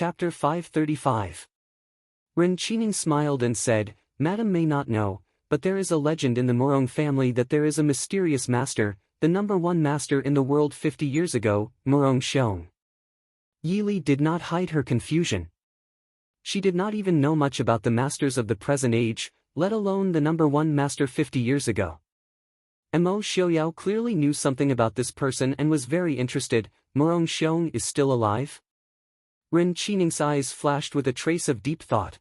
Chapter 535. Ren Qining smiled and said, Madam may not know, but there is a legend in the Morong family that there is a mysterious master, the #1 master in the world 50 years ago, Morong Xiong. Yili did not hide her confusion. She did not even know much about the masters of the present age, let alone the #1 master 50 years ago. Mo Xiaoyao clearly knew something about this person and was very interested. Morong Xiong is still alive? Ren Qining's eyes flashed with a trace of deep thought.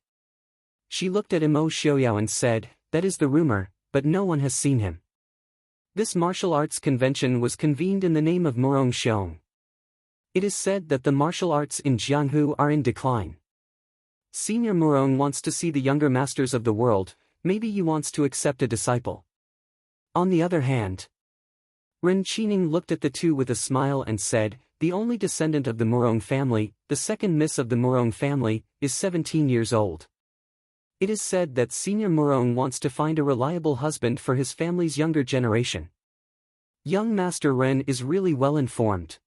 She looked at Mo Xiaoyao and said, that is the rumor, but no one has seen him. This martial arts convention was convened in the name of Morong Xiong. It is said that the martial arts in Jianghu are in decline. Senior Morong wants to see the younger masters of the world, maybe he wants to accept a disciple. On the other hand, Ren Qining looked at the two with a smile and said, the only descendant of the Morong family, the second miss of the Morong family, is 17 years old. It is said that Senior Morong wants to find a reliable husband for his family's younger generation. Young Master Ren is really well informed.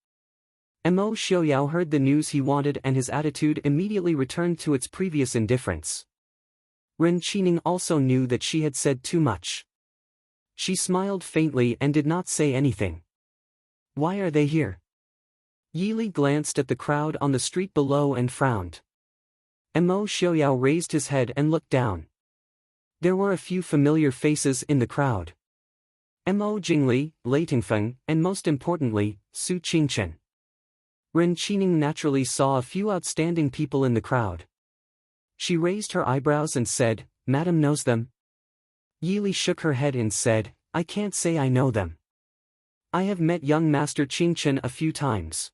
Mo Xiaoyao heard the news he wanted and his attitude immediately returned to its previous indifference. Ren Qining also knew that she had said too much. She smiled faintly and did not say anything. Why are they here? Yili glanced at the crowd on the street below and frowned. Mo Xiaoyao raised his head and looked down. There were a few familiar faces in the crowd. Mo Jingli, Lei Tingfeng, and most importantly, Su Qingchen. Ren Qining naturally saw a few outstanding people in the crowd. She raised her eyebrows and said, Madam knows them? Yili shook her head and said, I can't say I know them. I have met young Master Qingchen a few times.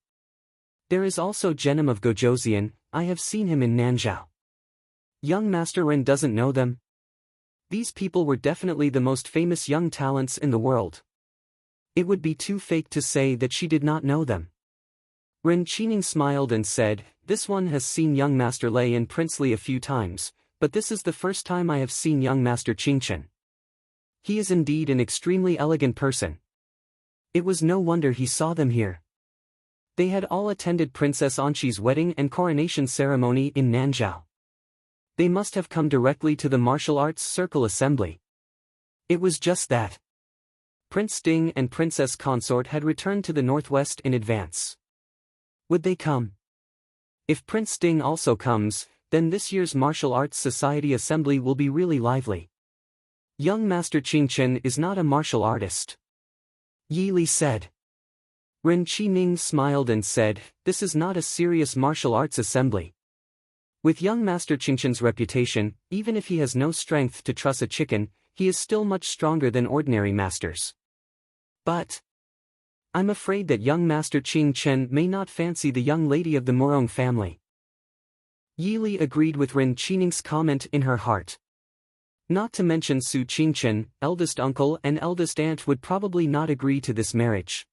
There is also Genom of Gojoseon, I have seen him in Nanzhao. Young Master Ren doesn't know them? These people were definitely the most famous young talents in the world. It would be too fake to say that she did not know them. Ren Qining smiled and said, this one has seen young Master Lei and Prince Li a few times, but this is the first time I have seen young Master Qingchen. He is indeed an extremely elegant person. It was no wonder he saw them here. They had all attended Princess Anqi's wedding and coronation ceremony in Nanzhao. They must have come directly to the martial arts circle assembly. It was just that. Prince Ding and Princess Consort had returned to the northwest in advance. Would they come? If Prince Ding also comes, then this year's Martial Arts Society assembly will be really lively. Young Master Qingchen is not a martial artist. Yili said. Ren Qining smiled and said, this is not a serious martial arts assembly. With young Master Qingchen's reputation, even if he has no strength to truss a chicken, he is still much stronger than ordinary masters. But I'm afraid that young Master Qingchen may not fancy the young lady of the Morong family. Yili agreed with Ren Qining's comment in her heart. Not to mention Su Qingchen, eldest uncle and eldest aunt would probably not agree to this marriage.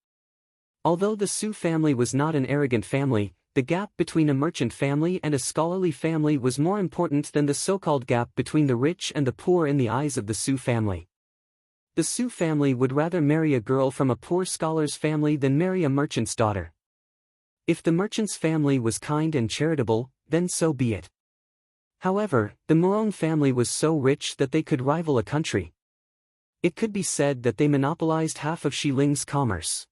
Although the Su family was not an arrogant family, the gap between a merchant family and a scholarly family was more important than the so-called gap between the rich and the poor in the eyes of the Su family. The Su family would rather marry a girl from a poor scholar's family than marry a merchant's daughter. If the merchant's family was kind and charitable, then so be it. However, the Morong family was so rich that they could rival a country. It could be said that they monopolized half of Shiling's commerce.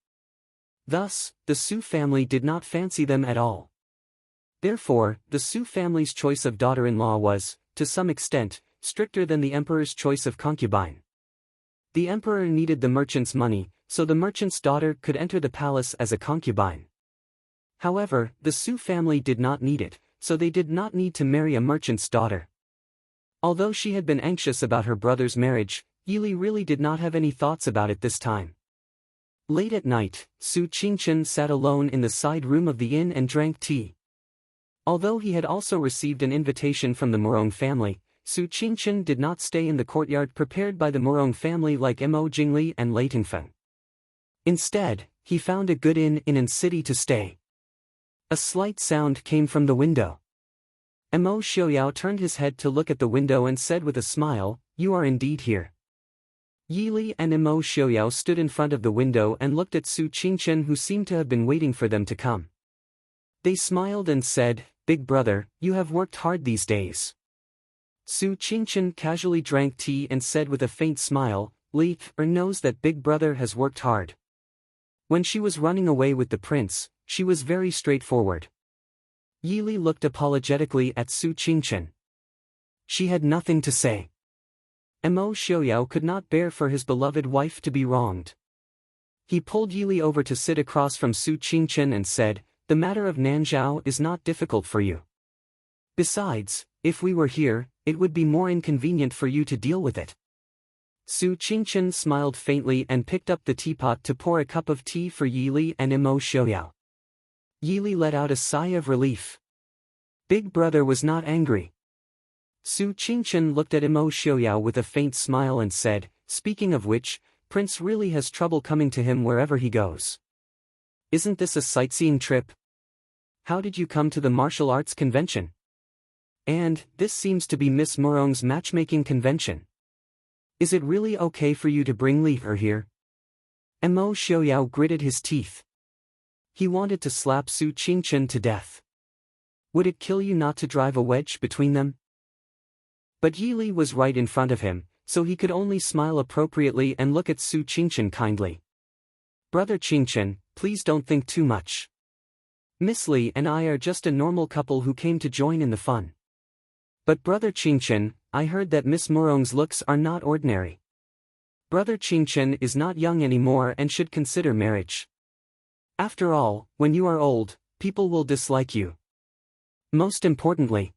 Thus, the Su family did not fancy them at all. Therefore, the Su family's choice of daughter-in-law was, to some extent, stricter than the emperor's choice of concubine. The emperor needed the merchant's money, so the merchant's daughter could enter the palace as a concubine. However, the Su family did not need it, so they did not need to marry a merchant's daughter. Although she had been anxious about her brother's marriage, Yili really did not have any thoughts about it this time. Late at night, Su Qingchen sat alone in the side room of the inn and drank tea. Although he had also received an invitation from the Morong family, Su Qingchen did not stay in the courtyard prepared by the Morong family like Mo Jingli and Lei Tingfeng. Instead, he found a good inn in an city to stay. A slight sound came from the window. Mo Xiaoyao turned his head to look at the window and said with a smile, "You are indeed here." Yili and Mo Xiaoyao stood in front of the window and looked at Su Qingchen, who seemed to have been waiting for them to come. They smiled and said, "Big brother, you have worked hard these days." Su Qingchen casually drank tea and said with a faint smile, "Li Er knows that big brother has worked hard." When she was running away with the prince, she was very straightforward. Yi Li looked apologetically at Su Qingchen. She had nothing to say. Mo Xiaoyao could not bear for his beloved wife to be wronged. He pulled Yi Li over to sit across from Su Qingchen and said, "The matter of Nanzhao is not difficult for you. Besides, if we were here, it would be more inconvenient for you to deal with it." Su Qingchen smiled faintly and picked up the teapot to pour a cup of tea for Yi Li and Mo Xiaoyao. Yi Li let out a sigh of relief. Big brother was not angry. Su Qingchen looked at Mo Xiaoyao with a faint smile and said, "Speaking of which, Prince really has trouble coming to him wherever he goes. Isn't this a sightseeing trip? How did you come to the martial arts convention? And, this seems to be Miss Morong's matchmaking convention. Is it really okay for you to bring Li Er here?" Mo Xiaoyao gritted his teeth. He wanted to slap Su Qingchen to death. Would it kill you not to drive a wedge between them? But Yi Li was right in front of him, so he could only smile appropriately and look at Su Qingchen kindly. "Brother Qingchen, please don't think too much. Miss Li and I are just a normal couple who came to join in the fun. But Brother Qingchen, I heard that Miss Morong's looks are not ordinary. Brother Qingchen is not young anymore and should consider marriage. After all, when you are old, people will dislike you. Most importantly,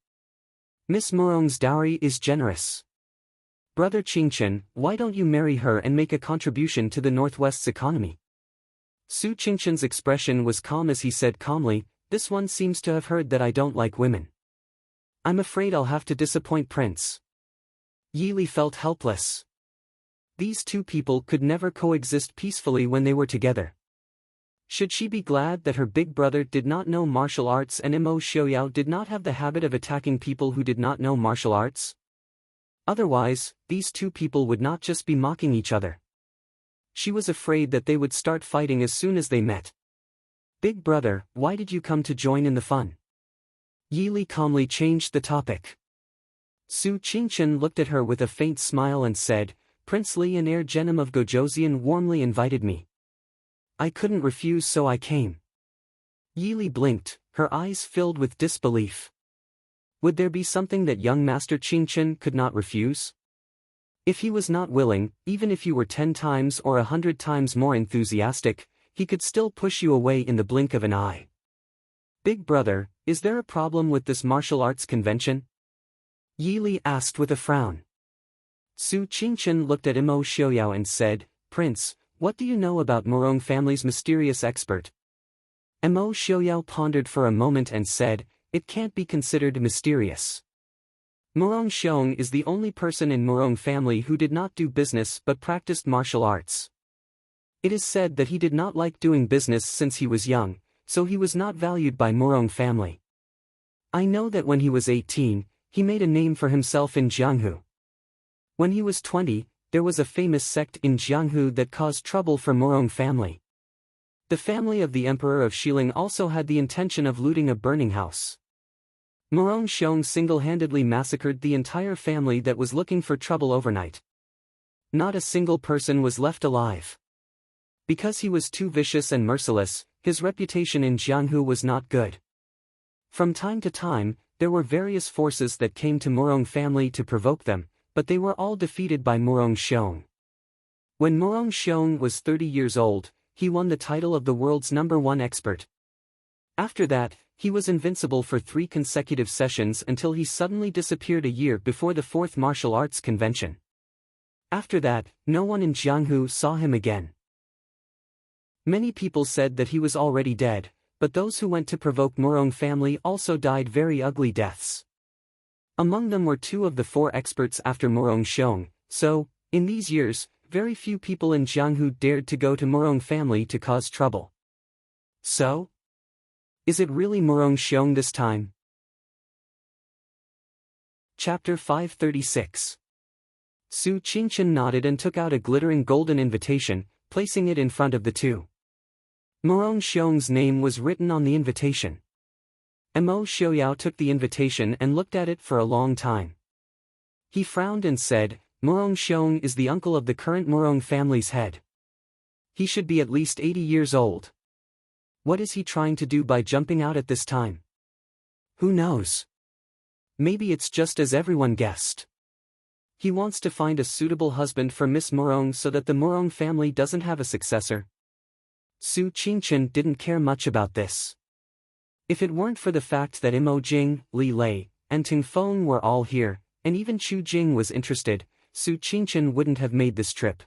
Miss Morong's dowry is generous. Brother Qingchen, why don't you marry her and make a contribution to the Northwest's economy?" Su Qingchen's expression was calm as he said calmly, "This one seems to have heard that I don't like women. I'm afraid I'll have to disappoint Prince." Yi Li felt helpless. These two people could never coexist peacefully when they were together. Should she be glad that her big brother did not know martial arts and Mo Xiaoyao did not have the habit of attacking people who did not know martial arts? Otherwise, these two people would not just be mocking each other. She was afraid that they would start fighting as soon as they met. "Big brother, why did you come to join in the fun?" Yi Li calmly changed the topic. Su Qingchen looked at her with a faint smile and said, "Prince Li and Heir Genom of Gojoseon warmly invited me. I couldn't refuse, so I came." Yi Li blinked, her eyes filled with disbelief. Would there be something that young Master Qingchen could not refuse? If he was not willing, even if you were 10 times or 100 times more enthusiastic, he could still push you away in the blink of an eye. "Big brother, is there a problem with this martial arts convention?" Yi Li asked with a frown. Su Qingchen looked at Mo Xiaoyao and said, "Prince, what do you know about Morong family's mysterious expert?" Mo Xiaoyao pondered for a moment and said, "It can't be considered mysterious. Morong Xiong is the only person in Morong family who did not do business but practiced martial arts. It is said that he did not like doing business since he was young, so he was not valued by Morong family. I know that when he was 18, he made a name for himself in Jianghu. When he was 20, there was a famous sect in Jianghu that caused trouble for Morong family. The family of the Emperor of Xiling also had the intention of looting a burning house. Morong Xiong single-handedly massacred the entire family that was looking for trouble overnight. Not a single person was left alive. Because he was too vicious and merciless, his reputation in Jianghu was not good. From time to time, there were various forces that came to Morong family to provoke them, but they were all defeated by Morong Xiong. When Morong Xiong was 30 years old, he won the title of the world's #1 expert. After that, he was invincible for 3 consecutive sessions until he suddenly disappeared a year before the 4th Martial Arts Convention. After that, no one in Jianghu saw him again. Many people said that he was already dead, but those who went to provoke Morong family also died very ugly deaths. Among them were 2 of the 4 experts after Morong Xiong, so, in these years, very few people in Jianghu dared to go to Morong family to cause trouble. So? Is it really Morong Xiong this time? Chapter 536. Su Qingchen nodded and took out a glittering golden invitation, placing it in front of the 2. Morong Xiong's name was written on the invitation. Mo Xiaoyao took the invitation and looked at it for a long time. He frowned and said, Murong Xiong is the uncle of the current Murong family's head. He should be at least 80 years old. What is he trying to do by jumping out at this time? Who knows? Maybe it's just as everyone guessed. He wants to find a suitable husband for Miss Murong so that the Murong family doesn't have a successor. Su Qingchen didn't care much about this. If it weren't for the fact that Imo Jing, Li Lei, and Ting Feng were all here, and even Chu Jing was interested, Su Qingchen wouldn't have made this trip.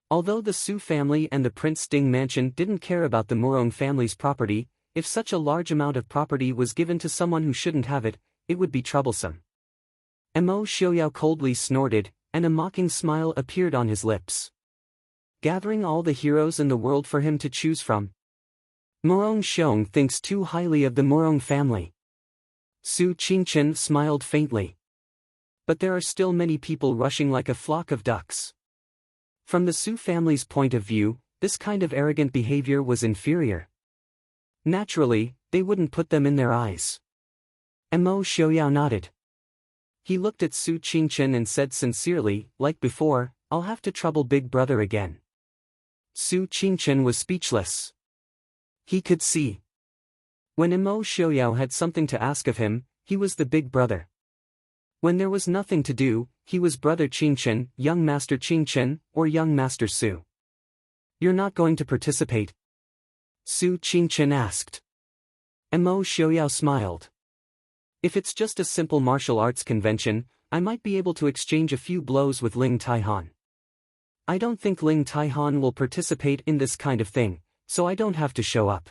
Although the Su family and the Prince Ding mansion didn't care about the Murong family's property, if such a large amount of property was given to someone who shouldn't have it, it would be troublesome. Mo Xiaoyao coldly snorted, and a mocking smile appeared on his lips. Gathering all the heroes in the world for him to choose from. Murong Xiong thinks too highly of the Murong family. Su Qingchen smiled faintly. But there are still many people rushing like a flock of ducks. From the Su family's point of view, this kind of arrogant behavior was inferior. Naturally, they wouldn't put them in their eyes. Mo Xiaoyao nodded. He looked at Su Qingchen and said sincerely, like before, I'll have to trouble Big Brother again. Su Qingchen was speechless. He could see. When Mo Xiaoyao had something to ask of him, he was the big brother. When there was nothing to do, he was Brother Qingchen, Young Master Qingchen, or Young Master Su. You're not going to participate? Su Qingchen asked. Mo Xiaoyao smiled. If it's just a simple martial arts convention, I might be able to exchange a few blows with Ling Taihan. I don't think Ling Taihan will participate in this kind of thing, so I don't have to show up.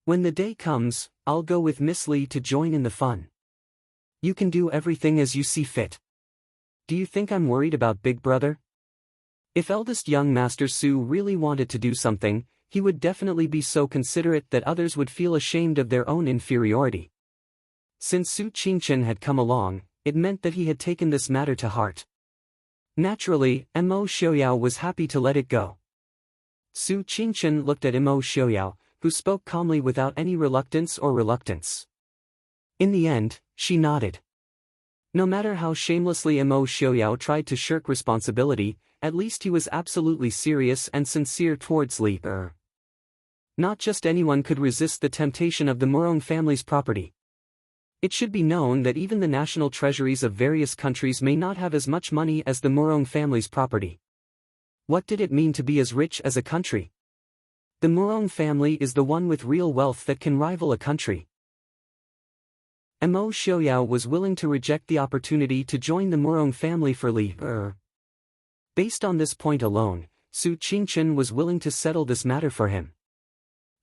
When the day comes, I'll go with Miss Li to join in the fun. You can do everything as you see fit. Do you think I'm worried about Big Brother? If eldest young Master Su really wanted to do something, he would definitely be so considerate that others would feel ashamed of their own inferiority. Since Su Qingchen had come along, it meant that he had taken this matter to heart. Naturally, Mo Xiaoyao was happy to let it go. Su Qingchen looked at Mo Xiaoyao, who spoke calmly without any reluctance. In the end, she nodded. No matter how shamelessly Mo Xiaoyao tried to shirk responsibility, at least he was absolutely serious and sincere towards Li Er. Not just anyone could resist the temptation of the Murong family's property. It should be known that even the national treasuries of various countries may not have as much money as the Murong family's property. What did it mean to be as rich as a country? The Murong family is the one with real wealth that can rival a country. Mo Xiaoyao was willing to reject the opportunity to join the Murong family for Li Er. Based on this point alone, Su Qingchen was willing to settle this matter for him.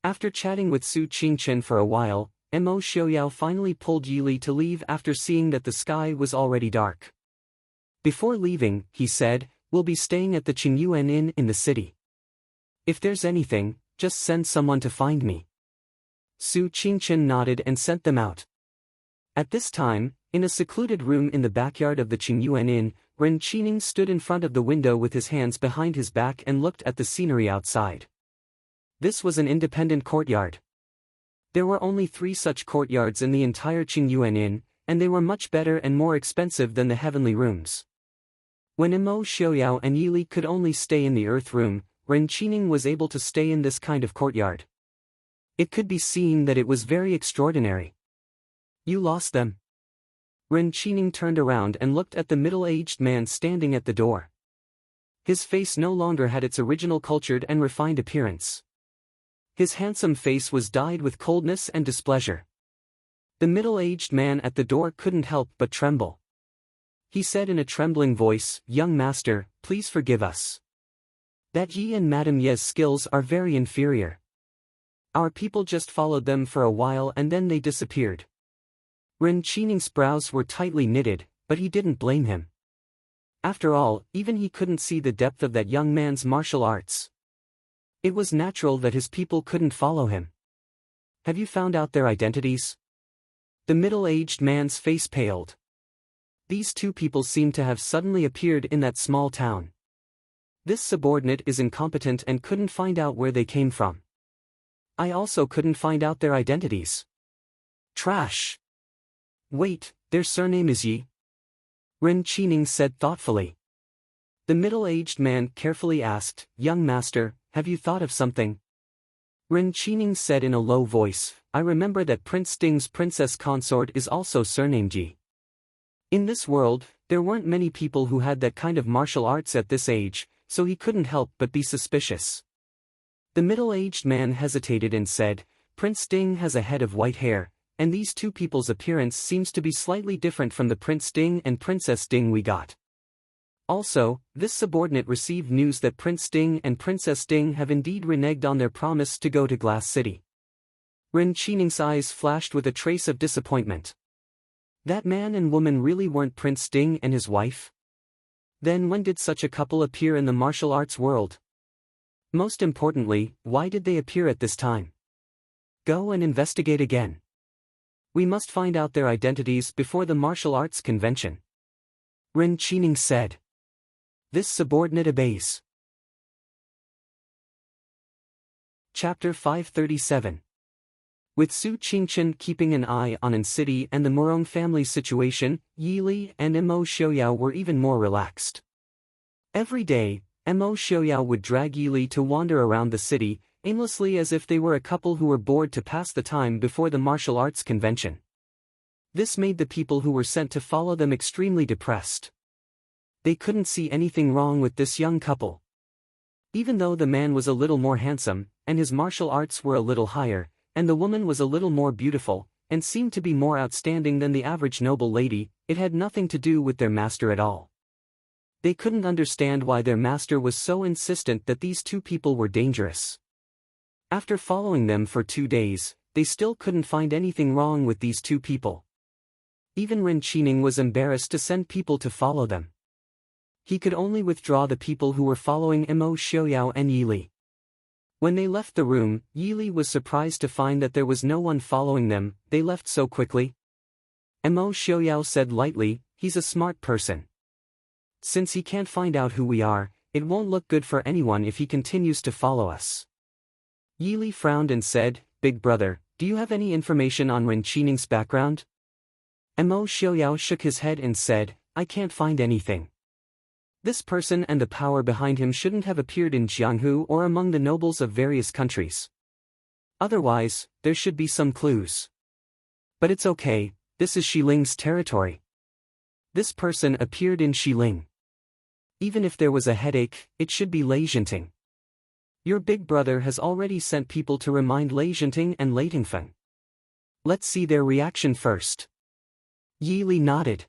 After chatting with Su Qingchen for a while, Mo Xiaoyao finally pulled Yili to leave after seeing that the sky was already dark. Before leaving, he said, we'll be staying at the Qingyuan Inn in the city. If there's anything, just send someone to find me. Su Qingchen nodded and sent them out. At this time, in a secluded room in the backyard of the Qingyuan Inn, Ren Qining stood in front of the window with his hands behind his back and looked at the scenery outside. This was an independent courtyard. There were only 3 such courtyards in the entire Qingyuan Inn, and they were much better and more expensive than the heavenly rooms. When Mo Xiaoyao and Yili could only stay in the earth room, Ren Qining was able to stay in this kind of courtyard. It could be seen that it was very extraordinary. You lost them. Ren Qining turned around and looked at the middle-aged man standing at the door. His face no longer had its original cultured and refined appearance. His handsome face was dyed with coldness and displeasure. The middle-aged man at the door couldn't help but tremble. He said in a trembling voice, "Young master, please forgive us. That Yi and Madame Ye's skills are very inferior. Our people just followed them for a while and then they disappeared." Ren Qining's brows were tightly knitted, but he didn't blame him. After all, even he couldn't see the depth of that young man's martial arts. It was natural that his people couldn't follow him. Have you found out their identities? The middle-aged man's face paled. These 2 people seemed to have suddenly appeared in that small town. This subordinate is incompetent and couldn't find out where they came from. I also couldn't find out their identities. Trash. Wait, their surname is Yi? Ren Qining said thoughtfully. The middle-aged man carefully asked, Young master, have you thought of something? Ren Qining said in a low voice, I remember that Prince Ding's princess consort is also surnamed Yi. In this world, there weren't many people who had that kind of martial arts at this age, so he couldn't help but be suspicious. The middle-aged man hesitated and said, Prince Ding has a head of white hair, and these two people's appearance seems to be slightly different from the Prince Ding and Princess Ding we got. Also, this subordinate received news that Prince Ding and Princess Ding have indeed reneged on their promise to go to Glass City. Ren Qining's eyes flashed with a trace of disappointment. That man and woman really weren't Prince Ding and his wife? Then when did such a couple appear in the martial arts world? Most importantly, why did they appear at this time? Go and investigate again. We must find out their identities before the martial arts convention. Ren Qining said. This subordinate obeys. Chapter 537. With Su Qingchen keeping an eye on An City and the Murong family's situation, Yi Li and Mo Xiaoyao were even more relaxed. Every day, Mo Xiaoyao would drag Yi Li to wander around the city, aimlessly as if they were a couple who were bored to pass the time before the martial arts convention. This made the people who were sent to follow them extremely depressed. They couldn't see anything wrong with this young couple. Even though the man was a little more handsome, and his martial arts were a little higher, and the woman was a little more beautiful, and seemed to be more outstanding than the average noble lady, it had nothing to do with their master at all. They couldn't understand why their master was so insistent that these two people were dangerous. After following them for 2 days, they still couldn't find anything wrong with these two people. Even Ren Qining was embarrassed to send people to follow them. He could only withdraw the people who were following Mo Xiaoyao and Yi Li. When they left the room, Yi Li was surprised to find that there was no one following them. They left so quickly. Mo Xiaoyao said lightly, he's a smart person. Since he can't find out who we are, it won't look good for anyone if he continues to follow us. Yi Li frowned and said, Big brother, do you have any information on Ren Qining's background? Mo Xiaoyao shook his head and said, I can't find anything. This person and the power behind him shouldn't have appeared in Jianghu or among the nobles of various countries. Otherwise, there should be some clues. But it's okay, this is Shiling's territory. This person appeared in Xiling. Even if there was a headache, it should be Lei Jinting. Your big brother has already sent people to remind Lei Jinting and Lei Tingfeng. Let's see their reaction first. Yi Li nodded.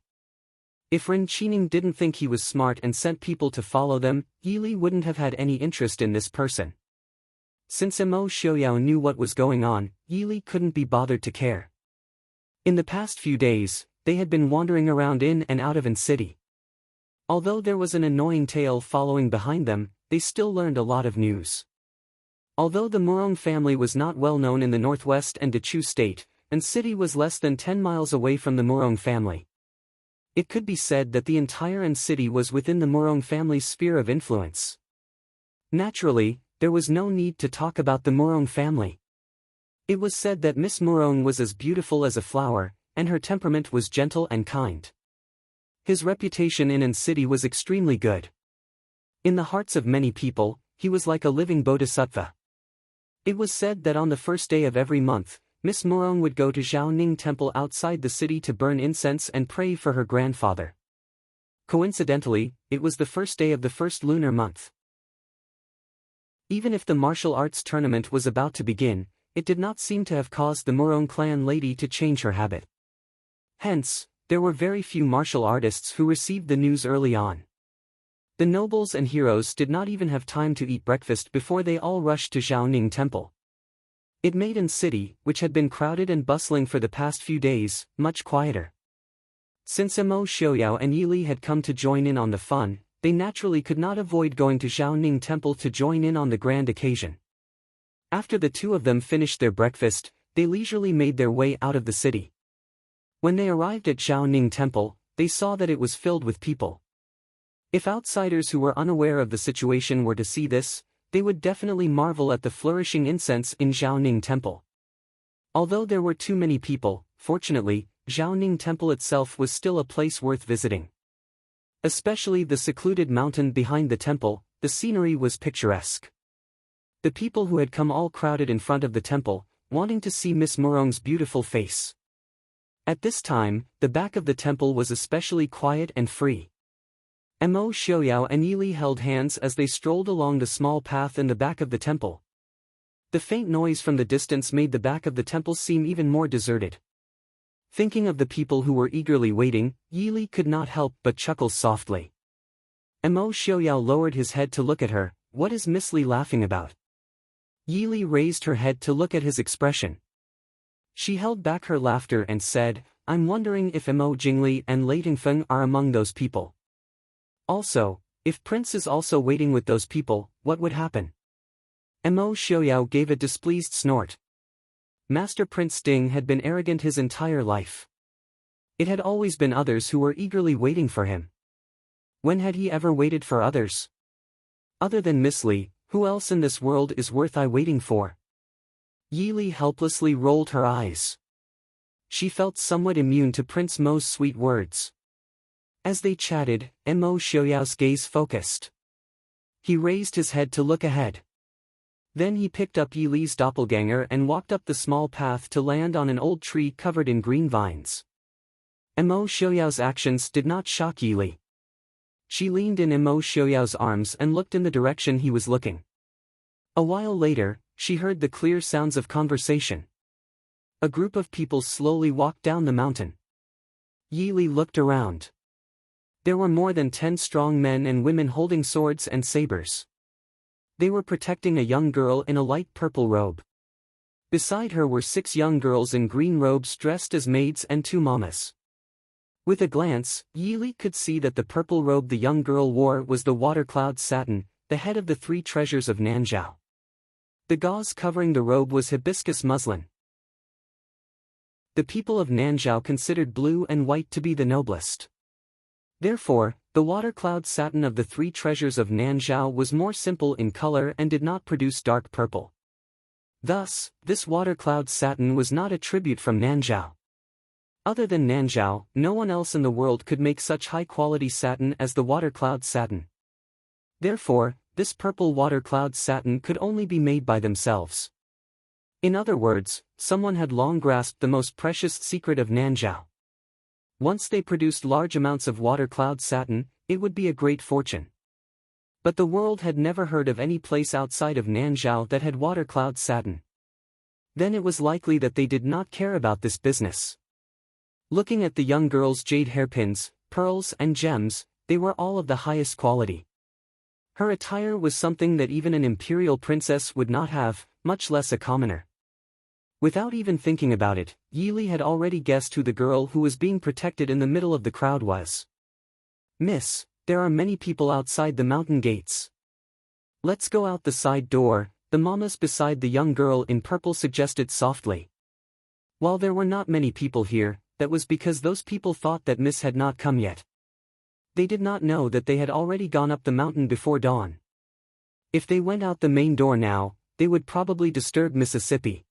If Ren Qining didn't think he was smart and sent people to follow them, Yi Li wouldn't have had any interest in this person. Since Mo Xiaoyao knew what was going on, Yi Li couldn't be bothered to care. In the past few days, they had been wandering around in and out of An City. Although there was an annoying tail following behind them, they still learned a lot of news. Although the Murong family was not well known in the northwest and Dechu state, An City was less than 10 miles away from the Murong family. It could be said that the entire An City was within the Murong family's sphere of influence. Naturally, there was no need to talk about the Murong family. It was said that Miss Murong was as beautiful as a flower, and her temperament was gentle and kind. His reputation in An City was extremely good. In the hearts of many people, he was like a living bodhisattva. It was said that on the first day of every month, Miss Murong would go to Zhaoning Temple outside the city to burn incense and pray for her grandfather. Coincidentally, it was the first day of the first lunar month. Even if the martial arts tournament was about to begin, it did not seem to have caused the Murong clan lady to change her habit. Hence, there were very few martial artists who received the news early on. The nobles and heroes did not even have time to eat breakfast before they all rushed to Zhaoning Temple. It made An City, which had been crowded and bustling for the past few days, much quieter. Since Mo Xiaoyao and Yi Li had come to join in on the fun, they naturally could not avoid going to Zhaoning Temple to join in on the grand occasion. After the two of them finished their breakfast, they leisurely made their way out of the city. When they arrived at Zhaoning Temple, they saw that it was filled with people. If outsiders who were unaware of the situation were to see this, they would definitely marvel at the flourishing incense in Zhaoning Temple. Although there were too many people, fortunately, Zhaoning Temple itself was still a place worth visiting. Especially the secluded mountain behind the temple, the scenery was picturesque. The people who had come all crowded in front of the temple, wanting to see Miss Murong's beautiful face. At this time, the back of the temple was especially quiet and free. Mo Xiaoyao and Yili held hands as they strolled along the small path in the back of the temple. The faint noise from the distance made the back of the temple seem even more deserted. Thinking of the people who were eagerly waiting, Yili could not help but chuckle softly. Mo Xiaoyao lowered his head to look at her. What is Miss Li laughing about? Yili raised her head to look at his expression. She held back her laughter and said, I'm wondering if Mo Jingli and Lei Tingfeng are among those people. Also, if Prince is also waiting with those people, what would happen? Mo Xiaoyao gave a displeased snort. Master Prince Ding had been arrogant his entire life. It had always been others who were eagerly waiting for him. When had he ever waited for others? Other than Miss Li, who else in this world is worth waiting for? Yili helplessly rolled her eyes. She felt somewhat immune to Prince Mo's sweet words. As they chatted, Mo Xiaoyao's gaze focused. He raised his head to look ahead. Then he picked up Yili's doppelganger and walked up the small path to land on an old tree covered in green vines. Mo Xiaoyao's actions did not shock Yili. She leaned in Mo Xiaoyao's arms and looked in the direction he was looking. A while later, she heard the clear sounds of conversation. A group of people slowly walked down the mountain. Yili looked around. There were more than 10 strong men and women holding swords and sabers. They were protecting a young girl in a light purple robe. Beside her were 6 young girls in green robes dressed as maids and 2 mamas. With a glance, Yili could see that the purple robe the young girl wore was the water-cloud satin, the head of the 3 treasures of Nanzhao. The gauze covering the robe was hibiscus muslin. The people of Nanzhao considered blue and white to be the noblest. Therefore, the water-cloud satin of the 3 treasures of Nanzhao was more simple in color and did not produce dark purple. Thus, this water-cloud satin was not a tribute from Nanzhao. Other than Nanzhao, no one else in the world could make such high-quality satin as the water-cloud satin. Therefore, this purple water-cloud satin could only be made by themselves. In other words, someone had long grasped the most precious secret of Nanzhao. Once they produced large amounts of water-cloud satin, it would be a great fortune. But the world had never heard of any place outside of Nanzhao that had water-cloud satin. Then it was likely that they did not care about this business. Looking at the young girl's jade hairpins, pearls and gems, they were all of the highest quality. Her attire was something that even an imperial princess would not have, much less a commoner. Without even thinking about it, Yili had already guessed who the girl who was being protected in the middle of the crowd was. Miss, there are many people outside the mountain gates. Let's go out the side door, the mamas beside the young girl in purple suggested softly. While there were not many people here, that was because those people thought that Miss had not come yet. They did not know that they had already gone up the mountain before dawn. If they went out the main door now, they would probably disturb Mississippi.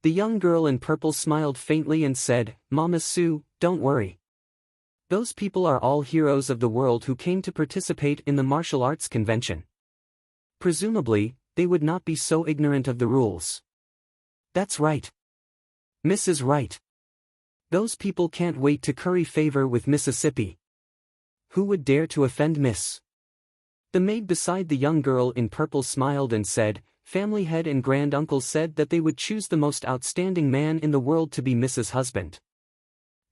The young girl in purple smiled faintly and said, Mama Sue, don't worry. Those people are all heroes of the world who came to participate in the martial arts convention. Presumably, they would not be so ignorant of the rules. That's right. Miss is right. Those people can't wait to curry favor with Mississippi. Who would dare to offend Miss? The maid beside the young girl in purple smiled and said, Family head and grand uncle said that they would choose the most outstanding man in the world to be Miss's husband.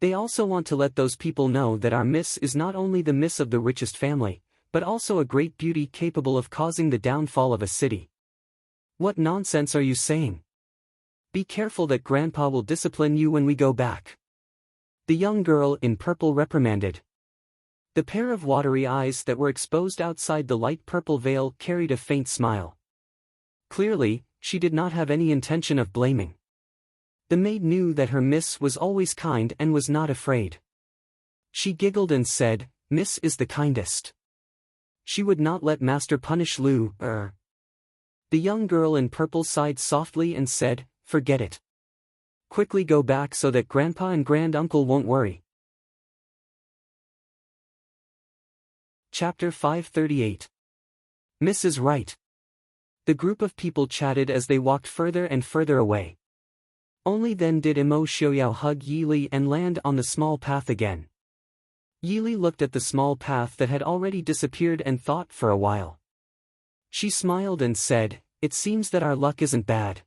They also want to let those people know that our Miss is not only the Miss of the richest family, but also a great beauty capable of causing the downfall of a city. What nonsense are you saying? Be careful that Grandpa will discipline you when we go back. The young girl in purple reprimanded. The pair of watery eyes that were exposed outside the light purple veil carried a faint smile. Clearly, she did not have any intention of blaming. The maid knew that her Miss was always kind and was not afraid. She giggled and said, Miss is the kindest. She would not let Master punish Lu. The young girl in purple sighed softly and said, Forget it. quickly go back so that Grandpa and Granduncle won't worry. Chapter 538. Mrs. Right. The group of people chatted as they walked further and further away. Only then did Emo Xiaoyao hug Yili and land on the small path again. Yili looked at the small path that had already disappeared and thought for a while. She smiled and said, "It seems that our luck isn't bad.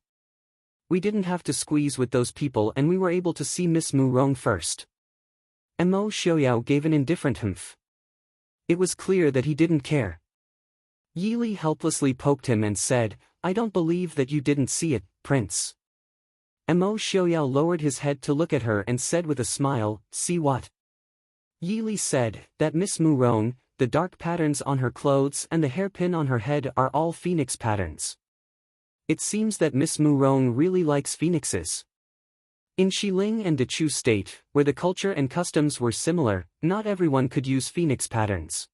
We didn't have to squeeze with those people and we were able to see Miss Mu Rong first." Emo Xiaoyao gave an indifferent humph. It was clear that he didn't care. Yili helplessly poked him and said, "I don't believe that you didn't see it, Prince." Emo Xiaoyao lowered his head to look at her and said with a smile, "See what?" Yili said, "That Miss Mu Rong, the dark patterns on her clothes and the hairpin on her head are all phoenix patterns. It seems that Miss Mu Rong really likes phoenixes." In Xiling and Dechu State, where the culture and customs were similar, not everyone could use phoenix patterns.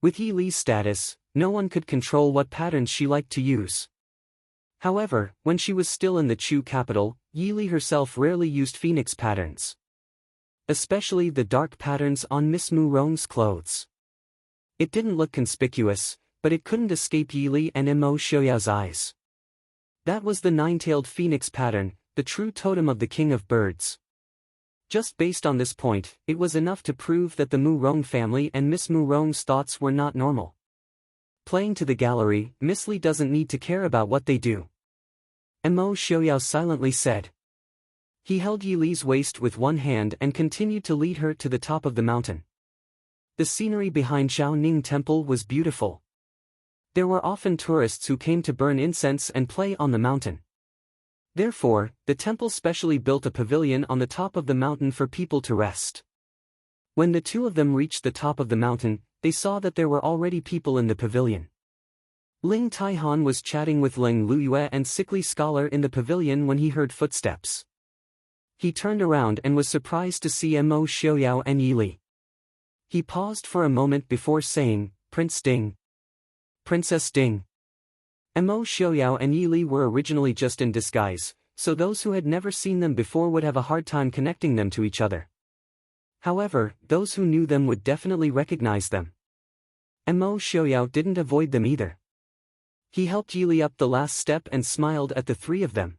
With Yili's status, no one could control what patterns she liked to use. However, when she was still in the Chu capital, Yili herself rarely used phoenix patterns. Especially the dark patterns on Miss Mu Rong's clothes. It didn't look conspicuous, but it couldn't escape Yili and Emo Xiaoyao's eyes. That was the nine-tailed phoenix pattern, the true totem of the king of birds. Just based on this point, it was enough to prove that the Mu Rong family and Miss Mu Rong's thoughts were not normal. Playing to the gallery, Miss Li doesn't need to care about what they do. Emo Xiaoyao silently said. He held Yili's waist with one hand and continued to lead her to the top of the mountain. The scenery behind Xiaoning Temple was beautiful. There were often tourists who came to burn incense and play on the mountain. Therefore, the temple specially built a pavilion on the top of the mountain for people to rest. When the two of them reached the top of the mountain, they saw that there were already people in the pavilion. Ling Taihan was chatting with Ling Luyue and sickly scholar in the pavilion when he heard footsteps. He turned around and was surprised to see Emo Xiaoyao and Yili. He paused for a moment before saying, "Prince Ding. Princess Ding." Emo Xiaoyao and Yili were originally just in disguise, so those who had never seen them before would have a hard time connecting them to each other. However, those who knew them would definitely recognize them. Emo Xiaoyao didn't avoid them either. He helped Yili up the last step and smiled at the three of them.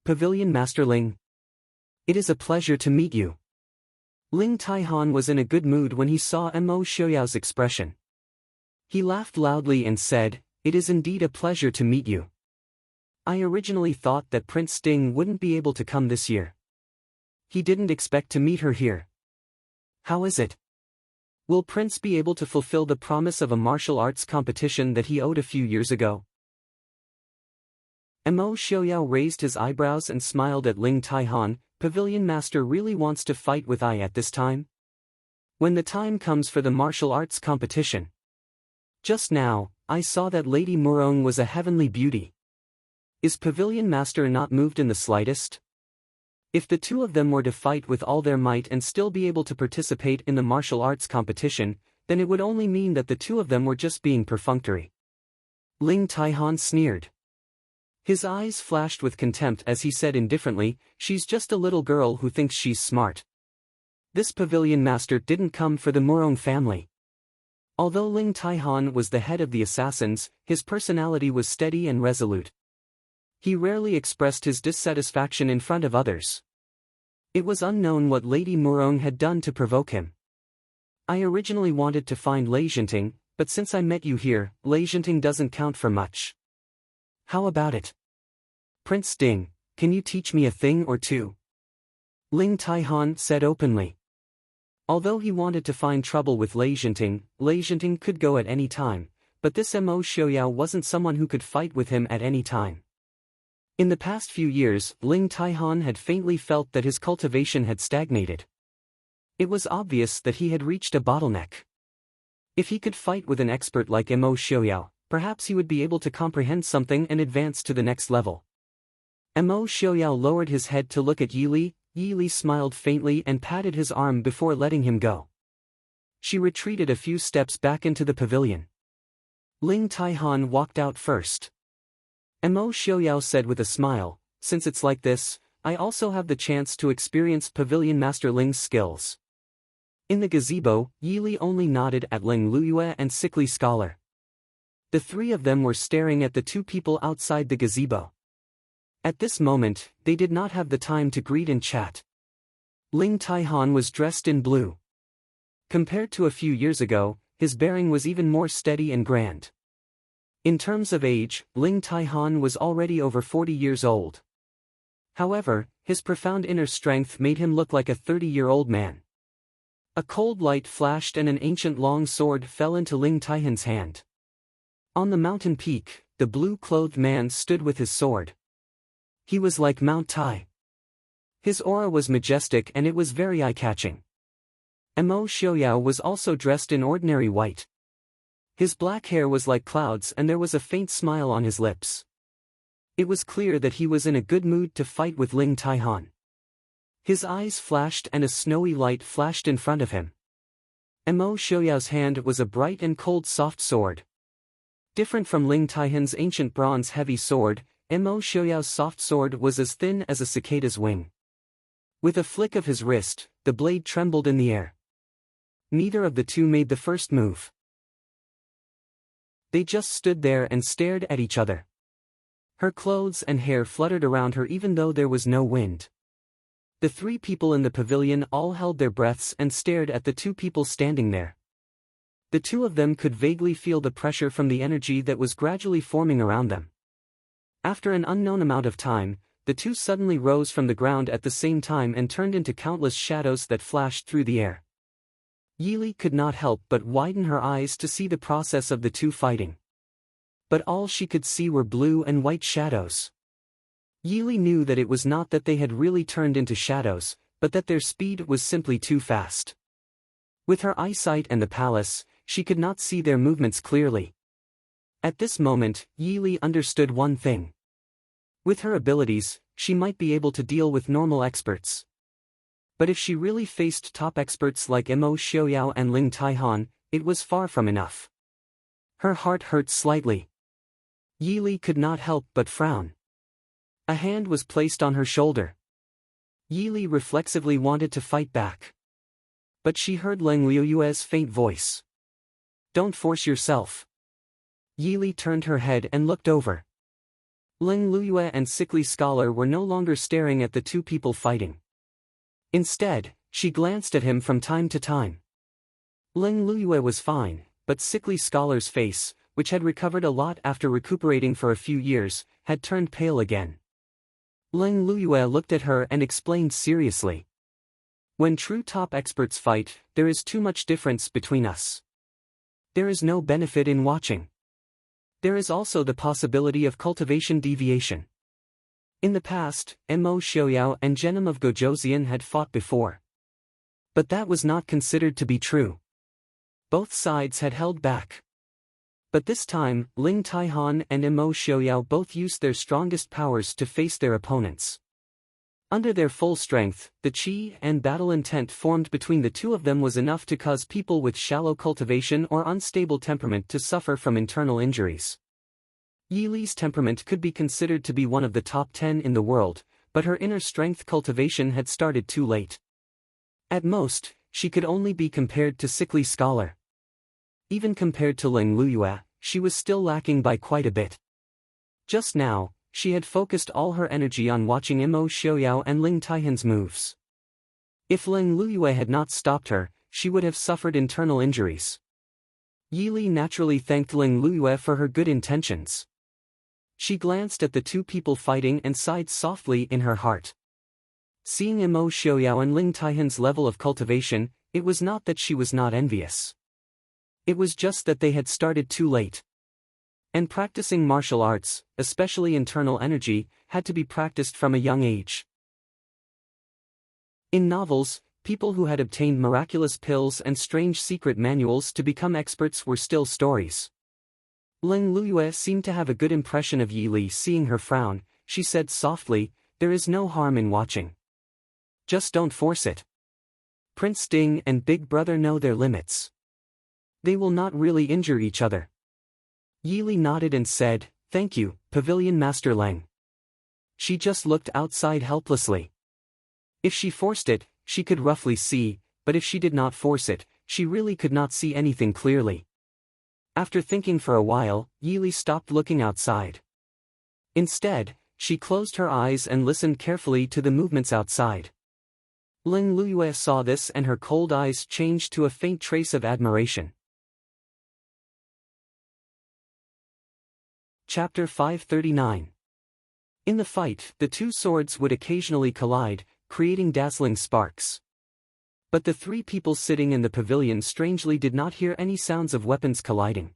"Pavilion Master Ling. It is a pleasure to meet you." Ling Taihan was in a good mood when he saw Emo Xiaoyao's expression. He laughed loudly and said, "It is indeed a pleasure to meet you. I originally thought that Prince Ding wouldn't be able to come this year. He didn't expect to meet her here. How is it? Will Prince be able to fulfill the promise of a martial arts competition that he owed a few years ago?" Emo Xiaoyao raised his eyebrows and smiled at Ling Taihan. "Pavilion Master really wants to fight with I at this time? When the time comes for the martial arts competition. Just now, I saw that Lady Murong was a heavenly beauty. Is Pavilion Master not moved in the slightest? If the two of them were to fight with all their might and still be able to participate in the martial arts competition, then it would only mean that the two of them were just being perfunctory." Ling Taihan sneered. His eyes flashed with contempt as he said indifferently, "She's just a little girl who thinks she's smart. This Pavilion Master didn't come for the Murong family." Although Ling Taihan was the head of the assassins, his personality was steady and resolute. He rarely expressed his dissatisfaction in front of others. It was unknown what Lady Murong had done to provoke him. "I originally wanted to find Lei Jinting, but since I met you here, Lei Jinting doesn't count for much. How about it? Prince Ding, can you teach me a thing or two?" Ling Taihan said openly. Although he wanted to find trouble with Lei Jinting could go at any time, but this Emo Xiaoyao wasn't someone who could fight with him at any time. In the past few years, Ling Taihan had faintly felt that his cultivation had stagnated. It was obvious that he had reached a bottleneck. If he could fight with an expert like Emo Xiaoyao, perhaps he would be able to comprehend something and advance to the next level. Emo Xiaoyao lowered his head to look at Yili. Yili smiled faintly and patted his arm before letting him go. She retreated a few steps back into the pavilion. Ling Taihan walked out first. Emo Xiaoyao said with a smile, "Since it's like this, I also have the chance to experience Pavilion Master Ling's skills. In the gazebo, Yili only nodded at Ling Luyue and Sickly Scholar. The three of them were staring at the two people outside the gazebo. At this moment, they did not have the time to greet and chat. Ling Taihan was dressed in blue. Compared to a few years ago, his bearing was even more steady and grand. In terms of age, Ling Taihan was already over 40 years old. However, his profound inner strength made him look like a 30-year-old man. A cold light flashed and an ancient long sword fell into Ling Taihan's hand. On the mountain peak, the blue-clothed man stood with his sword. He was like Mount Tai. His aura was majestic and it was very eye-catching. Mo Xiaoyao was also dressed in ordinary white. His black hair was like clouds and there was a faint smile on his lips. It was clear that he was in a good mood to fight with Ling Taihan. His eyes flashed and a snowy light flashed in front of him. Mo Xiaoyao's hand was a bright and cold soft sword. Different from Ling Taihan's ancient bronze heavy sword, Mo Xiaoyao's soft sword was as thin as a cicada's wing. With a flick of his wrist, the blade trembled in the air. Neither of the two made the first move. They just stood there and stared at each other. Her clothes and hair fluttered around her even though there was no wind. The three people in the pavilion all held their breaths and stared at the two people standing there. The two of them could vaguely feel the pressure from the energy that was gradually forming around them. After an unknown amount of time, the two suddenly rose from the ground at the same time and turned into countless shadows that flashed through the air. Yili could not help but widen her eyes to see the process of the two fighting. But all she could see were blue and white shadows. Yili knew that it was not that they had really turned into shadows, but that their speed was simply too fast. With her eyesight and the palace, she could not see their movements clearly. At this moment, Yili understood one thing. With her abilities, she might be able to deal with normal experts. But if she really faced top experts like Mo Xiaoyao and Ling Taihan, it was far from enough. Her heart hurt slightly. Yili could not help but frown. A hand was placed on her shoulder. Yili reflexively wanted to fight back. But she heard Ling Liyue's faint voice. "Don't force yourself." Yili turned her head and looked over. Ling Liyue and Sickly Scholar were no longer staring at the two people fighting. Instead, she glanced at him from time to time. Ling Liyue was fine, but Sickly Scholar's face, which had recovered a lot after recuperating for a few years, had turned pale again. Ling Liyue looked at her and explained seriously. "When true top experts fight, there is too much difference between us. There is no benefit in watching. There is also the possibility of cultivation deviation. In the past, Mo Xiaoyao and Genom of Gojoseon had fought before. But that was not considered to be true. Both sides had held back. But this time, Ling Taihan and Mo Xiaoyao both used their strongest powers to face their opponents. Under their full strength, the qi and battle intent formed between the two of them was enough to cause people with shallow cultivation or unstable temperament to suffer from internal injuries. Yili's temperament could be considered to be one of the top 10 in the world, but her inner strength cultivation had started too late. At most, she could only be compared to Sickly Scholar. Even compared to Ling Liyue, she was still lacking by quite a bit. Just now, she had focused all her energy on watching Mo Xiaoyao and Ling Taihan's moves. If Ling Liyue had not stopped her, she would have suffered internal injuries. Yili naturally thanked Ling Liyue for her good intentions. She glanced at the two people fighting and sighed softly in her heart. Seeing Mo Xiaoyao and Ling Taihan's level of cultivation, it was not that she was not envious. It was just that they had started too late. And practicing martial arts, especially internal energy, had to be practiced from a young age. In novels, people who had obtained miraculous pills and strange secret manuals to become experts were still stories. Ling Liyue seemed to have a good impression of Yili. Seeing her frown, she said softly, "There is no harm in watching. Just don't force it. Prince Ding and Big Brother know their limits. They will not really injure each other." Yili nodded and said, "Thank you, Pavilion Master Lang." She just looked outside helplessly. If she forced it, she could roughly see, but if she did not force it, she really could not see anything clearly. After thinking for a while, Yili stopped looking outside. Instead, she closed her eyes and listened carefully to the movements outside. Ling Luyue saw this and her cold eyes changed to a faint trace of admiration. Chapter 539. In the fight, the two swords would occasionally collide, creating dazzling sparks. But the three people sitting in the pavilion strangely did not hear any sounds of weapons colliding.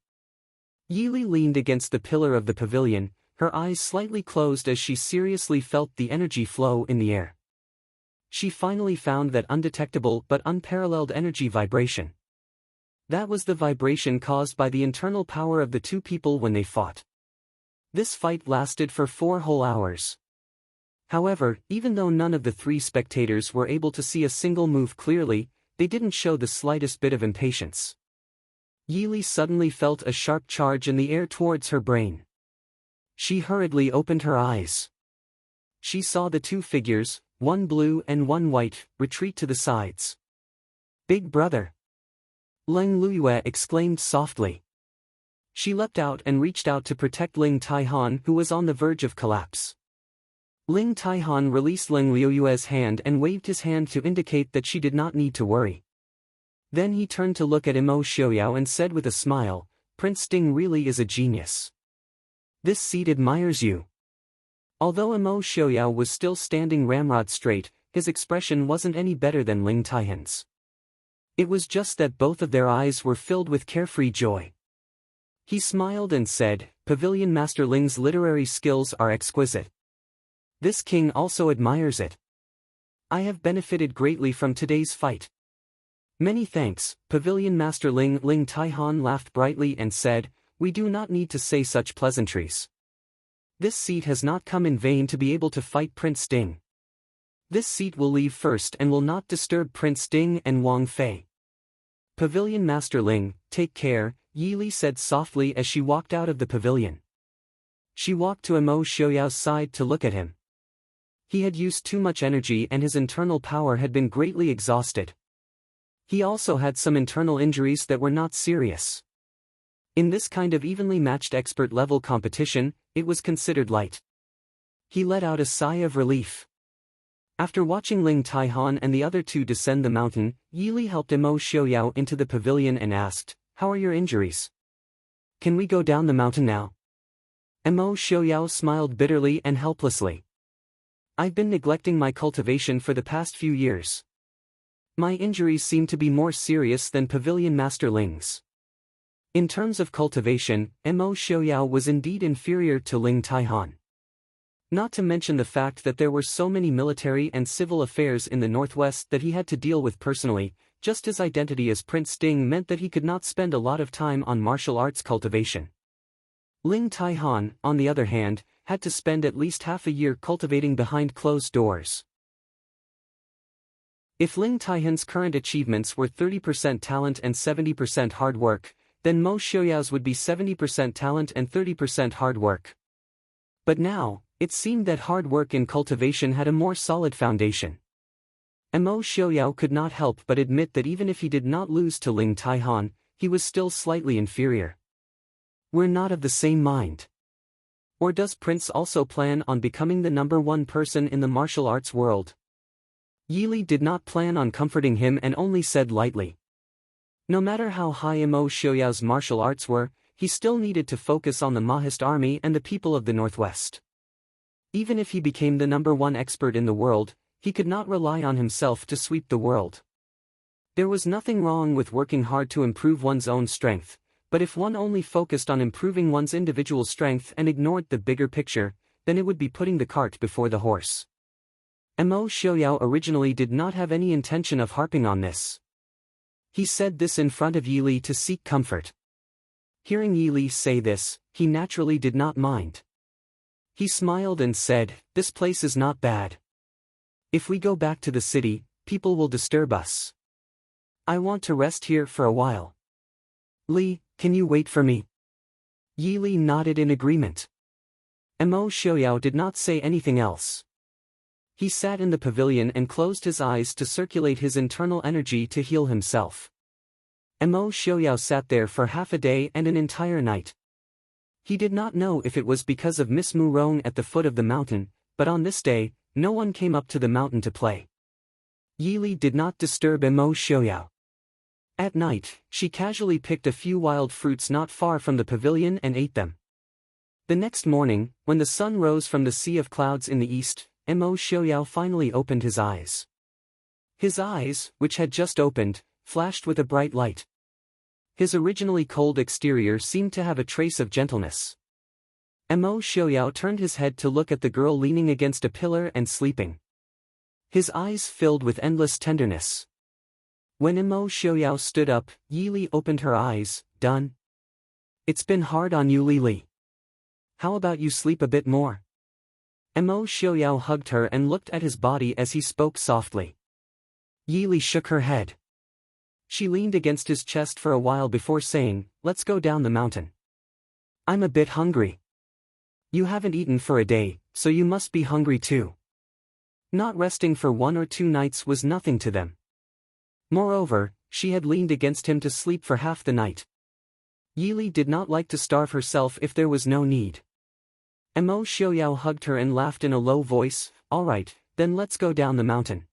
Yili leaned against the pillar of the pavilion, her eyes slightly closed as she seriously felt the energy flow in the air. She finally found that undetectable but unparalleled energy vibration. That was the vibration caused by the internal power of the two people when they fought. This fight lasted for 4 whole hours. However, even though none of the three spectators were able to see a single move clearly, they didn't show the slightest bit of impatience. Yili suddenly felt a sharp charge in the air towards her brain. She hurriedly opened her eyes. She saw the two figures, one blue and one white, retreat to the sides. "Big brother!" Ling Luyue exclaimed softly. She leapt out and reached out to protect Ling Taihan, who was on the verge of collapse. Ling Taihan released Ling Luyue's hand and waved his hand to indicate that she did not need to worry. Then he turned to look at Imo Xiaoyao and said with a smile, "Prince Ding really is a genius. This seat admires you." Although Imo Xiaoyao was still standing ramrod straight, his expression wasn't any better than Ling Taihan's. It was just that both of their eyes were filled with carefree joy. He smiled and said, "Pavilion Master Ling's literary skills are exquisite. This king also admires it. I have benefited greatly from today's fight." "Many thanks, Pavilion Master Ling." Ling Taihan laughed brightly and said, "We do not need to say such pleasantries. This seat has not come in vain to be able to fight Prince Ding. This seat will leave first and will not disturb Prince Ding and Wang Fei." "Pavilion Master Ling, take care," Yili said softly as she walked out of the pavilion. She walked to Imo Xiaoyao's side to look at him. He had used too much energy and his internal power had been greatly exhausted. He also had some internal injuries that were not serious. In this kind of evenly matched expert-level competition, it was considered light. He let out a sigh of relief. After watching Ling Taihan and the other two descend the mountain, Yili helped Imo Xiaoyao into the pavilion and asked, "How are your injuries? Can we go down the mountain now?" Imo Xiaoyao smiled bitterly and helplessly. "I've been neglecting my cultivation for the past few years. My injuries seem to be more serious than Pavilion Master Ling's." In terms of cultivation, Imo Xiaoyao was indeed inferior to Ling Taihan. Not to mention the fact that there were so many military and civil affairs in the northwest that he had to deal with personally, just his identity as Prince Ding meant that he could not spend a lot of time on martial arts cultivation. Ling Taihan, on the other hand, had to spend at least half a year cultivating behind closed doors. If Ling Taihan's current achievements were 30% talent and 70% hard work, then Mo Xiaoyao's would be 70% talent and 30% hard work. But now, it seemed that hard work in cultivation had a more solid foundation. And Mo Xiaoyao could not help but admit that even if he did not lose to Ling Taihan, he was still slightly inferior. "We're not of the same mind. Or does Prince also plan on becoming the #1 person in the martial arts world?" Yili did not plan on comforting him and only said lightly. No matter how high Mo Xiaoyao's martial arts were, he still needed to focus on the Mahist army and the people of the Northwest. Even if he became the #1 expert in the world, he could not rely on himself to sweep the world. There was nothing wrong with working hard to improve one's own strength, but if one only focused on improving one's individual strength and ignored the bigger picture, then it would be putting the cart before the horse. Mo Xiaoyao originally did not have any intention of harping on this. He said this in front of Yili to seek comfort. Hearing Yili say this, he naturally did not mind. He smiled and said, "This place is not bad. If we go back to the city, people will disturb us. I want to rest here for a while. Li, can you wait for me?" Yili nodded in agreement. Mo Xiaoyao did not say anything else. He sat in the pavilion and closed his eyes to circulate his internal energy to heal himself. Mo Xiaoyao sat there for half a day and an entire night. He did not know if it was because of Miss Murong at the foot of the mountain, but on this day, no one came up to the mountain to play. Yili did not disturb Mo Xiaoyao. At night, she casually picked a few wild fruits not far from the pavilion and ate them. The next morning, when the sun rose from the sea of clouds in the east, Mo Xiaoyao finally opened his eyes. His eyes, which had just opened, flashed with a bright light. His originally cold exterior seemed to have a trace of gentleness. Mo Xiaoyao turned his head to look at the girl leaning against a pillar and sleeping. His eyes filled with endless tenderness. When Mo Xiaoyao stood up, Yili opened her eyes. Done? It's been hard on you, Lili. How about you sleep a bit more? Mo Xiaoyao hugged her and looked at his body as he spoke softly. Yili shook her head. She leaned against his chest for a while before saying, "Let's go down the mountain. I'm a bit hungry." You haven't eaten for a day, so you must be hungry too. Not resting for 1 or 2 nights was nothing to them. Moreover, she had leaned against him to sleep for half the night. Yili did not like to starve herself if there was no need. Mo Xiaoyao hugged her and laughed in a low voice. "All right, then let's go down the mountain."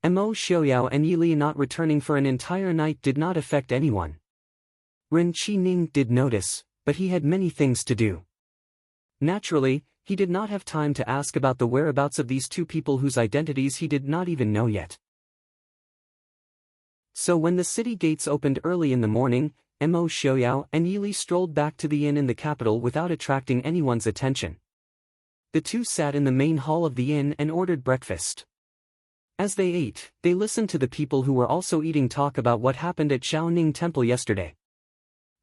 Mo Xiaoyao and Yili not returning for an entire night did not affect anyone. Ren Qining did notice, but he had many things to do. Naturally, he did not have time to ask about the whereabouts of these two people whose identities he did not even know yet. So when the city gates opened early in the morning, Mo Xiaoyao and Yili strolled back to the inn in the capital without attracting anyone's attention. The two sat in the main hall of the inn and ordered breakfast. As they ate, they listened to the people who were also eating talk about what happened at Xiaoning Temple yesterday.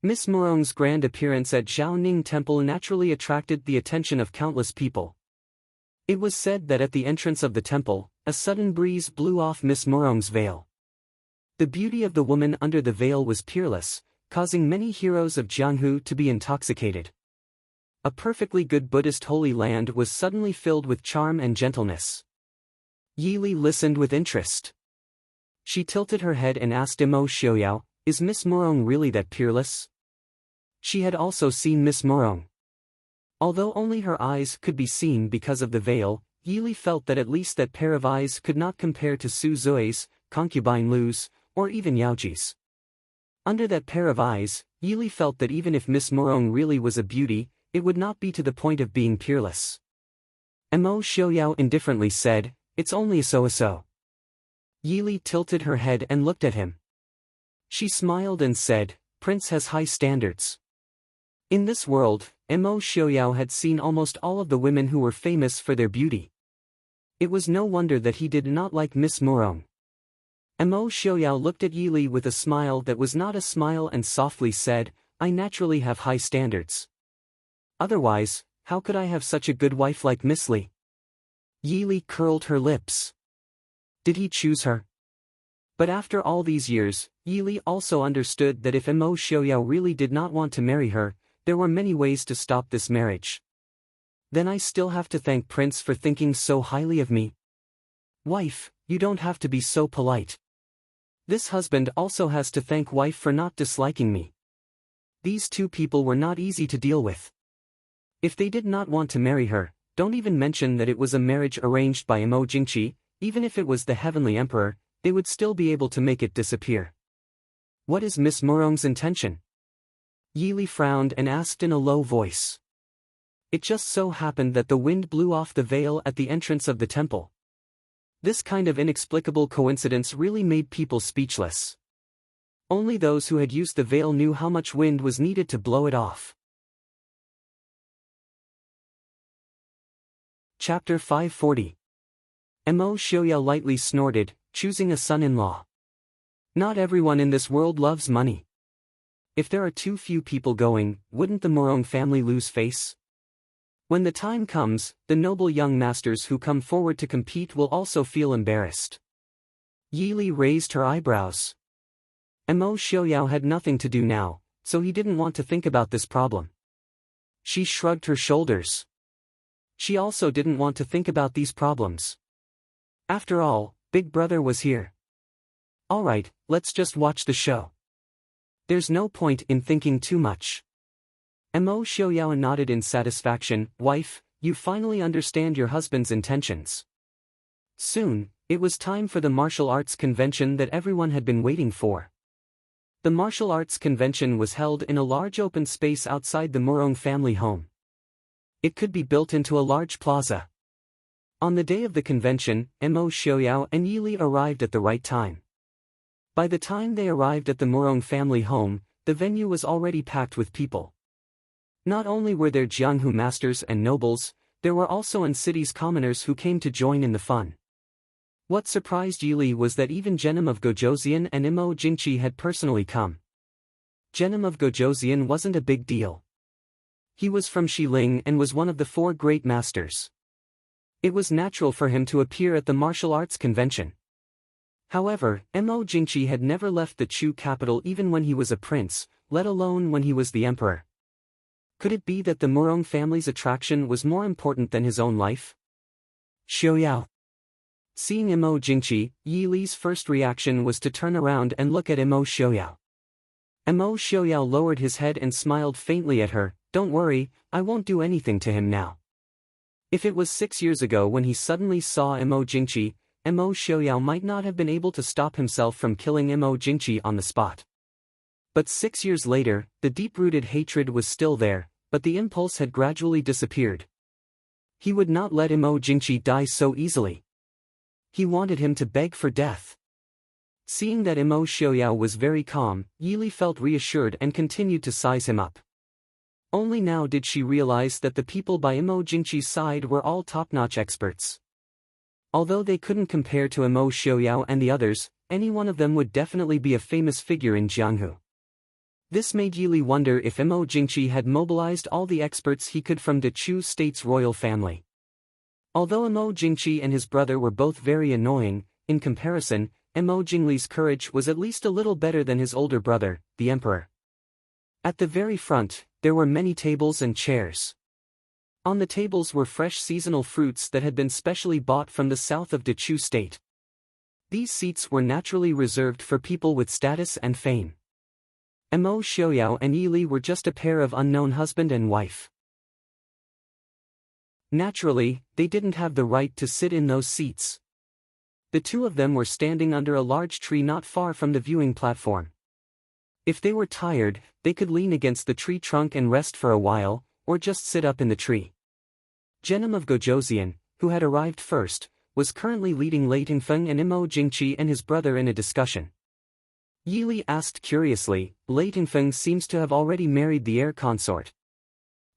Miss Murong's grand appearance at Xiaoning Temple naturally attracted the attention of countless people. It was said that at the entrance of the temple, a sudden breeze blew off Miss Murong's veil. The beauty of the woman under the veil was peerless, causing many heroes of Jianghu to be intoxicated. A perfectly good Buddhist holy land was suddenly filled with charm and gentleness. Yili listened with interest. She tilted her head and asked Mo Xiaoyao, "Is Miss Murong really that peerless?" She had also seen Miss Murong. Although only her eyes could be seen because of the veil, Yili felt that at least that pair of eyes could not compare to Su Zui's, concubine Lu's, or even Yaoji's. Under that pair of eyes, Yili felt that even if Miss Murong really was a beauty, it would not be to the point of being peerless. Mo Xiaoyao indifferently said, "It's only a so-so." Yili tilted her head and looked at him. She smiled and said, "Prince has high standards." In this world, Mo Xiaoyao had seen almost all of the women who were famous for their beauty. It was no wonder that he did not like Miss Murong. Mo Xiaoyao looked at Yili with a smile that was not a smile and softly said, "I naturally have high standards. Otherwise, how could I have such a good wife like Miss Li?" Yili curled her lips. Did he choose her? But after all these years, Yili also understood that if Mo Xiaoyao really did not want to marry her, there were many ways to stop this marriage. Then I still have to thank Prince for thinking so highly of me. Wife, you don't have to be so polite. This husband also has to thank wife for not disliking me. These two people were not easy to deal with. If they did not want to marry her, don't even mention that it was a marriage arranged by Mo Jingqi, even if it was the heavenly emperor, they would still be able to make it disappear. What is Miss Murong's intention? Yili frowned and asked in a low voice. It just so happened that the wind blew off the veil at the entrance of the temple. This kind of inexplicable coincidence really made people speechless. Only those who had used the veil knew how much wind was needed to blow it off. Chapter 540. Mo Xiaoyao lightly snorted, choosing a son-in-law. Not everyone in this world loves money. If there are too few people going, wouldn't the Murong family lose face? When the time comes, the noble young masters who come forward to compete will also feel embarrassed. Yili raised her eyebrows. Mo Xiaoyao had nothing to do now, so he didn't want to think about this problem. She shrugged her shoulders. She also didn't want to think about these problems. After all, Big Brother was here. Alright, let's just watch the show. There's no point in thinking too much. Mo Xiaoyao nodded in satisfaction. Wife, you finally understand your husband's intentions. Soon, it was time for the martial arts convention that everyone had been waiting for. The martial arts convention was held in a large open space outside the Murong family home. It could be built into a large plaza. On the day of the convention, Mo Xiaoyao and Yili arrived at the right time. By the time they arrived at the Murong family home, the venue was already packed with people. Not only were there Jianghu masters and nobles, there were also An city's commoners who came to join in the fun. What surprised Yili was that even Genom of Gojoseon and Imo Jingqi had personally come. Genom of Gojoseon wasn't a big deal. He was from Xiling and was one of the 4 great masters. It was natural for him to appear at the martial arts convention. However, Imo Jingqi had never left the Chu capital even when he was a prince, let alone when he was the emperor. Could it be that the Murong family's attraction was more important than his own life? Xiaoyao. Seeing Imo Jingqi, Yi Li's first reaction was to turn around and look at Imo Xiaoyao. Imo Xiaoyao lowered his head and smiled faintly at her. Don't worry, I won't do anything to him now. If it was 6 years ago when he suddenly saw Imo Jingqi, Imo Xiaoyao might not have been able to stop himself from killing Imo Jingqi on the spot. But 6 years later, the deep-rooted hatred was still there, but the impulse had gradually disappeared. He would not let Imo Jingqi die so easily. He wanted him to beg for death. Seeing that Imo Xiaoyao was very calm, Yili felt reassured and continued to size him up. Only now did she realize that the people by Imo Jingqi's side were all top-notch experts. Although they couldn't compare to Imo Xiaoyao and the others, any one of them would definitely be a famous figure in Jianghu. This made Yili wonder if Imo Jingqi had mobilized all the experts he could from the Chu state's royal family. Although Imo Jingqi and his brother were both very annoying, in comparison, Imo Jingli's courage was at least a little better than his older brother, the emperor. At the very front, there were many tables and chairs. On the tables were fresh seasonal fruits that had been specially bought from the south of the Chu state. These seats were naturally reserved for people with status and fame. Mo Xiaoyao and Yili were just a pair of unknown husband and wife. Naturally, they didn't have the right to sit in those seats. The two of them were standing under a large tree not far from the viewing platform. If they were tired, they could lean against the tree trunk and rest for a while, or just sit up in the tree. Genom of Gojoseon, who had arrived first, was currently leading Lei Tingfeng and Imo Jingqi and his brother in a discussion. Yili asked curiously, Lei Tingfeng seems to have already married the heir consort.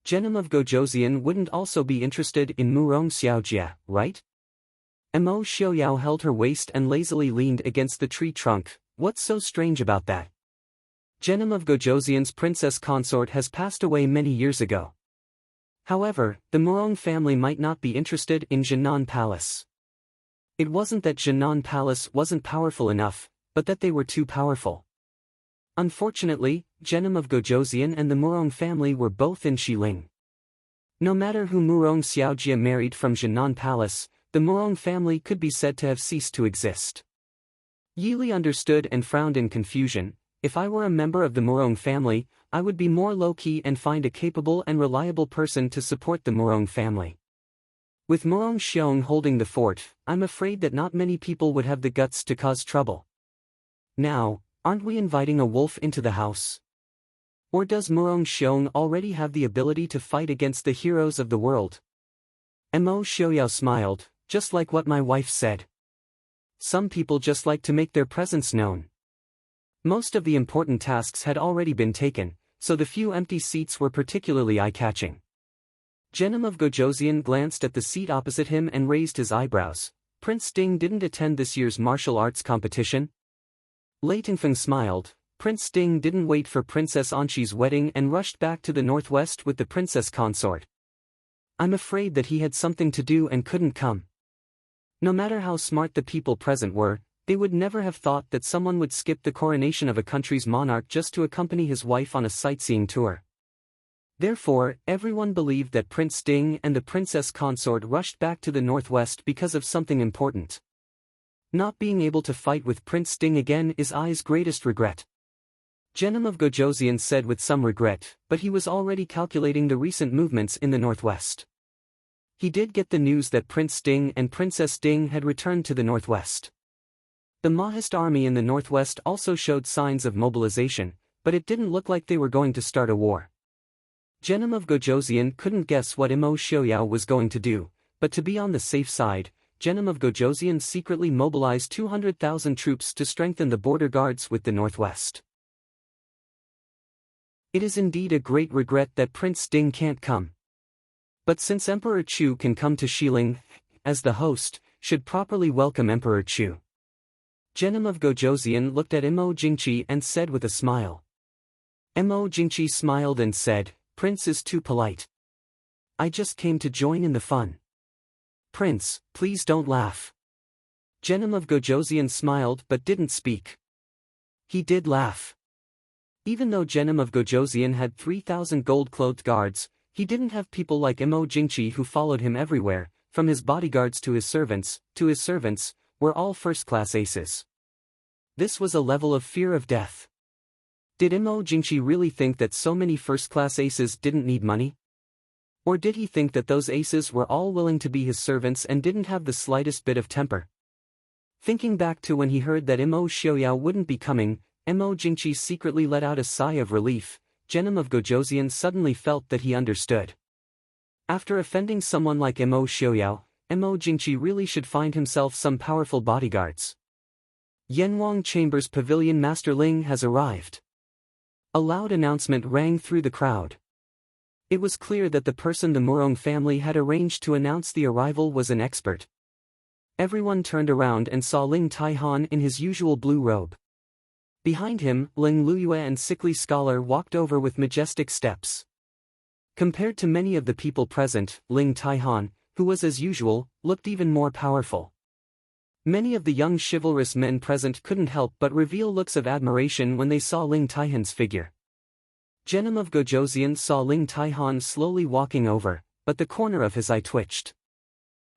Genom of Gojoseon wouldn't also be interested in Murong Xiaojia, right? Mo Xiaoyao held her waist and lazily leaned against the tree trunk. What's so strange about that? Genom of Gojoseon's princess consort has passed away many years ago. However, the Murong family might not be interested in Jinan Palace. It wasn't that Jinan Palace wasn't powerful enough, but that they were too powerful. Unfortunately, Genom of Gojoseon and the Murong family were both in Xiling. No matter who Murong Xiaojia married from Jinan Palace, the Murong family could be said to have ceased to exist. Yili understood and frowned in confusion. If I were a member of the Murong family, I would be more low-key and find a capable and reliable person to support the Murong family. With Murong Xiong holding the fort, I'm afraid that not many people would have the guts to cause trouble. Now, aren't we inviting a wolf into the house? Or does Murong Xiong already have the ability to fight against the heroes of the world? Mo Xiaoyao smiled, just like what my wife said. Some people just like to make their presence known. Most of the important tasks had already been taken, so the few empty seats were particularly eye-catching. Genom of Gojoseon glanced at the seat opposite him and raised his eyebrows. Prince Ding didn't attend this year's martial arts competition? Lei Tingfeng smiled. Prince Ding didn't wait for Princess Anqi's wedding and rushed back to the northwest with the princess consort. I'm afraid that he had something to do and couldn't come. No matter how smart the people present were, they would never have thought that someone would skip the coronation of a country's monarch just to accompany his wife on a sightseeing tour. Therefore, everyone believed that Prince Ding and the princess consort rushed back to the northwest because of something important. Not being able to fight with Prince Ding again is Ai's greatest regret. Genom of Gojosian said with some regret, but he was already calculating the recent movements in the northwest. He did get the news that Prince Ding and Princess Ding had returned to the northwest. The Mahist army in the northwest also showed signs of mobilization, but it didn't look like they were going to start a war. Genom of Gojosian couldn't guess what Imo Xiaoyao was going to do, but to be on the safe side, Genom of Gojosian secretly mobilized 200,000 troops to strengthen the border guards with the northwest. It is indeed a great regret that Prince Ding can't come. But since Emperor Chu can come to Xiling, as the host, should properly welcome Emperor Chu. Genom of Gojosian looked at Imo Jingqi and said with a smile. Imo Jingqi smiled and said, "Prince is too polite. I just came to join in the fun." "Prince, please don't laugh." Genom of Gojosian smiled but didn't speak. He did laugh. Even though Genom of Gojosian had 3,000 gold-clothed guards, he didn't have people like Imo Jingqi who followed him everywhere, from his bodyguards to his servants, were all first-class aces. This was a level of fear of death. Did Imo Jingqi really think that so many first-class aces didn't need money? Or did he think that those aces were all willing to be his servants and didn't have the slightest bit of temper? Thinking back to when he heard that Imo Xiaoyao wouldn't be coming, Imo Jingqi secretly let out a sigh of relief. Genom of Gojosian suddenly felt that he understood. After offending someone like Imo Xiaoyao, Imo Jingqi really should find himself some powerful bodyguards. Yanwang Chamber's Pavilion Master Ling has arrived. A loud announcement rang through the crowd. It was clear that the person the Murong family had arranged to announce the arrival was an expert. Everyone turned around and saw Ling Taihan in his usual blue robe. Behind him, Ling Luyue and sickly scholar walked over with majestic steps. Compared to many of the people present, Ling Taihan, who was as usual, looked even more powerful. Many of the young chivalrous men present couldn't help but reveal looks of admiration when they saw Ling Taihan's figure. Genom of Gojosian saw Ling Taihan slowly walking over, but the corner of his eye twitched.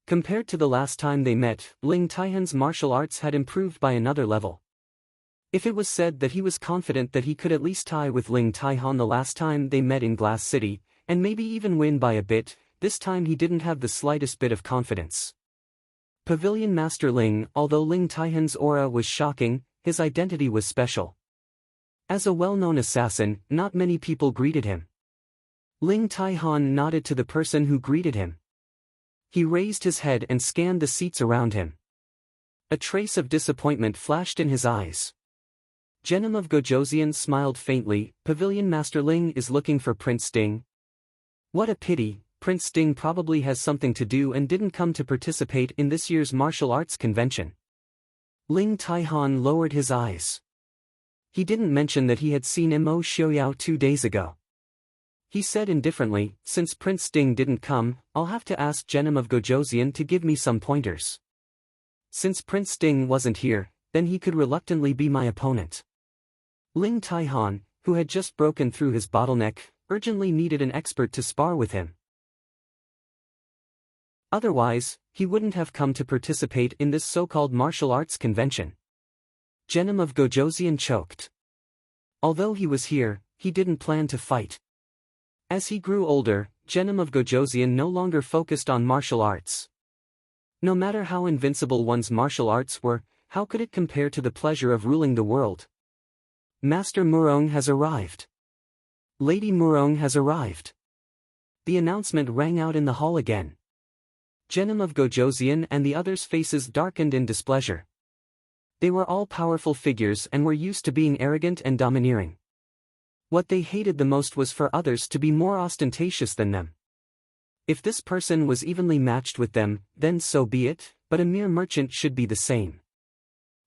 Compared to the last time they met, Ling Taihan's martial arts had improved by another level. If it was said that he was confident that he could at least tie with Ling Taihan the last time they met in Glass City, and maybe even win by a bit, this time he didn't have the slightest bit of confidence. Pavilion Master Ling, although Ling Taihan's aura was shocking, his identity was special. As a well-known assassin, not many people greeted him. Ling Taihan nodded to the person who greeted him. He raised his head and scanned the seats around him. A trace of disappointment flashed in his eyes. Genom of Gojosian smiled faintly. Pavilion Master Ling is looking for Prince Ding. What a pity, Prince Ding probably has something to do and didn't come to participate in this year's martial arts convention. Ling Taihan lowered his eyes. He didn't mention that he had seen Imo Xiaoyao 2 days ago. He said indifferently, "Since Prince Ding didn't come, I'll have to ask Genom of Gojosian to give me some pointers. Since Prince Ding wasn't here, then he could reluctantly be my opponent." Ling Taihan, who had just broken through his bottleneck, urgently needed an expert to spar with him. Otherwise, he wouldn't have come to participate in this so-called martial arts convention. Genom of Gojosian choked. Although he was here, he didn't plan to fight. As he grew older, Genom of Gojosian no longer focused on martial arts. No matter how invincible one's martial arts were, how could it compare to the pleasure of ruling the world? Master Murong has arrived. Lady Murong has arrived. The announcement rang out in the hall again. Genom of Gojosian and the others' faces darkened in displeasure. They were all powerful figures and were used to being arrogant and domineering. What they hated the most was for others to be more ostentatious than them. If this person was evenly matched with them, then so be it, but a mere merchant should be the same.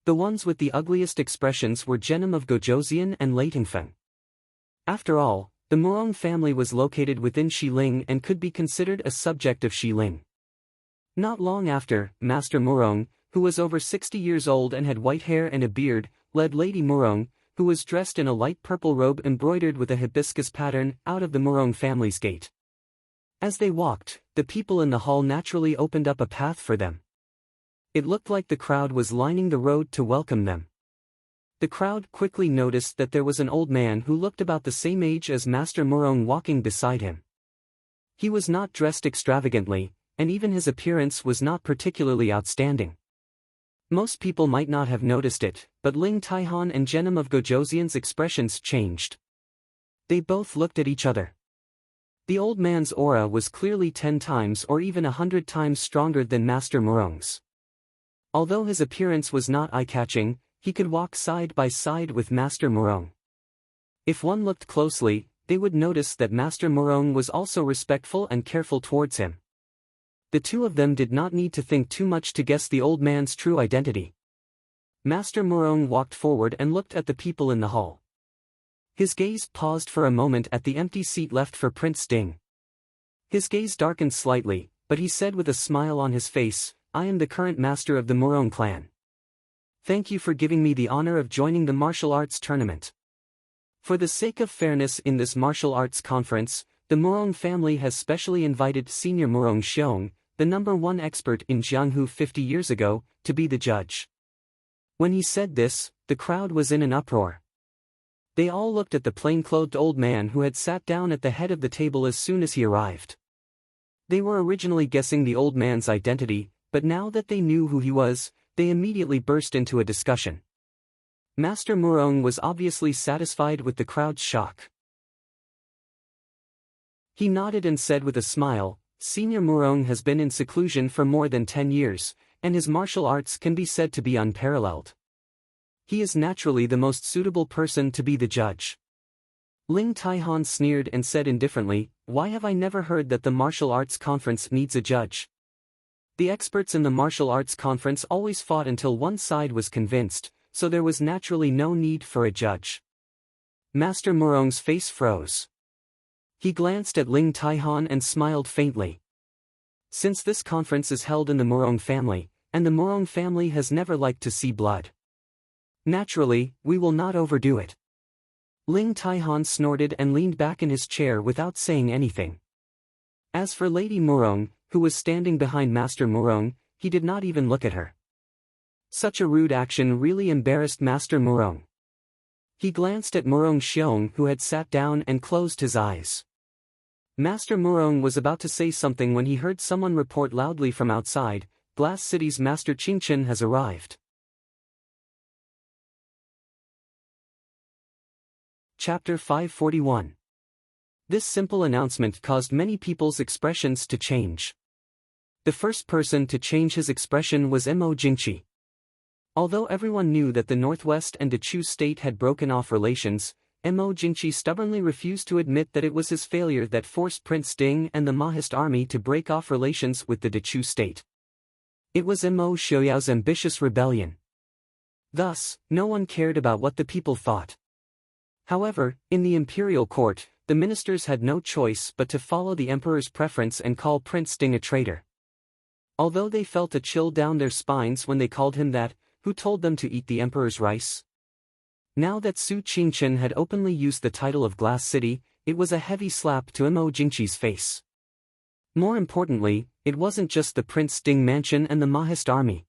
The ones with the ugliest expressions were Genom of Gojosian and Lei Tingfeng. After all, the Murong family was located within Xiling and could be considered a subject of Xiling. Not long after, Master Murong, who was over 60 years old and had white hair and a beard, led Lady Murong, who was dressed in a light purple robe embroidered with a hibiscus pattern, out of the Morong family's gate. As they walked, the people in the hall naturally opened up a path for them. It looked like the crowd was lining the road to welcome them. The crowd quickly noticed that there was an old man who looked about the same age as Master Morong walking beside him. He was not dressed extravagantly, and even his appearance was not particularly outstanding. Most people might not have noticed it, but Ling Taihan and Genom of Gojoseon's expressions changed. They both looked at each other. The old man's aura was clearly 10 times or even 100 times stronger than Master Morong's. Although his appearance was not eye-catching, he could walk side by side with Master Morong. If one looked closely, they would notice that Master Morong was also respectful and careful towards him. The two of them did not need to think too much to guess the old man's true identity. Master Morong walked forward and looked at the people in the hall. His gaze paused for a moment at the empty seat left for Prince Ding. His gaze darkened slightly, but he said with a smile on his face, "I am the current master of the Morong clan. Thank you for giving me the honor of joining the martial arts tournament. For the sake of fairness in this martial arts conference, the Morong family has specially invited Senior Morong Xiong, the #1 expert in Jianghu 50 years ago, to be the judge." When he said this, the crowd was in an uproar. They all looked at the plain-clothed old man who had sat down at the head of the table as soon as he arrived. They were originally guessing the old man's identity, but now that they knew who he was, they immediately burst into a discussion. Master Morong was obviously satisfied with the crowd's shock. He nodded and said with a smile, "Senior Morong has been in seclusion for more than 10 years, and his martial arts can be said to be unparalleled. He is naturally the most suitable person to be the judge." Ling Taihan sneered and said indifferently, "Why have I never heard that the martial arts conference needs a judge? The experts in the martial arts conference always fought until one side was convinced, so there was naturally no need for a judge." Master Morong's face froze. He glanced at Ling Taihan and smiled faintly. Since this conference is held in the Morong family, and the Morong family has never liked to see blood, naturally, we will not overdo it. Ling Taihan snorted and leaned back in his chair without saying anything. As for Lady Morong, who was standing behind Master Morong, he did not even look at her. Such a rude action really embarrassed Master Morong. He glanced at Morong Xiong who had sat down and closed his eyes. Master Morong was about to say something when he heard someone report loudly from outside, "Glass City's Master Qingchen has arrived." Chapter 541. This simple announcement caused many people's expressions to change. The first person to change his expression was Mo Jingqi. Although everyone knew that the Northwest and Dechu state had broken off relations, Mo Jingqi stubbornly refused to admit that it was his failure that forced Prince Ding and the Mahist army to break off relations with the Dechu state. It was Mo Xiaoyao's ambitious rebellion. Thus, no one cared about what the people thought. However, in the imperial court, the ministers had no choice but to follow the emperor's preference and call Prince Ding a traitor. Although they felt a chill down their spines when they called him that, who told them to eat the emperor's rice? Now that Su Qingchen had openly used the title of Glass City, it was a heavy slap to Mo Jingqi's face. More importantly, it wasn't just the Prince Ding mansion and the Mahist army.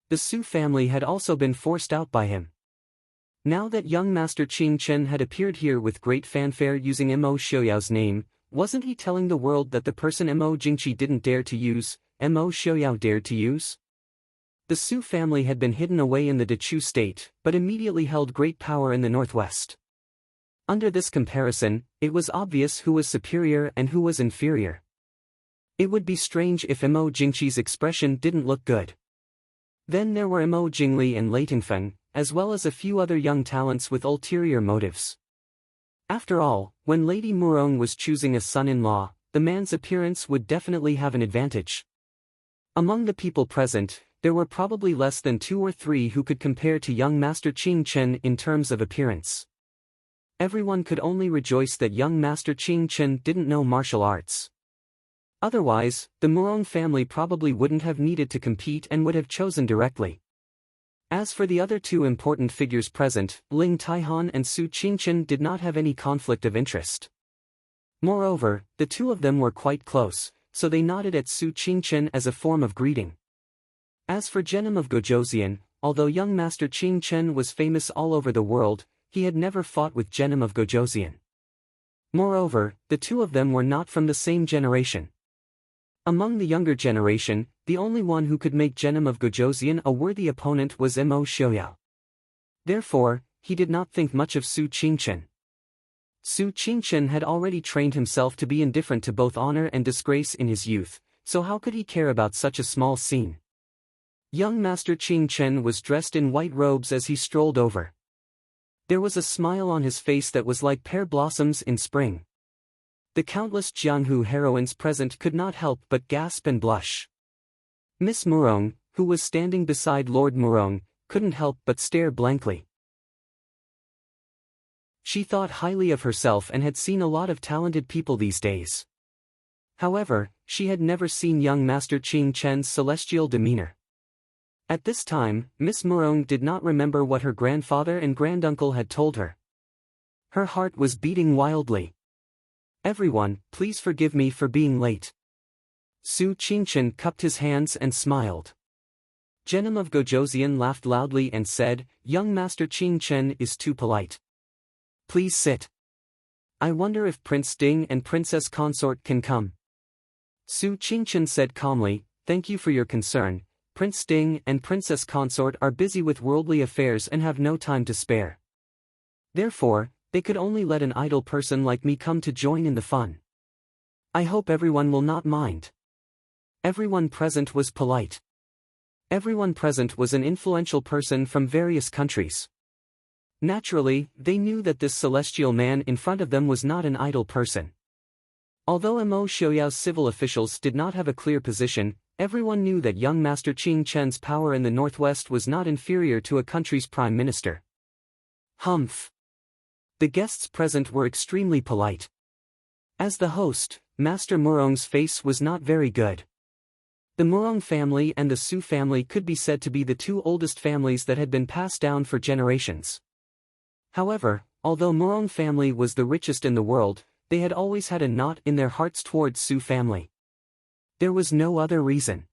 The Su family had also been forced out by him. Now that young Master Qingchen had appeared here with great fanfare using Mo Xiaoyao's name, wasn't he telling the world that the person Mo Jingqi didn't dare to use, Mo Xiaoyao dared to use? The Su family had been hidden away in the Dechu state, but immediately held great power in the northwest. Under this comparison, it was obvious who was superior and who was inferior. It would be strange if Mo Jingqi's expression didn't look good. Then there were Mo Jingli and Lei Tingfeng, as well as a few other young talents with ulterior motives. After all, when Lady Morong was choosing a son-in-law, the man's appearance would definitely have an advantage. Among the people present, there were probably less than 2 or 3 who could compare to young Master Qingchen in terms of appearance. Everyone could only rejoice that young Master Qingchen didn't know martial arts. Otherwise, the Morong family probably wouldn't have needed to compete and would have chosen directly. As for the other two important figures present, Ling Taihan and Su Qingchen did not have any conflict of interest. Moreover, the two of them were quite close, so they nodded at Su Qingchen as a form of greeting. As for Genom of Gojoseon, although young Master Qingchen was famous all over the world, he had never fought with Genom of Gojoseon. Moreover, the two of them were not from the same generation. Among the younger generation, the only one who could make Genom of Gojoseon a worthy opponent was Mo Shoyao. Therefore, he did not think much of Su Qingchen. Su Qingchen had already trained himself to be indifferent to both honor and disgrace in his youth, so how could he care about such a small scene? Young Master Qingchen was dressed in white robes as he strolled over. There was a smile on his face that was like pear blossoms in spring. The countless Jianghu heroines present could not help but gasp and blush. Miss Murong, who was standing beside Lord Murong, couldn't help but stare blankly. She thought highly of herself and had seen a lot of talented people these days. However, she had never seen young Master Qingchen's celestial demeanor. At this time, Miss Murong did not remember what her grandfather and granduncle had told her. Her heart was beating wildly. "Everyone, please forgive me for being late." Su Qingchen cupped his hands and smiled. Genom of Gojoseon laughed loudly and said, "Young Master Qingchen is too polite. Please sit. I wonder if Prince Ding and Princess Consort can come." Su Qingchen said calmly, "Thank you for your concern. Prince Ding and Princess Consort are busy with worldly affairs and have no time to spare. Therefore, they could only let an idle person like me come to join in the fun. I hope everyone will not mind." Everyone present was polite. Everyone present was an influential person from various countries. Naturally, they knew that this celestial man in front of them was not an idle person. Although Mo Shoyao's civil officials did not have a clear position, everyone knew that young Master Qingchen's power in the northwest was not inferior to a country's prime minister. Humph. The guests present were extremely polite. As the host, Master Murong's face was not very good. The Murong family and the Su family could be said to be the two oldest families that had been passed down for generations. However, although Murong family was the richest in the world, they had always had a knot in their hearts towards Su family. There was no other reason.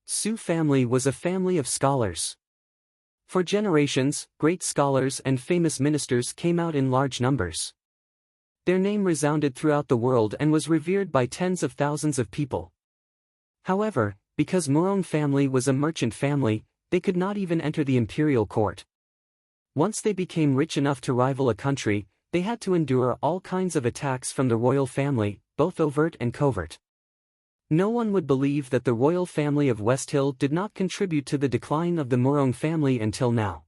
Su family was a family of scholars. For generations, great scholars and famous ministers came out in large numbers. Their name resounded throughout the world and was revered by tens of thousands of people. However, because Murong family was a merchant family, they could not even enter the imperial court. Once they became rich enough to rival a country, they had to endure all kinds of attacks from the royal family, both overt and covert. No one would believe that the royal family of West Hill did not contribute to the decline of the Murong family until now.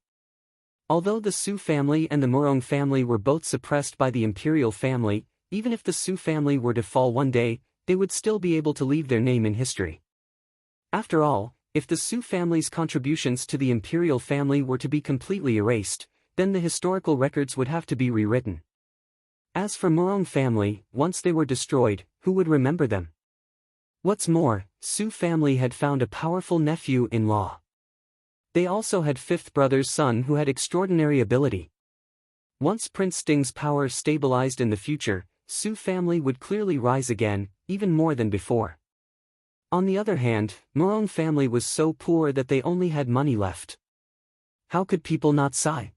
Although the Su family and the Murong family were both suppressed by the imperial family, even if the Su family were to fall one day, they would still be able to leave their name in history. After all, if the Su family's contributions to the imperial family were to be completely erased, then the historical records would have to be rewritten. As for Murong family, once they were destroyed, who would remember them? What's more, Su family had found a powerful nephew-in-law. They also had fifth brother's son who had extraordinary ability. Once Prince Ding's power stabilized in the future, Su family would clearly rise again, even more than before. On the other hand, Murong family was so poor that they only had money left. How could people not sigh?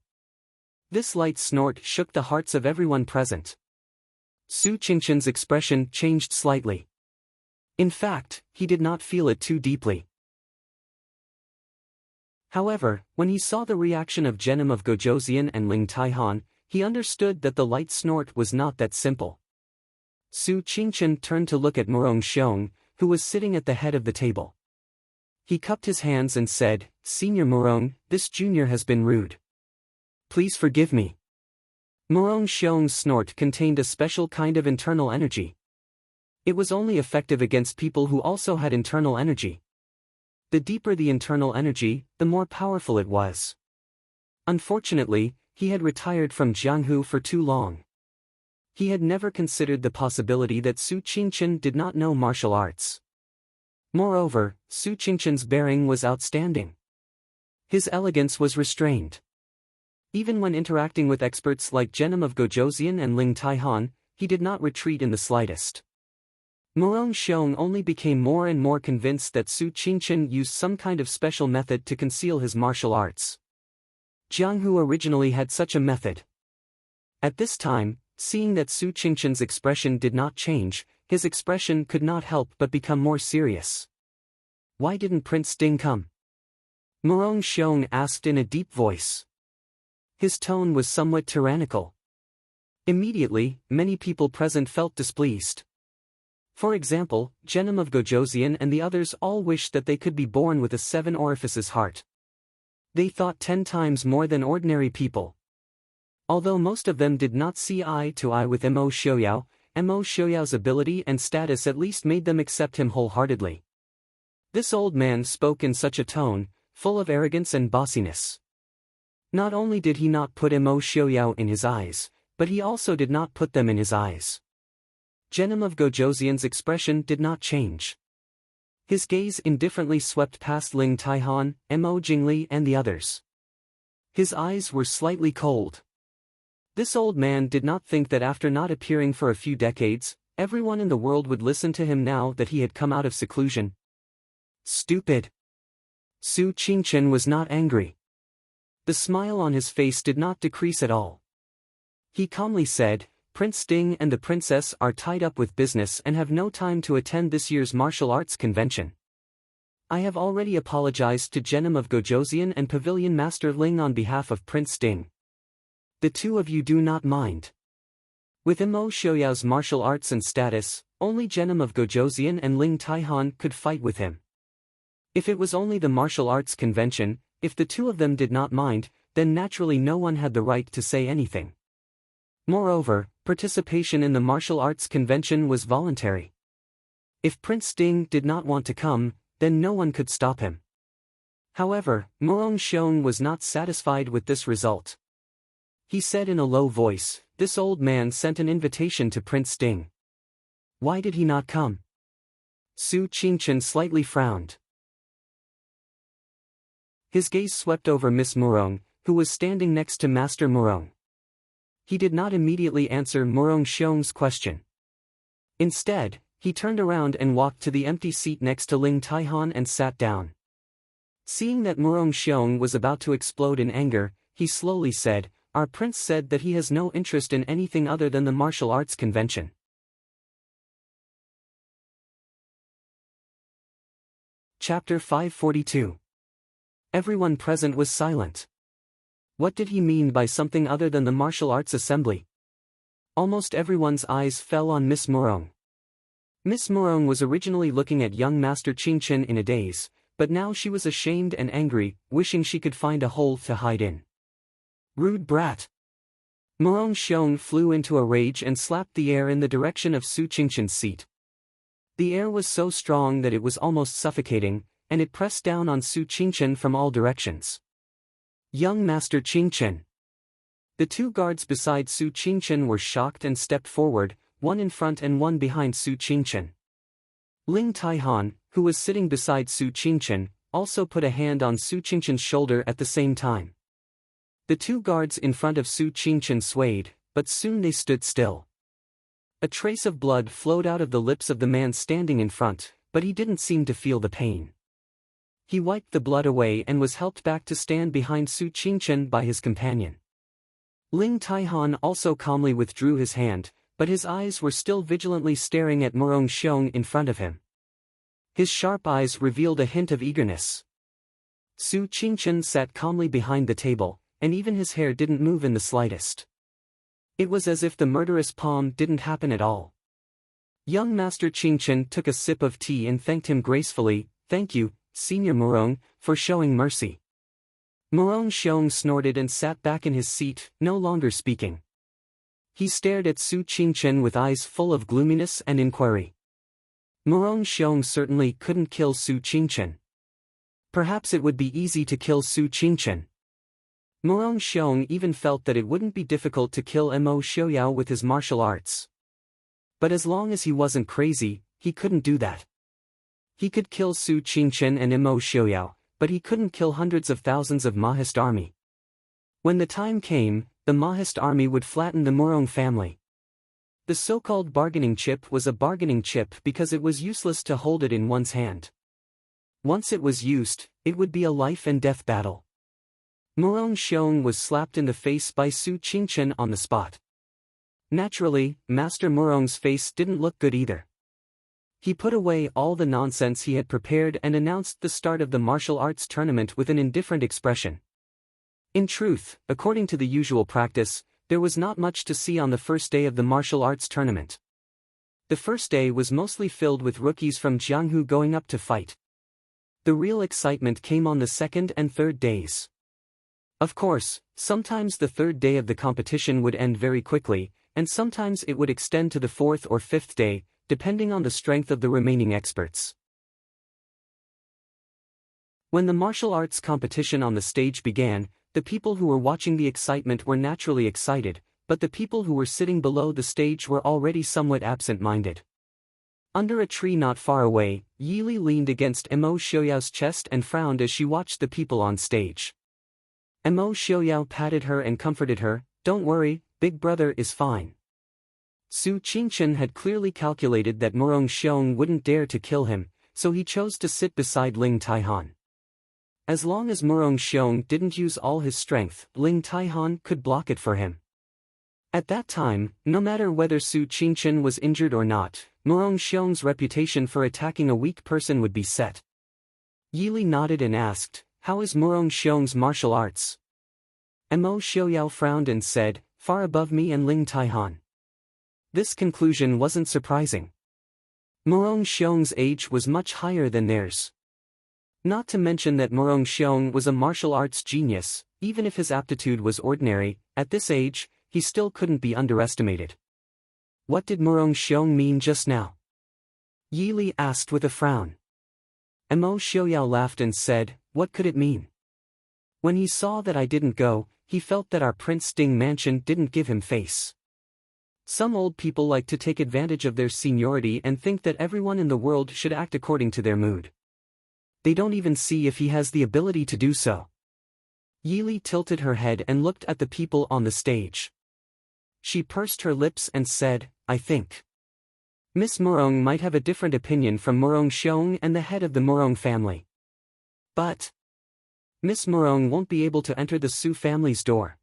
This light snort shook the hearts of everyone present. Su Qingchen's expression changed slightly. In fact, he did not feel it too deeply. However, when he saw the reaction of Genom of Gojoseon and Ling Taihan, he understood that the light snort was not that simple. Su Qingchen turned to look at Murong Xiong, who was sitting at the head of the table. He cupped his hands and said, "Senior Murong, this junior has been rude. Please forgive me." Murong Xiong's snort contained a special kind of internal energy. It was only effective against people who also had internal energy. The deeper the internal energy, the more powerful it was. Unfortunately, he had retired from Jianghu for too long. He had never considered the possibility that Su Qingchen did not know martial arts. Moreover, Su Qingchen's bearing was outstanding. His elegance was restrained. Even when interacting with experts like Genom of Gojoseon and Ling Taihan, he did not retreat in the slightest. Morong Xiong only became more and more convinced that Su Qingchen used some kind of special method to conceal his martial arts. Jiang Hu originally had such a method. At this time, seeing that Su Qingchen's expression did not change, his expression could not help but become more serious. Why didn't Prince Ding come? Morong Xiong asked in a deep voice. His tone was somewhat tyrannical. Immediately, many people present felt displeased. For example, Genom of Gojoseon and the others all wished that they could be born with a 7-orifices heart. They thought 10 times more than ordinary people. Although most of them did not see eye to eye with Mo Xiaoyao, Mo Xiaoyao's ability and status at least made them accept him wholeheartedly. This old man spoke in such a tone, full of arrogance and bossiness. Not only did he not put Mo Xiaoyao in his eyes, but he also did not put them in his eyes. Genom of Gojoseon's expression did not change. His gaze indifferently swept past Ling Taihan, Mo Jingli and the others. His eyes were slightly cold. This old man did not think that after not appearing for a few decades, everyone in the world would listen to him now that he had come out of seclusion. Stupid. Su Qingchen was not angry. The smile on his face did not decrease at all. He calmly said, Prince Ding and the princess are tied up with business and have no time to attend this year's martial arts convention. I have already apologized to Genom of Gojoseon and Pavilion Master Ling on behalf of Prince Ding. The two of you do not mind. With Mo Xiaoyao's martial arts and status, only Genom of Gojoseon and Ling Taihan could fight with him. If it was only the martial arts convention, if the two of them did not mind, then naturally no one had the right to say anything. Moreover, participation in the martial arts convention was voluntary. If Prince Ding did not want to come, then no one could stop him. However, Morong Xiong was not satisfied with this result. He said in a low voice, this old man sent an invitation to Prince Ding. Why did he not come? Su Qingchen slightly frowned. His gaze swept over Miss Morong, who was standing next to Master Morong. He did not immediately answer Morong Xiong's question. Instead, he turned around and walked to the empty seat next to Ling Taihan and sat down. Seeing that Morong Xiong was about to explode in anger, he slowly said, Our prince said that he has no interest in anything other than the martial arts convention. Chapter 542. Everyone present was silent. What did he mean by something other than the martial arts assembly? Almost everyone's eyes fell on Miss Morong. Miss Morong was originally looking at young Master Qingchen in a daze, but now she was ashamed and angry, wishing she could find a hole to hide in. Rude brat! Morong Xiong flew into a rage and slapped the air in the direction of Su Qingchen's seat. The air was so strong that it was almost suffocating, and it pressed down on Su Qingchen from all directions. Young Master Qingchen! The two guards beside Su Qingchen were shocked and stepped forward, one in front and one behind Su Qingchen. Ling Taihan, who was sitting beside Su Qingchen, also put a hand on Su Qingchen's shoulder at the same time. The two guards in front of Su Qingchen swayed, but soon they stood still. A trace of blood flowed out of the lips of the man standing in front, but he didn't seem to feel the pain. He wiped the blood away and was helped back to stand behind Su Qingchen by his companion. Ling Taihan also calmly withdrew his hand, but his eyes were still vigilantly staring at Morong Xiong in front of him. His sharp eyes revealed a hint of eagerness. Su Qingchen sat calmly behind the table, and even his hair didn't move in the slightest. It was as if the murderous palm didn't happen at all. Young Master Qingchen took a sip of tea and thanked him gracefully, Thank you, Senior Morong, for showing mercy. Morong Xiong snorted and sat back in his seat, no longer speaking. He stared at Su Qingchen with eyes full of gloominess and inquiry. Morong Xiong certainly couldn't kill Su Qingchen. Perhaps it would be easy to kill Su Qingchen. Morong Xiong even felt that it wouldn't be difficult to kill Mo Xiaoyao with his martial arts. But as long as he wasn't crazy, he couldn't do that. He could kill Su Qingchen and Mo Xiaoyao, but he couldn't kill hundreds of thousands of Mahist army. When the time came, the Mahist army would flatten the Morong family. The so-called bargaining chip was a bargaining chip because it was useless to hold it in one's hand. Once it was used, it would be a life and death battle. Morong Xiong was slapped in the face by Su Qingchen on the spot. Naturally, Master Morong's face didn't look good either. He put away all the nonsense he had prepared and announced the start of the martial arts tournament with an indifferent expression. In truth, according to the usual practice, there was not much to see on the first day of the martial arts tournament. The first day was mostly filled with rookies from Jianghu going up to fight. The real excitement came on the second and third days. Of course, sometimes the third day of the competition would end very quickly, and sometimes it would extend to the fourth or fifth day, depending on the strength of the remaining experts. When the martial arts competition on the stage began, the people who were watching the excitement were naturally excited, but the people who were sitting below the stage were already somewhat absent-minded. Under a tree not far away, Yili leaned against Mo Xiaoyao's chest and frowned as she watched the people on stage. Mo Xiaoyao patted her and comforted her, "Don't worry, big brother is fine." Su Qingchen had clearly calculated that Morong Xiong wouldn't dare to kill him, so he chose to sit beside Ling Taihan. As long as Morong Xiong didn't use all his strength, Ling Taihan could block it for him. At that time, no matter whether Su Qingchen was injured or not, Morong Xiong's reputation for attacking a weak person would be set. Yili nodded and asked, "How is Morong Xiong's martial arts?" Mo Xiaoyao frowned and said, "Far above me and Ling Taihan." This conclusion wasn't surprising. Morong Xiong's age was much higher than theirs. Not to mention that Morong Xiong was a martial arts genius, even if his aptitude was ordinary, at this age, he still couldn't be underestimated. What did Morong Xiong mean just now? Yili asked with a frown. Mo Xiaoyao laughed and said, "What could it mean? When he saw that I didn't go, he felt that our Prince Ding mansion didn't give him face. Some old people like to take advantage of their seniority and think that everyone in the world should act according to their mood. They don't even see if he has the ability to do so." Yili tilted her head and looked at the people on the stage. She pursed her lips and said, "I think Miss Morong might have a different opinion from Morong Xiong and the head of the Morong family. But Miss Morong won't be able to enter the Su family's door."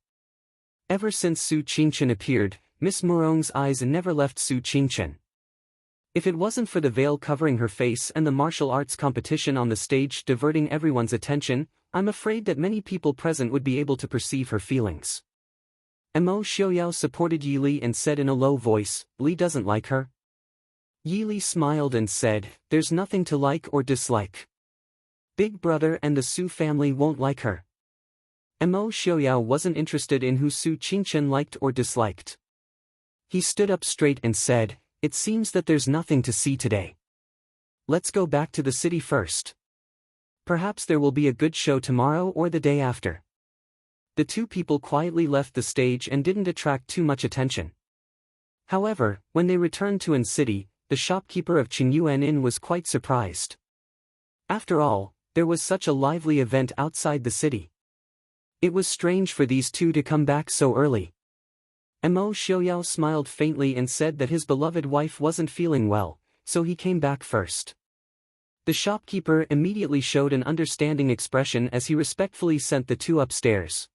Ever since Su Qingchen appeared, Miss Morong's eyes never left Su Qingchen. If it wasn't for the veil covering her face and the martial arts competition on the stage diverting everyone's attention, I'm afraid that many people present would be able to perceive her feelings. Mo Xiaoyao supported Yili and said in a low voice, "Li doesn't like her?" Yili smiled and said, "There's nothing to like or dislike. Big brother and the Su family won't like her." Mo Xiaoyao wasn't interested in who Su Qingchen liked or disliked. He stood up straight and said, "It seems that there's nothing to see today. Let's go back to the city first. Perhaps there will be a good show tomorrow or the day after." The two people quietly left the stage and didn't attract too much attention. However, when they returned to An City, the shopkeeper of Qingyuan Inn was quite surprised. After all, there was such a lively event outside the city. It was strange for these two to come back so early. Mo Xiaoyao smiled faintly and said that his beloved wife wasn't feeling well, so he came back first. The shopkeeper immediately showed an understanding expression as he respectfully sent the two upstairs.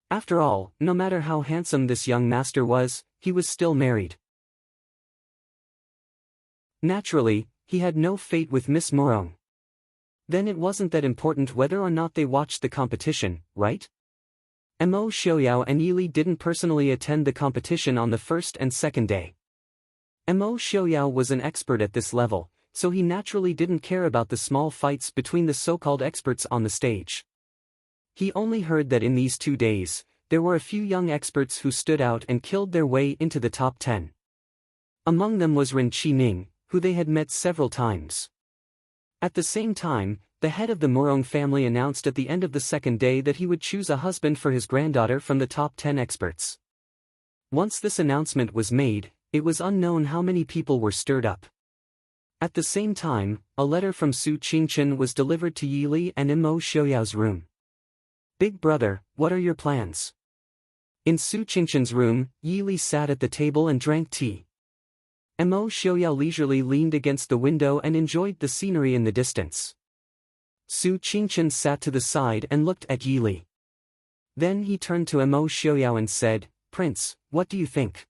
After all, no matter how handsome this young master was, he was still married. Naturally, he had no fate with Miss Morong. Then it wasn't that important whether or not they watched the competition, right? Mo Xiaoyao and Yili didn't personally attend the competition on the first and second day. Mo Xiaoyao was an expert at this level, so he naturally didn't care about the small fights between the so-called experts on the stage. He only heard that in these 2 days, there were a few young experts who stood out and killed their way into the top 10. Among them was Ren Qining, who they had met several times. At the same time, the head of the Morong family announced at the end of the second day that he would choose a husband for his granddaughter from the top 10 experts. Once this announcement was made, it was unknown how many people were stirred up. At the same time, a letter from Su Qingchen was delivered to Yi Li and Mo Xiaoyao's room. Big brother, what are your plans? In Su Qingchen's room, Yi Li sat at the table and drank tea. Mo Xiaoyao leisurely leaned against the window and enjoyed the scenery in the distance. Su Qingchen sat to the side and looked at Yi Li. Then he turned to Mo Xiaoyao and said, Prince, what do you think?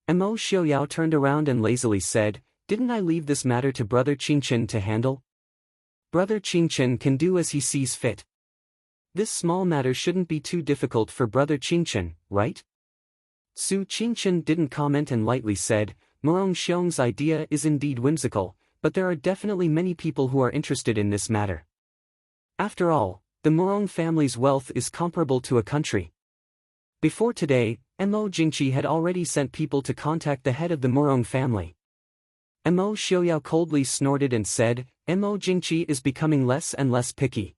Mo Xiaoyao turned around and lazily said, didn't I leave this matter to Brother Qingchen to handle? Brother Qingchen can do as he sees fit. This small matter shouldn't be too difficult for Brother Qingchen, right? Su Qingchen didn't comment and lightly said, Murong Xiong's idea is indeed whimsical, but there are definitely many people who are interested in this matter. After all, the Murong family's wealth is comparable to a country. Before today, Mo Jingqi had already sent people to contact the head of the Murong family. Mo Xiaoyao coldly snorted and said, Mo Jingqi is becoming less and less picky.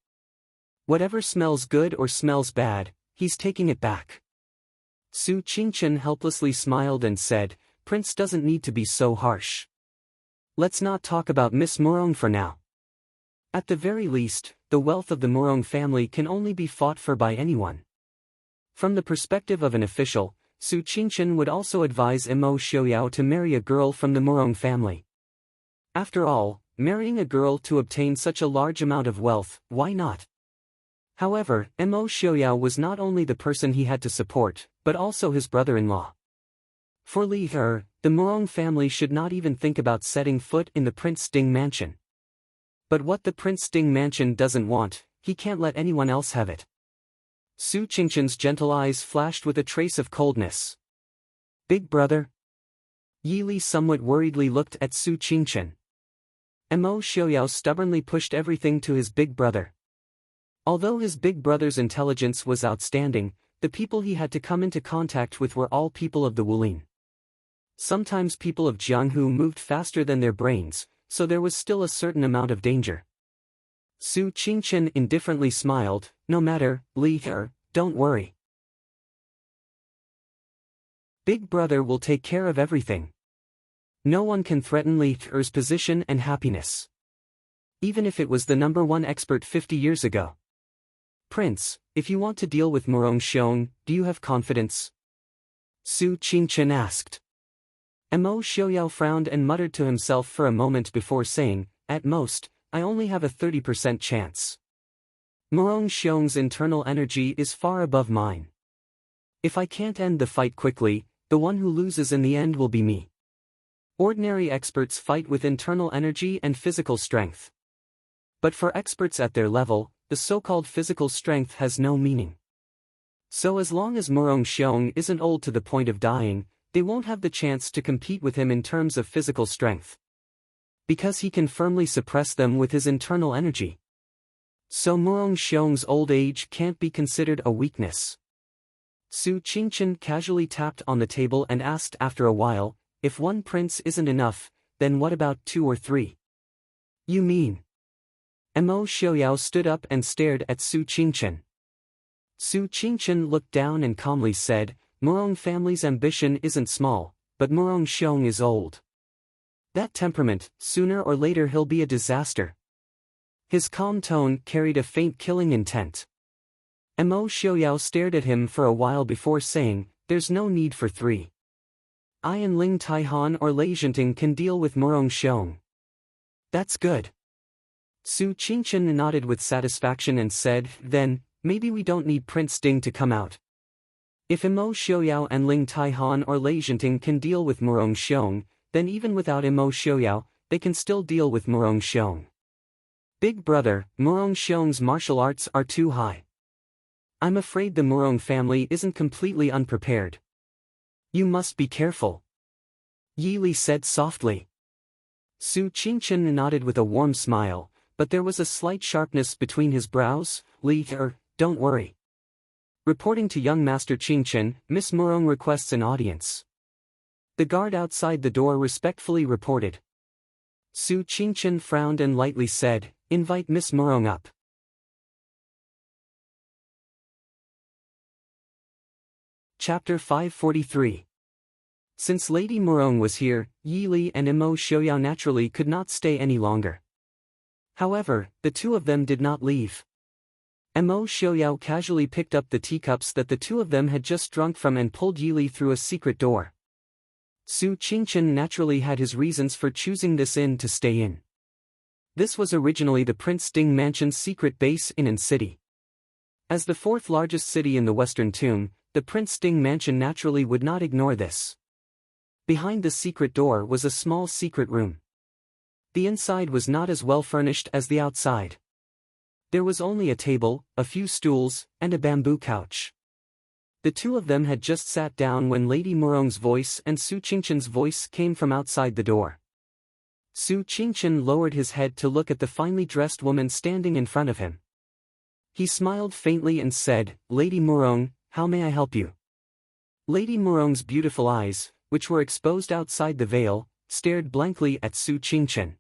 Whatever smells good or smells bad, he's taking it back. Su Qingchen helplessly smiled and said, Prince doesn't need to be so harsh. Let's not talk about Miss Murong for now. At the very least, the wealth of the Murong family can only be fought for by anyone. From the perspective of an official, Su Qingchen would also advise Mo Xiaoyao to marry a girl from the Murong family. After all, marrying a girl to obtain such a large amount of wealth, why not? However, Mo Xiaoyao was not only the person he had to support, but also his brother-in-law. For Li He, the Murong family should not even think about setting foot in the Prince Ding mansion. But what the Prince Ding mansion doesn't want, he can't let anyone else have it. Su Qingchen's gentle eyes flashed with a trace of coldness. Big brother? Yi Li somewhat worriedly looked at Su Qingchen. Mo Xiaoyao stubbornly pushed everything to his big brother. Although his big brother's intelligence was outstanding, the people he had to come into contact with were all people of the Wulin. Sometimes people of Jianghu moved faster than their brains, so there was still a certain amount of danger. Su Qingchen indifferently smiled, no matter, Li He, don't worry. Big brother will take care of everything. No one can threaten Li He's position and happiness. Even if it was the #1 expert 50 years ago. Prince, if you want to deal with Murong Xiong, do you have confidence? Su Qingchen asked. Mo Xiaoyao frowned and muttered to himself for a moment before saying, at most, I only have a 30% chance. Murong Xiong's internal energy is far above mine. If I can't end the fight quickly, the one who loses in the end will be me. Ordinary experts fight with internal energy and physical strength. But for experts at their level, the so-called physical strength has no meaning. So as long as Murong Xiong isn't old to the point of dying, they won't have the chance to compete with him in terms of physical strength. Because he can firmly suppress them with his internal energy. So Murong Xiong's old age can't be considered a weakness. Su Qingchen casually tapped on the table and asked after a while, if one prince isn't enough, then what about 2 or 3? You mean? Mo Xiaoyao stood up and stared at Su Qingchen. Su Qingchen looked down and calmly said, Murong family's ambition isn't small, but Murong Xiong is old. That temperament, sooner or later he'll be a disaster. His calm tone carried a faint killing intent. Mo Xiaoyao stared at him for a while before saying, there's no need for 3. I and Ling Taihan or Lei Zhenting can deal with Murong Xiong. That's good. Su Qingchen nodded with satisfaction and said, then, maybe we don't need Prince Ding to come out. If Mo Xiaoyao and Ling Taihan or Lei Zhenting can deal with Murong Xiong, then even without Mo Xiaoyao, they can still deal with Murong Xiong. Big brother, Murong Xiong's martial arts are too high. I'm afraid the Murong family isn't completely unprepared. You must be careful. Yi Li said softly. Su Qingchen nodded with a warm smile, but there was a slight sharpness between his brows. Li He, don't worry. Reporting to young Master Qingchen, Miss Murong requests an audience. The guard outside the door respectfully reported. Su Qingchen frowned and lightly said, invite Miss Murong up. Chapter 543. Since Lady Morong was here, Yi Li and Imo Xiaoyao naturally could not stay any longer. However, the two of them did not leave. Imo Xiaoyao casually picked up the teacups that the two of them had just drunk from and pulled Yi Li through a secret door. Su Qingchen naturally had his reasons for choosing this inn to stay in. This was originally the Prince Ding Mansion's secret base in An City. As the fourth largest city in the Western Tomb, the Prince Ding Mansion naturally would not ignore this. Behind the secret door was a small secret room. The inside was not as well furnished as the outside. There was only a table, a few stools, and a bamboo couch. The two of them had just sat down when Lady Morong's voice and Su Qingchen's voice came from outside the door. Su Qingchen lowered his head to look at the finely dressed woman standing in front of him. He smiled faintly and said, "Lady Morong, how may I help you?" Lady Morong's beautiful eyes, which were exposed outside the veil, stared blankly at Su Qingchen.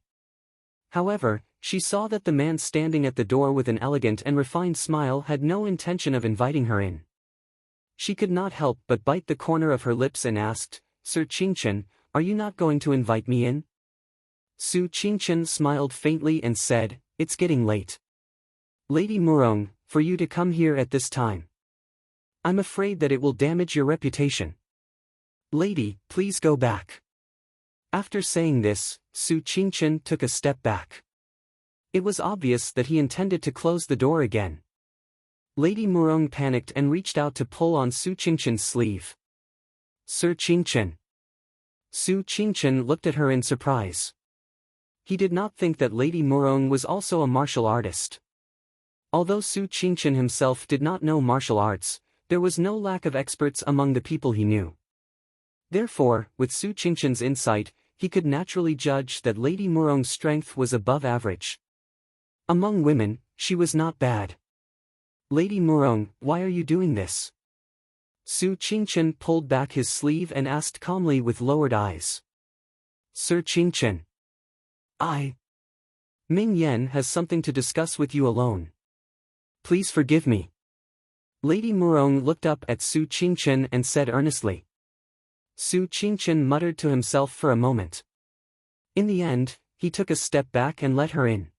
However, she saw that the man standing at the door with an elegant and refined smile had no intention of inviting her in. She could not help but bite the corner of her lips and asked, "Sir Qingchen, are you not going to invite me in?" Su Qingchen smiled faintly and said, "It's getting late. Lady Morong, for you to come here at this time. I'm afraid that it will damage your reputation. Lady, please go back." After saying this, Su Qingchen took a step back. It was obvious that he intended to close the door again. Lady Morong panicked and reached out to pull on Su Qingchen's sleeve. "Sir Qingchen." Su Qingchen looked at her in surprise. He did not think that Lady Morong was also a martial artist. Although Su Qingchen himself did not know martial arts, there was no lack of experts among the people he knew. Therefore, with Su Qingchen's insight, he could naturally judge that Lady Morong's strength was above average. Among women, she was not bad. "Lady Morong, why are you doing this?" Su Qingchen pulled back his sleeve and asked calmly with lowered eyes. "Sir Qingchen. Ming Yen has something to discuss with you alone. Please forgive me." Lady Morong looked up at Su Qingchen and said earnestly. Su Qingchen muttered to himself for a moment. In the end, he took a step back and let her in.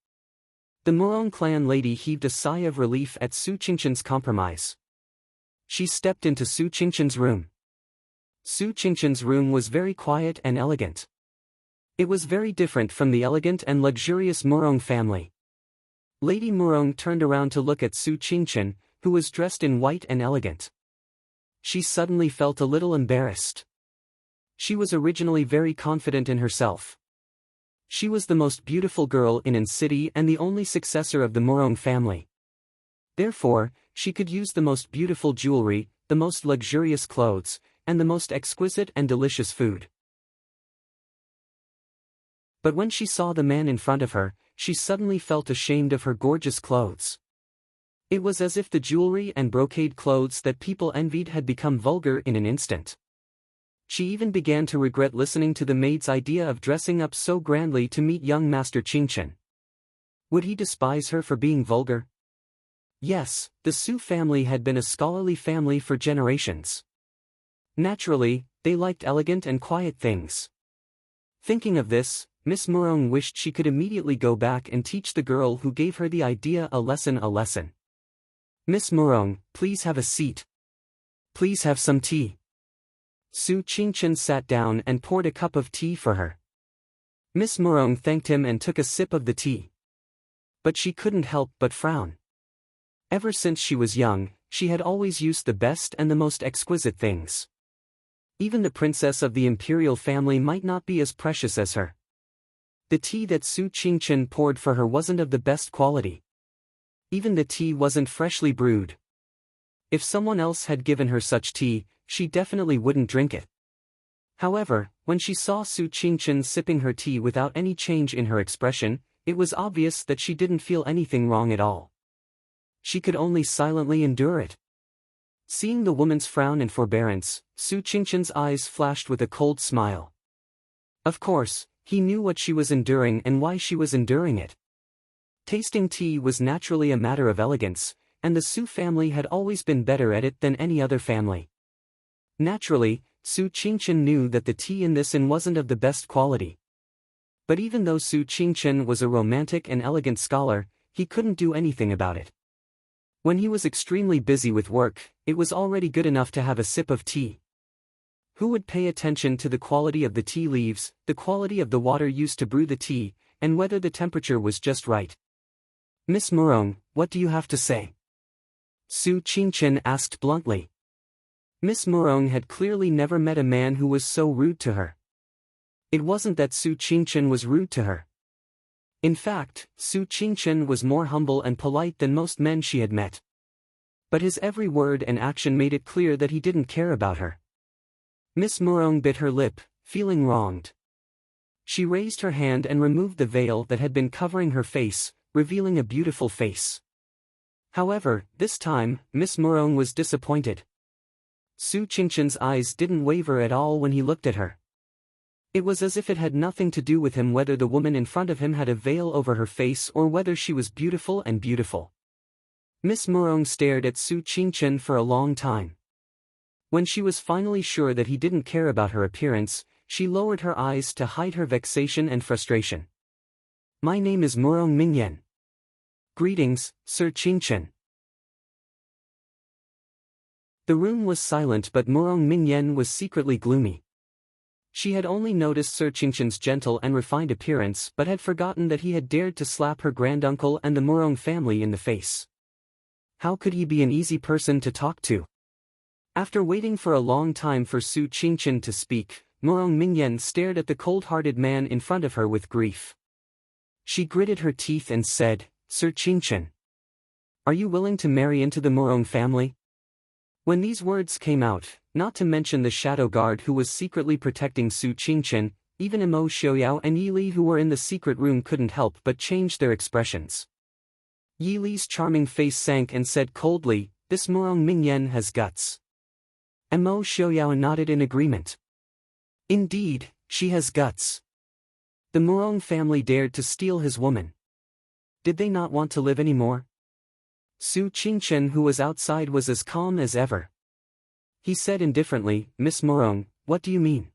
The Morong clan lady heaved a sigh of relief at Su Qingchen's compromise. She stepped into Su Qingchen's room. Su Qingchen's room was very quiet and elegant. It was very different from the elegant and luxurious Morong family. Lady Morong turned around to look at Su Qingchen, who was dressed in white and elegant. She suddenly felt a little embarrassed. She was originally very confident in herself. She was the most beautiful girl in An City and the only successor of the Morong family. Therefore, she could use the most beautiful jewelry, the most luxurious clothes, and the most exquisite and delicious food. But when she saw the man in front of her, she suddenly felt ashamed of her gorgeous clothes. It was as if the jewelry and brocade clothes that people envied had become vulgar in an instant. She even began to regret listening to the maid's idea of dressing up so grandly to meet young Master Qingchen. Would he despise her for being vulgar? Yes, the Su family had been a scholarly family for generations. Naturally, they liked elegant and quiet things. Thinking of this, Miss Morong wished she could immediately go back and teach the girl who gave her the idea a lesson. "Miss Morong, please have a seat. Please have some tea." Su Qingchen sat down and poured a cup of tea for her. Miss Morong thanked him and took a sip of the tea. But she couldn't help but frown. Ever since she was young, she had always used the best and the most exquisite things. Even the princess of the imperial family might not be as precious as her. The tea that Su Qingchen poured for her wasn't of the best quality. Even the tea wasn't freshly brewed. If someone else had given her such tea, she definitely wouldn't drink it. However, when she saw Su Qingchen sipping her tea without any change in her expression, it was obvious that she didn't feel anything wrong at all. She could only silently endure it. Seeing the woman's frown and forbearance, Su Qingchen's eyes flashed with a cold smile. Of course, he knew what she was enduring and why she was enduring it. Tasting tea was naturally a matter of elegance, and the Su family had always been better at it than any other family. Naturally, Su Qingchen knew that the tea in this inn wasn't of the best quality. But even though Su Qingchen was a romantic and elegant scholar, he couldn't do anything about it. When he was extremely busy with work, it was already good enough to have a sip of tea. Who would pay attention to the quality of the tea leaves, the quality of the water used to brew the tea, and whether the temperature was just right? Miss Murong, what do you have to say? Su Qingchen asked bluntly. Miss Murong had clearly never met a man who was so rude to her. It wasn't that Su Qingchen was rude to her. In fact, Su Qingchen was more humble and polite than most men she had met. But his every word and action made it clear that he didn't care about her. Miss Murong bit her lip, feeling wronged. She raised her hand and removed the veil that had been covering her face, revealing a beautiful face. However, this time, Miss Murong was disappointed. Su Qingchen's eyes didn't waver at all when he looked at her. It was as if it had nothing to do with him whether the woman in front of him had a veil over her face or whether she was beautiful and beautiful. Miss Murong stared at Su Qingchen for a long time. When she was finally sure that he didn't care about her appearance, she lowered her eyes to hide her vexation and frustration. My name is Murong Mingyan. Greetings, Sir Qingchen. The room was silent but Murong Mingyan was secretly gloomy. She had only noticed Sir Qingchen's gentle and refined appearance but had forgotten that he had dared to slap her granduncle and the Murong family in the face. How could he be an easy person to talk to? After waiting for a long time for Su Qingchen to speak, Murong Mingyan stared at the cold-hearted man in front of her with grief. She gritted her teeth and said, Sir Qingchen, are you willing to marry into the Murong family? When these words came out, not to mention the shadow guard who was secretly protecting Su Qingchen, even Mo Xiaoyao and Yi Li who were in the secret room couldn't help but change their expressions. Yi Li's charming face sank and said coldly, this Murong Mingyan has guts. And Mo Xiaoyao nodded in agreement. Indeed, she has guts. The Murong family dared to steal his woman. Did they not want to live anymore? Su Qingchen who was outside was as calm as ever. He said indifferently, Miss Murong, what do you mean?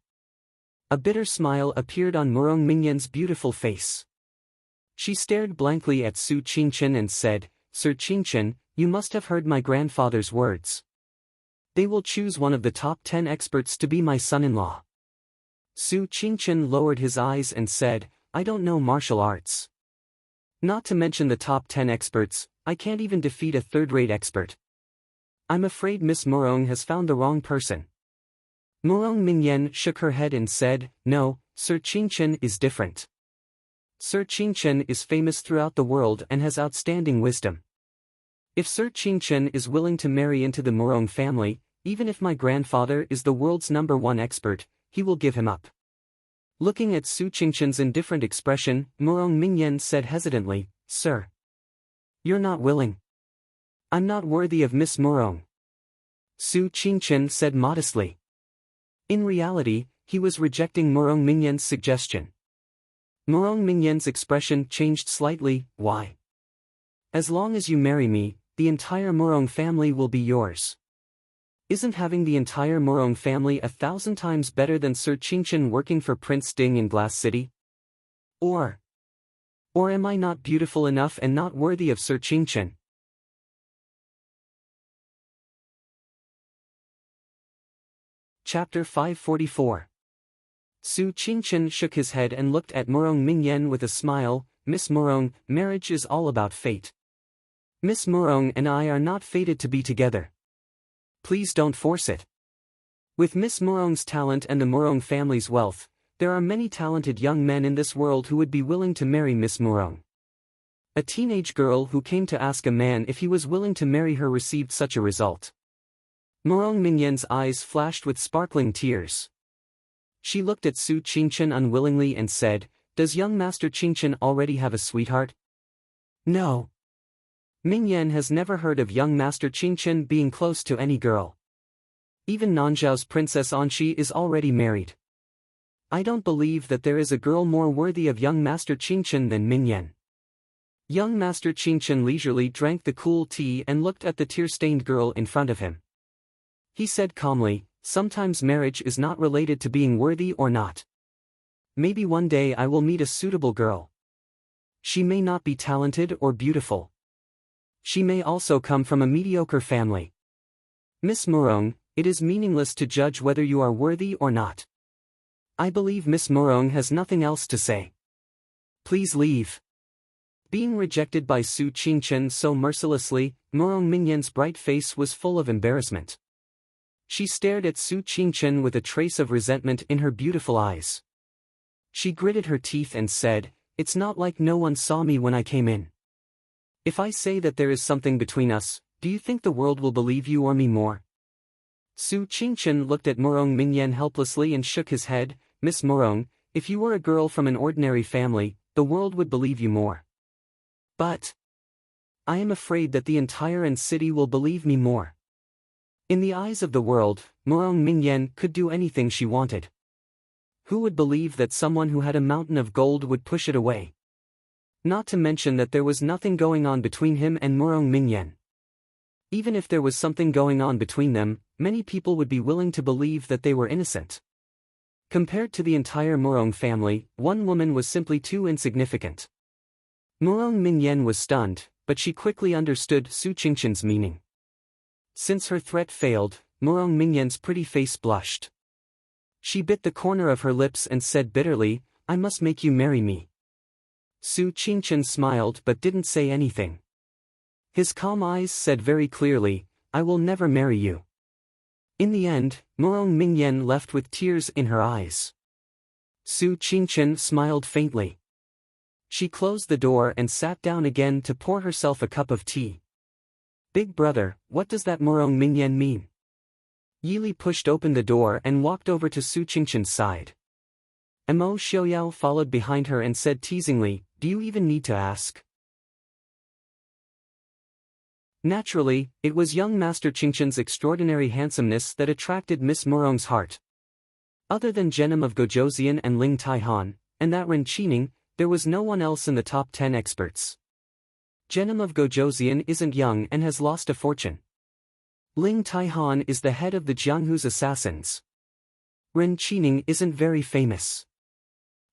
A bitter smile appeared on Murong Mingyan's beautiful face. She stared blankly at Su Qingchen and said, Sir Qingchen, you must have heard my grandfather's words. They will choose one of the top 10 experts to be my son-in-law. Su Qingchen lowered his eyes and said, I don't know martial arts. Not to mention the top 10 experts, I can't even defeat a third-rate expert. I'm afraid Miss Murong has found the wrong person. Murong Mingyan shook her head and said, no, Sir Qingchen is different. Sir Qingchen is famous throughout the world and has outstanding wisdom. If Sir Qingchen is willing to marry into the Murong family, even if my grandfather is the world's #1 expert, he will give him up. Looking at Su Qingchen's indifferent expression, Murong Mingyan said hesitantly, Sir, you're not willing. I'm not worthy of Miss Murong. Su Qingchen said modestly. In reality, he was rejecting Murong Mingyan's suggestion. Murong Mingyan's expression changed slightly, why? As long as you marry me, the entire Murong family will be yours. Isn't having the entire Murong family 1,000 times better than Sir Qingchen working for Prince Ding in Glass City? Or am I not beautiful enough and not worthy of Sir Qingchen? Chapter 544. Su Qingchen shook his head and looked at Murong Mingyan with a smile, Miss Murong, marriage is all about fate. Miss Murong and I are not fated to be together. Please don't force it. With Miss Murong's talent and the Murong family's wealth, there are many talented young men in this world who would be willing to marry Miss Murong. A teenage girl who came to ask a man if he was willing to marry her received such a result. Murong Mingyan's eyes flashed with sparkling tears. She looked at Su Qingchen unwillingly and said, Does young Master Qingchen already have a sweetheart? No. Mingyan has never heard of young Master Qingchen being close to any girl. Even Nanzhao's Princess Anxi is already married. I don't believe that there is a girl more worthy of young Master Qingchen than Mingyan. Young Master Qingchen leisurely drank the cool tea and looked at the tear-stained girl in front of him. He said calmly, Sometimes marriage is not related to being worthy or not. Maybe one day I will meet a suitable girl. She may not be talented or beautiful. She may also come from a mediocre family. Miss Morong, it is meaningless to judge whether you are worthy or not. I believe Miss Morong has nothing else to say. Please leave. Being rejected by Su Qingchen so mercilessly, Morong Mingyan's bright face was full of embarrassment. She stared at Su Qingchen with a trace of resentment in her beautiful eyes. She gritted her teeth and said, "It's not like no one saw me when I came in. If I say that there is something between us, do you think the world will believe you or me more?" Su Qingchen looked at Morong Mingyan helplessly and shook his head. "Miss Morong, if you were a girl from an ordinary family, the world would believe you more. But I am afraid that the entire city will believe me more." In the eyes of the world, Morong Mingyan could do anything she wanted. Who would believe that someone who had a mountain of gold would push it away? Not to mention that there was nothing going on between him and Morong Mingyan. Even if there was something going on between them, many people would be willing to believe that they were innocent. Compared to the entire Morong family, one woman was simply too insignificant. Morong Mingyan was stunned, but she quickly understood Su Qingchen's meaning. Since her threat failed, Morong Mingyan's pretty face blushed. She bit the corner of her lips and said bitterly, "I must make you marry me." Su Qingchen smiled but didn't say anything. His calm eyes said very clearly, "I will never marry you." In the end, Morong Mingyan left with tears in her eyes. Su Qingchen smiled faintly. She closed the door and sat down again to pour herself a cup of tea. "Big brother, what does that Morong Mingyan mean?" Yili pushed open the door and walked over to Su Qingchen's side. Mo Xiaoyao followed behind her and said teasingly, "Do you even need to ask?" Naturally, it was young Master Qingchen's extraordinary handsomeness that attracted Miss Morong's heart. Other than Genom of Gojoseon and Ling Taihan, and that Ren Qining, there was no one else in the top 10 experts. Genom of Gojoseon isn't young and has lost a fortune. Ling Taihan is the head of the Jianghu's assassins. Ren Qining isn't very famous.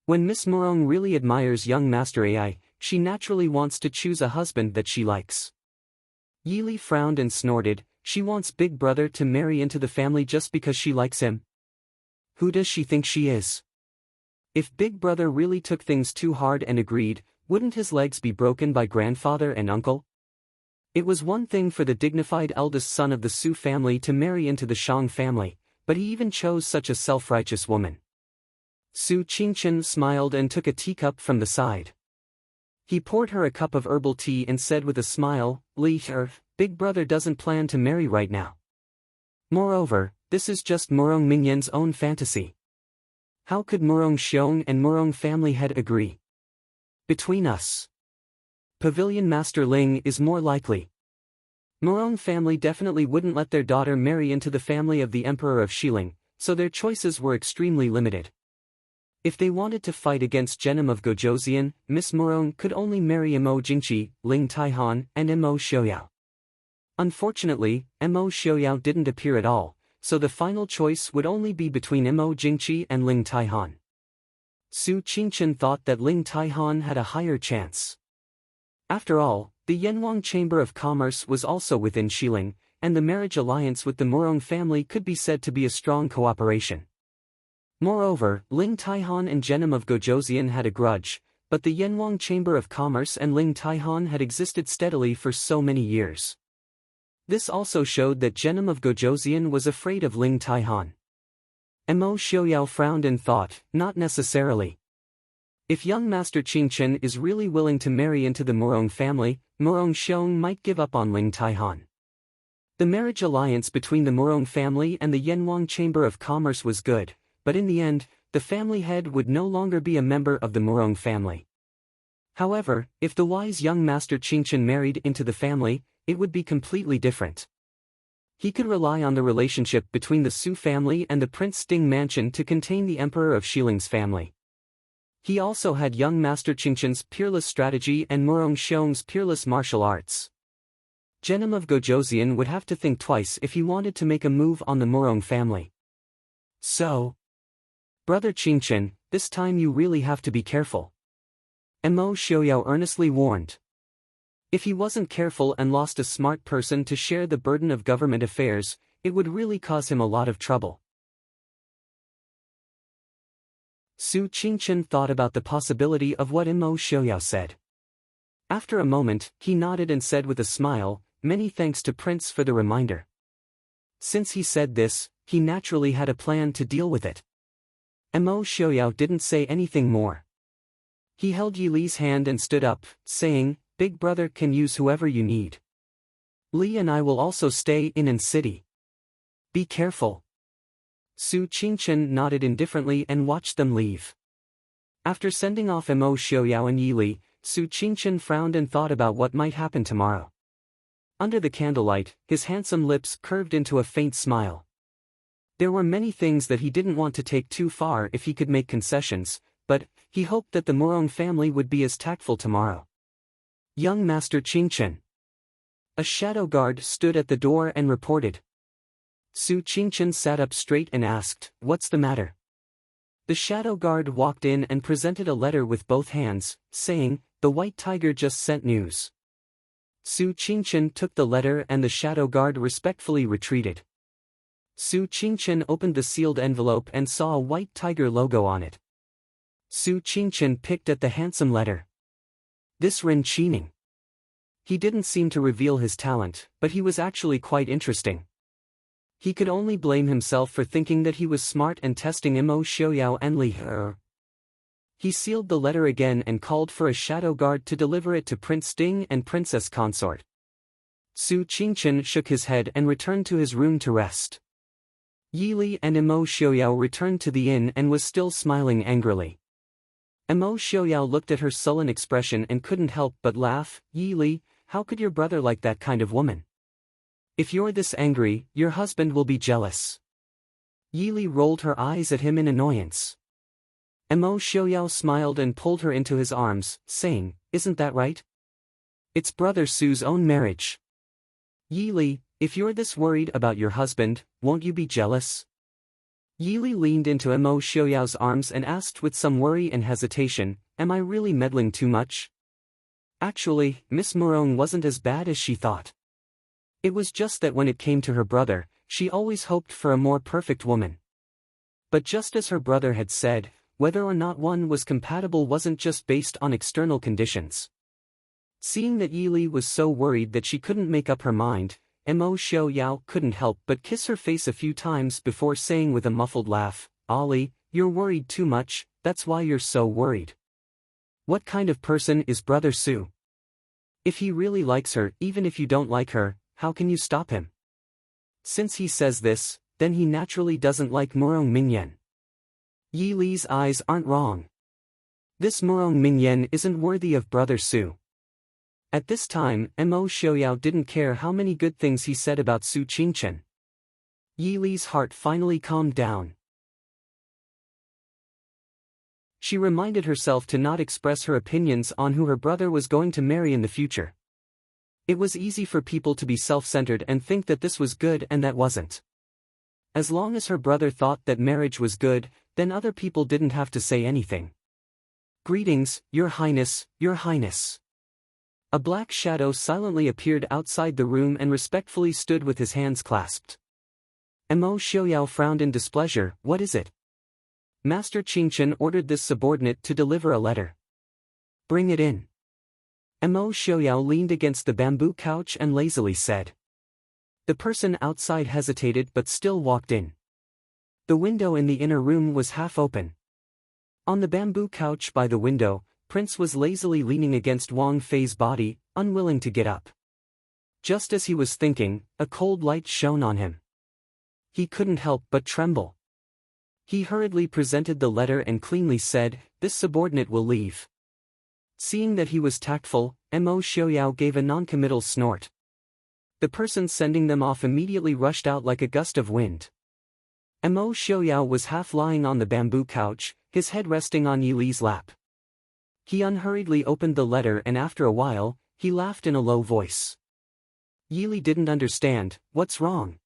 When Miss Morong really admires young Master Ai, she naturally wants to choose a husband that she likes. Yili frowned and snorted. She wants Big Brother to marry into the family just because she likes him. Who does she think she is? If Big Brother really took things too hard and agreed, wouldn't his legs be broken by grandfather and uncle? It was one thing for the dignified eldest son of the Su family to marry into the Shang family, but he even chose such a self-righteous woman. Su Qingchen smiled and took a teacup from the side. He poured her a cup of herbal tea and said with a smile, "Li, Big Brother doesn't plan to marry right now. Moreover, this is just Morong Mingyan's own fantasy. How could Morong Xiong and Morong family head agree? Between us, Pavilion Master Ling is more likely. Morong family definitely wouldn't let their daughter marry into the family of the Emperor of Xiling, so their choices were extremely limited. If they wanted to fight against Genom of Gojoseon, Miss Morong could only marry Mo Jingqi, Ling Taihan, and Mo Xiaoyao. Unfortunately, Mo Xiaoyao didn't appear at all, so the final choice would only be between Mo Jingqi and Ling Taihan. Su Qingchen thought that Ling Taihan had a higher chance. After all, the Yanwang Chamber of Commerce was also within Xiling, and the marriage alliance with the Morong family could be said to be a strong cooperation. Moreover, Ling Taihan and Genom of Gojoseon had a grudge, but the Yanwang Chamber of Commerce and Ling Taihan had existed steadily for so many years. This also showed that Genom of Gojoseon was afraid of Ling Taihan. Mo Xiaoyao frowned and thought, not necessarily. If young Master Qingchen is really willing to marry into the Morong family, Morong Xiong might give up on Ling Taihan. The marriage alliance between the Morong family and the Yanwang Chamber of Commerce was good, but in the end, the family head would no longer be a member of the Morong family. However, if the wise young Master Qingchen married into the family, it would be completely different. He could rely on the relationship between the Su family and the Prince Ding mansion to contain the Emperor of Xiling's family. He also had young Master Qingchen's peerless strategy and Morong Xiong's peerless martial arts. Genom of Gojoseon would have to think twice if he wanted to make a move on the Morong family. So, Brother Qingchen, this time you really have to be careful. Mo Xiaoyao earnestly warned. If he wasn't careful and lost a smart person to share the burden of government affairs, it would really cause him a lot of trouble. Su Qingchen thought about the possibility of what Mo Xiaoyao said. After a moment, he nodded and said with a smile, "Many thanks to Prince for the reminder." Since he said this, he naturally had a plan to deal with it. Mo Xiaoyao didn't say anything more. He held Yi Li's hand and stood up, saying, "Big brother can use whoever you need. Li and I will also stay in city. Be careful." Su Qingchen nodded indifferently and watched them leave. After sending off Mo Xiaoyao and Yi Li, Su Qingchen frowned and thought about what might happen tomorrow. Under the candlelight, his handsome lips curved into a faint smile. There were many things that he didn't want to take too far if he could make concessions, but he hoped that the Morong family would be as tactful tomorrow. "Young Master Qingchen." A shadow guard stood at the door and reported. Su Qingchen sat up straight and asked, "What's the matter?" The shadow guard walked in and presented a letter with both hands, saying, "The White Tiger just sent news." Su Qingchen took the letter and the shadow guard respectfully retreated. Su Qingchen opened the sealed envelope and saw a White Tiger logo on it. Su Qingchen picked at the handsome letter. This Ren Qining. He didn't seem to reveal his talent, but he was actually quite interesting. He could only blame himself for thinking that he was smart and testing Mo Xiaoyao and Li He. He sealed the letter again and called for a shadow guard to deliver it to Prince Ding and Princess Consort. Su Qingchen shook his head and returned to his room to rest. Yi Li and Mo Xiaoyao returned to the inn and was still smiling angrily. Mo Xiaoyao looked at her sullen expression and couldn't help but laugh. "Yi Li, how could your brother like that kind of woman? If you're this angry, your husband will be jealous." Yi Li rolled her eyes at him in annoyance. Mo Xiaoyao smiled and pulled her into his arms, saying, "Isn't that right? It's brother Su's own marriage. Yi Li, if you're this worried about your husband, won't you be jealous?" Yi Li leaned into Mo Xiaoyao's arms and asked with some worry and hesitation, "Am I really meddling too much?" Actually, Miss Morong wasn't as bad as she thought. It was just that when it came to her brother, she always hoped for a more perfect woman. But just as her brother had said, whether or not one was compatible wasn't just based on external conditions. Seeing that Yi Li was so worried that she couldn't make up her mind, Mo Xiaoyao couldn't help but kiss her face a few times before saying with a muffled laugh, "Ali, you're worried too much, that's why you're so worried. What kind of person is Brother Su? If he really likes her, even if you don't like her, how can you stop him? Since he says this, then he naturally doesn't like Morong Mingyan. Yi Li's eyes aren't wrong. This Morong Mingyan isn't worthy of Brother Su." At this time, Mo Xiaoyao didn't care how many good things he said about Su Qingchen. Yi Li's heart finally calmed down. She reminded herself to not express her opinions on who her brother was going to marry in the future. It was easy for people to be self-centered and think that this was good and that wasn't. As long as her brother thought that marriage was good, then other people didn't have to say anything. "Greetings, Your Highness, Your Highness." A black shadow silently appeared outside the room and respectfully stood with his hands clasped. Mo Xiaoyao frowned in displeasure. "What is it?" Master Qingchen ordered this subordinate to deliver a letter. "Bring it in." Mo Xiaoyao leaned against the bamboo couch and lazily said. The person outside hesitated but still walked in. The window in the inner room was half open. On the bamboo couch by the window, Prince was lazily leaning against Wang Fei's body, unwilling to get up. Just as he was thinking, a cold light shone on him. He couldn't help but tremble. He hurriedly presented the letter and cleanly said, "This subordinate will leave." Seeing that he was tactful, Mo Xiaoyao gave a non-committal snort. The person sending them off immediately rushed out like a gust of wind. Mo Xiaoyao was half lying on the bamboo couch, his head resting on Yi Li's lap. He unhurriedly opened the letter and after a while, he laughed in a low voice. Yi Li didn't understand. "What's wrong?"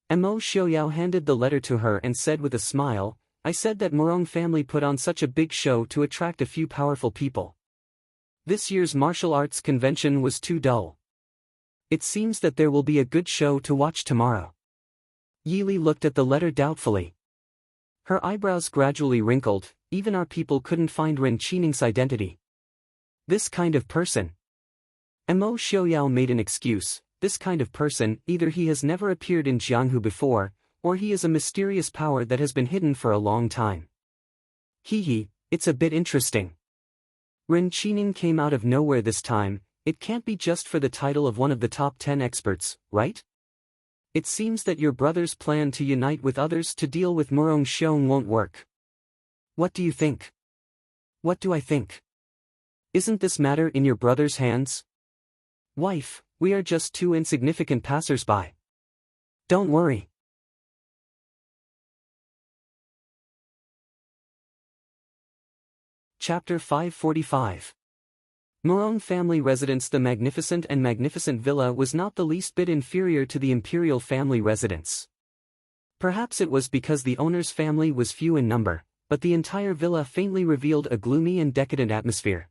Mo Xiaoyao handed the letter to her and said with a smile, I said that Morong family put on such a big show to attract a few powerful people. This year's martial arts convention was too dull. It seems that there will be a good show to watch tomorrow. Yili looked at the letter doubtfully. Her eyebrows gradually wrinkled, even our people couldn't find Ren Qining's identity. This kind of person. Mo Xiaoyao made an excuse, this kind of person, either he has never appeared in Jianghu before, or he is a mysterious power that has been hidden for a long time. Hee, it's a bit interesting. Ren Qining came out of nowhere this time, it can't be just for the title of one of the top 10 experts, right? It seems that your brother's plan to unite with others to deal with Murong Xiong won't work. What do you think? What do I think? Isn't this matter in your brother's hands? Wife, we are just two insignificant passers-by. Don't worry. Chapter 545. Murong family residence. The magnificent villa was not the least bit inferior to the imperial family residence. Perhaps it was because the owner's family was few in number, but the entire villa faintly revealed a gloomy and decadent atmosphere.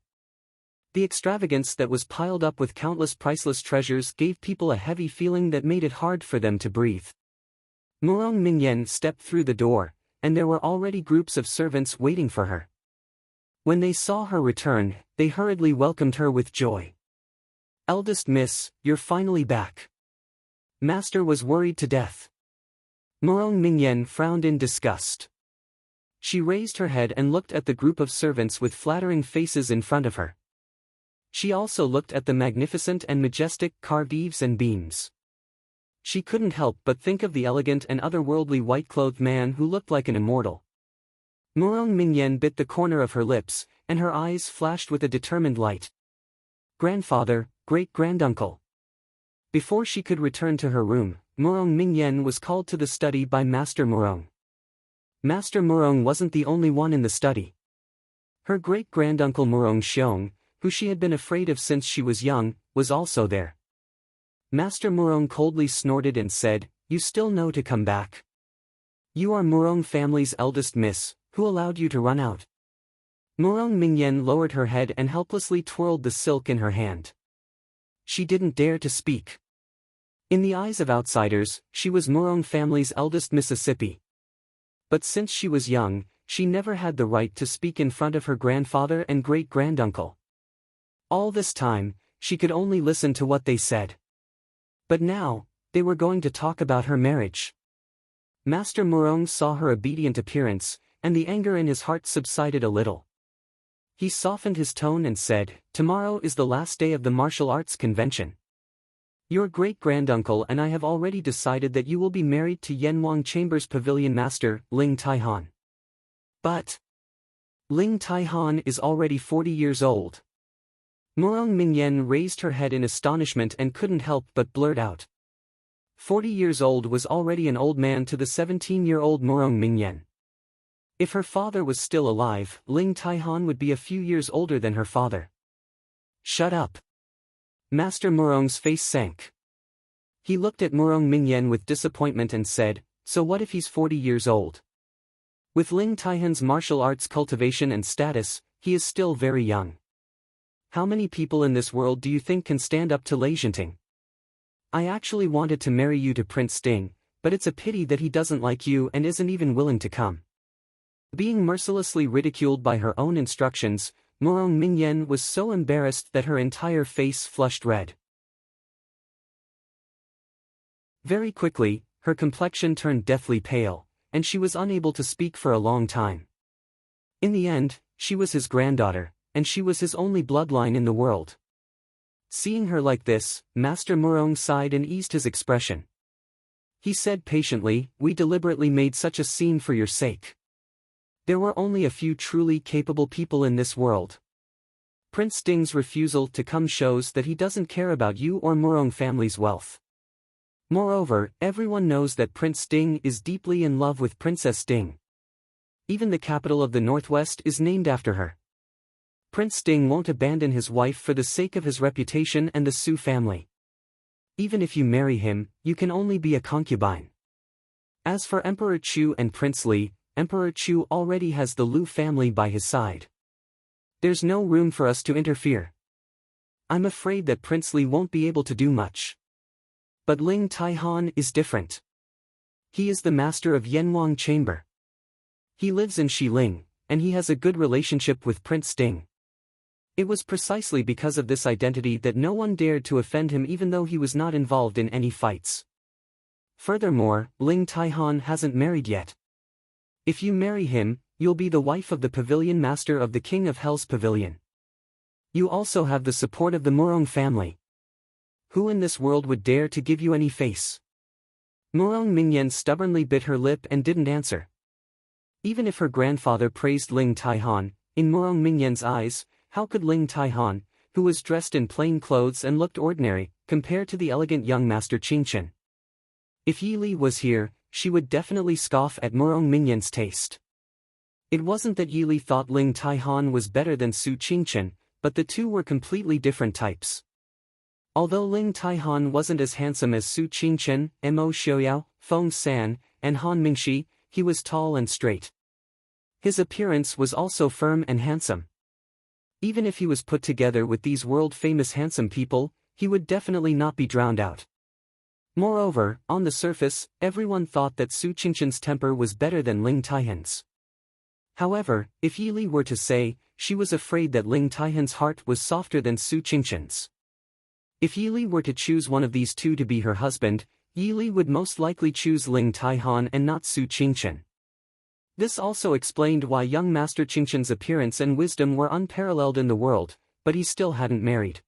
The extravagance that was piled up with countless priceless treasures gave people a heavy feeling that made it hard for them to breathe. Murong Mingyan stepped through the door, and there were already groups of servants waiting for her. When they saw her return, they hurriedly welcomed her with joy. Eldest miss, you're finally back. Master was worried to death. Murong Mingyan frowned in disgust. She raised her head and looked at the group of servants with flattering faces in front of her. She also looked at the magnificent and majestic carved eaves and beams. She couldn't help but think of the elegant and otherworldly white-clothed man who looked like an immortal. Murong Mingyan bit the corner of her lips, and her eyes flashed with a determined light. Grandfather, great-granduncle. Before she could return to her room, Murong Mingyan was called to the study by Master Murong. Master Murong wasn't the only one in the study. Her great-granduncle Murong Xiong, who she had been afraid of since she was young, was also there. Master Murong coldly snorted and said, You still know to come back. You are Murong family's eldest miss, who allowed you to run out? Murong Mingyan lowered her head and helplessly twirled the silk in her hand. She didn't dare to speak. In the eyes of outsiders, she was Murong family's eldest Mississippi. But since she was young, she never had the right to speak in front of her grandfather and great-granduncle. All this time, she could only listen to what they said. But now, they were going to talk about her marriage. Master Murong saw her obedient appearance, and the anger in his heart subsided a little. He softened his tone and said, Tomorrow is the last day of the martial arts convention. Your great-granduncle and I have already decided that you will be married to Yanwang Chamber's pavilion master, Ling Taihan. But Ling Taihan is already 40 years old. Murong Mingyan raised her head in astonishment and couldn't help but blurt out. 40 years old was already an old man to the 17-year-old Murong Mingyan. If her father was still alive, Ling Taihan would be a few years older than her father. Shut up. Master Murong's face sank. He looked at Murong Mingyan with disappointment and said, So what if he's 40 years old? With Ling Taihan's martial arts cultivation and status, he is still very young. How many people in this world do you think can stand up to Lei Zhenting? I actually wanted to marry you to Prince Sting, but it's a pity that he doesn't like you and isn't even willing to come. Being mercilessly ridiculed by her own instructions, Murong Mingyan was so embarrassed that her entire face flushed red. Very quickly, her complexion turned deathly pale, and she was unable to speak for a long time. In the end, she was his granddaughter, and she was his only bloodline in the world. Seeing her like this, Master Murong sighed and eased his expression. He said patiently, We deliberately made such a scene for your sake. There were only a few truly capable people in this world. Prince Sting's refusal to come shows that he doesn't care about you or Murong family's wealth. Moreover, everyone knows that Prince Sting is deeply in love with Princess Sting. Even the capital of the Northwest is named after her. Prince Sting won't abandon his wife for the sake of his reputation and the Su family. Even if you marry him, you can only be a concubine. As for Emperor Chu and Prince Li, Emperor Chu already has the Lu family by his side. There's no room for us to interfere. I'm afraid that Prince Li won't be able to do much. But Ling Taihan is different. He is the master of Yanwang Chamber. He lives in Xiling, and he has a good relationship with Prince Ding. It was precisely because of this identity that no one dared to offend him even though he was not involved in any fights. Furthermore, Ling Taihan hasn't married yet. If you marry him, you'll be the wife of the pavilion master of the King of Hell's pavilion. You also have the support of the Murong family. Who in this world would dare to give you any face? Murong Mingyan stubbornly bit her lip and didn't answer. Even if her grandfather praised Ling Taihan, in Murong Mingyan's eyes, how could Ling Taihan, who was dressed in plain clothes and looked ordinary, compare to the elegant young master Qingchen? If Yi Li was here, she would definitely scoff at Murong Mingyan's taste. It wasn't that Yi Li thought Ling Taihan was better than Su Qingchen, but the two were completely different types. Although Ling Taihan wasn't as handsome as Su Qingchen, Mo Xiaoyao, Feng San, and Han Mingxi, he was tall and straight. His appearance was also firm and handsome. Even if he was put together with these world-famous handsome people, he would definitely not be drowned out. Moreover, on the surface, everyone thought that Su Qingchen's temper was better than Ling Taihan's. However, if Yi Li were to say, she was afraid that Ling Taihan's heart was softer than Su Qingchen's. If Yi Li were to choose one of these two to be her husband, Yi Li would most likely choose Ling Taihan and not Su Qingchen. This also explained why young Master Qingchen's appearance and wisdom were unparalleled in the world, but he still hadn't married.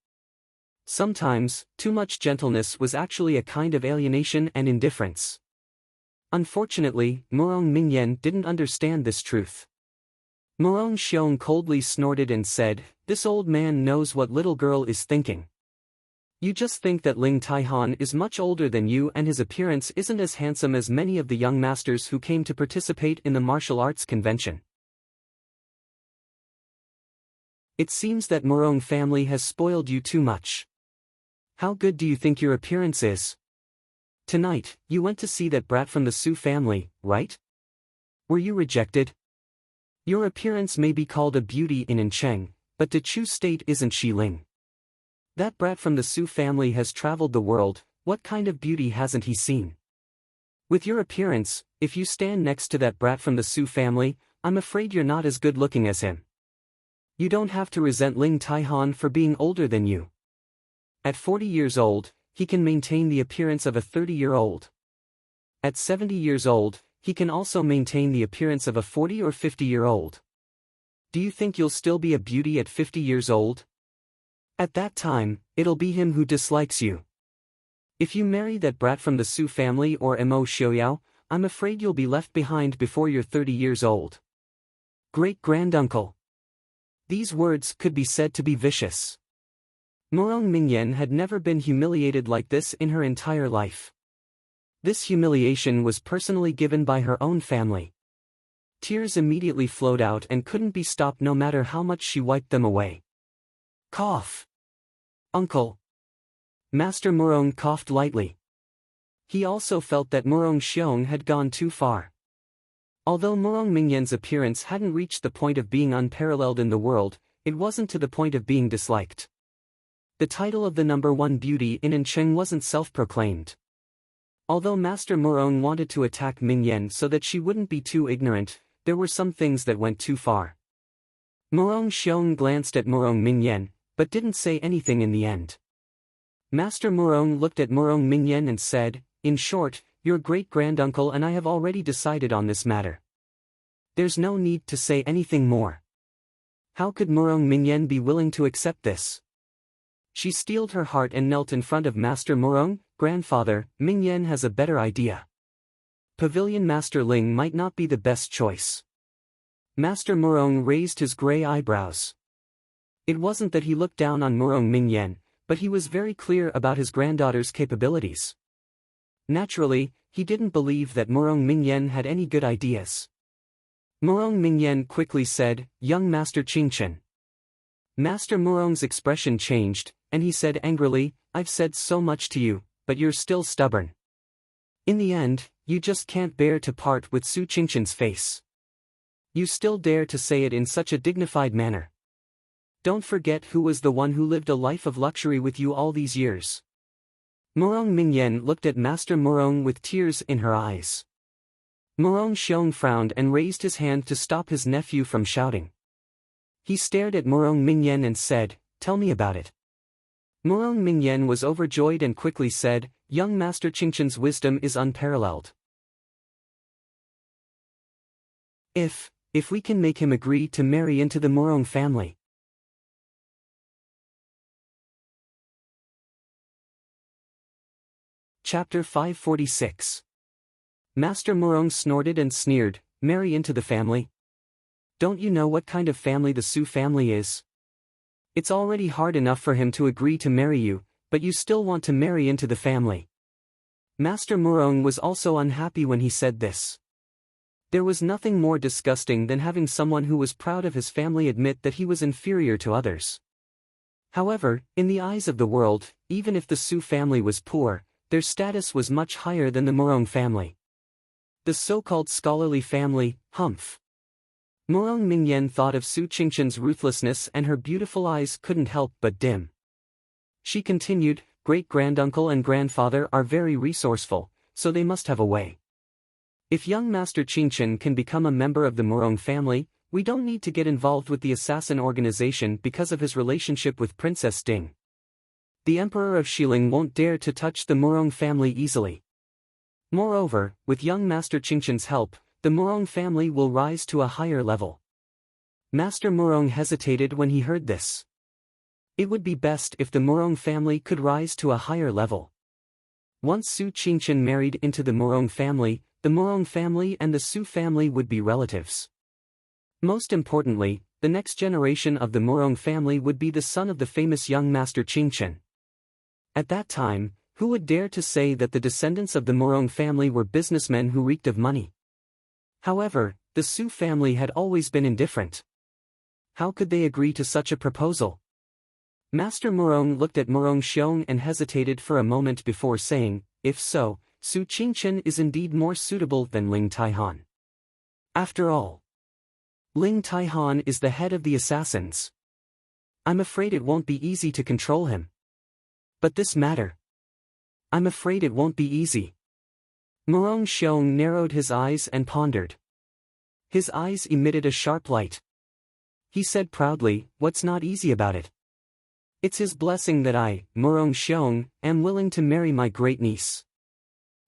Sometimes, too much gentleness was actually a kind of alienation and indifference. Unfortunately, Murong Mingyan didn't understand this truth. Murong Xiong coldly snorted and said, "This old man knows what little girl is thinking. You just think that Ling Taihan is much older than you and his appearance isn't as handsome as many of the young masters who came to participate in the martial arts convention. It seems that Murong family has spoiled you too much. How good do you think your appearance is? Tonight, you went to see that brat from the Su family, right? Were you rejected? Your appearance may be called a beauty in Encheng, but to Chu State isn't Xiling. That brat from the Su family has traveled the world, what kind of beauty hasn't he seen? With your appearance, if you stand next to that brat from the Su family, I'm afraid you're not as good looking as him. You don't have to resent Ling Taihan for being older than you. At 40 years old, he can maintain the appearance of a 30-year-old. At 70 years old, he can also maintain the appearance of a 40 or 50-year-old. Do you think you'll still be a beauty at 50 years old? At that time, it'll be him who dislikes you. If you marry that brat from the Su family or Mo Xiaoyao, I'm afraid you'll be left behind before you're 30 years old. Great-granduncle. These words could be said to be vicious. Murong Mingyan had never been humiliated like this in her entire life. This humiliation was personally given by her own family. Tears immediately flowed out and couldn't be stopped no matter how much she wiped them away. Cough. Uncle. Master Murong coughed lightly. He also felt that Murong Xiong had gone too far. Although Murong Mingyan's appearance hadn't reached the point of being unparalleled in the world, it wasn't to the point of being disliked. The title of the number one beauty in Encheng wasn't self-proclaimed. Although Master Murong wanted to attack Mingyan so that she wouldn't be too ignorant, there were some things that went too far. Murong Xiong glanced at Murong Mingyan, but didn't say anything in the end. Master Murong looked at Murong Mingyan and said, "In short, your great-granduncle and I have already decided on this matter. There's no need to say anything more." How could Murong Mingyan be willing to accept this? She steeled her heart and knelt in front of Master Murong. "Grandfather, Mingyan has a better idea. Pavilion Master Ling might not be the best choice." Master Murong raised his gray eyebrows. It wasn't that he looked down on Murong Mingyan, but he was very clear about his granddaughter's capabilities. Naturally, he didn't believe that Murong Mingyan had any good ideas. Murong Mingyan quickly said, "Young Master Qingchen." Master Murong's expression changed, and he said angrily, "I've said so much to you, but you're still stubborn. In the end, you just can't bear to part with Su Qingqian's face. You still dare to say it in such a dignified manner. Don't forget who was the one who lived a life of luxury with you all these years. Murong Mingyan looked at Master Murong with tears in her eyes. Murong Xiong frowned and raised his hand to stop his nephew from shouting. He stared at Murong Mingyan and said, "Tell me about it." Murong Mingyan was overjoyed and quickly said, "Young Master Qingqian's wisdom is unparalleled. If we can make him agree to marry into the Murong family." Chapter 546. Master Murong snorted and sneered, "Marry into the family? Don't you know what kind of family the Su family is? It's already hard enough for him to agree to marry you, but you still want to marry into the family." Master Murong was also unhappy when he said this. There was nothing more disgusting than having someone who was proud of his family admit that he was inferior to others. However, in the eyes of the world, even if the Su family was poor, their status was much higher than the Murong family. The so-called scholarly family, Humph. Murong Mingyan thought of Su Qingqian's ruthlessness and her beautiful eyes couldn't help but dim. She continued, "Great-granduncle and grandfather are very resourceful, so they must have a way. If young Master Qingqian can become a member of the Murong family, we don't need to get involved with the assassin organization because of his relationship with Princess Ding. The Emperor of Xiling won't dare to touch the Murong family easily. Moreover, with young Master Qingqian's help, the Murong family will rise to a higher level." Master Murong hesitated when he heard this. It would be best if the Murong family could rise to a higher level. Once Su Qingqian married into the Murong family and the Su family would be relatives. Most importantly, the next generation of the Murong family would be the son of the famous young Master Qingqian. At that time, who would dare to say that the descendants of the Murong family were businessmen who reeked of money? However, the Su family had always been indifferent. How could they agree to such a proposal? Master Murong looked at Murong Xiong and hesitated for a moment before saying, "If so, Su Qingqian is indeed more suitable than Ling Taihan. After all, Ling Taihan is the head of the assassins. I'm afraid it won't be easy to control him. But this matter, I'm afraid it won't be easy." Murong Xiong narrowed his eyes and pondered. His eyes emitted a sharp light. He said proudly, "What's not easy about it? It's his blessing that I, Murong Xiong, am willing to marry my great niece."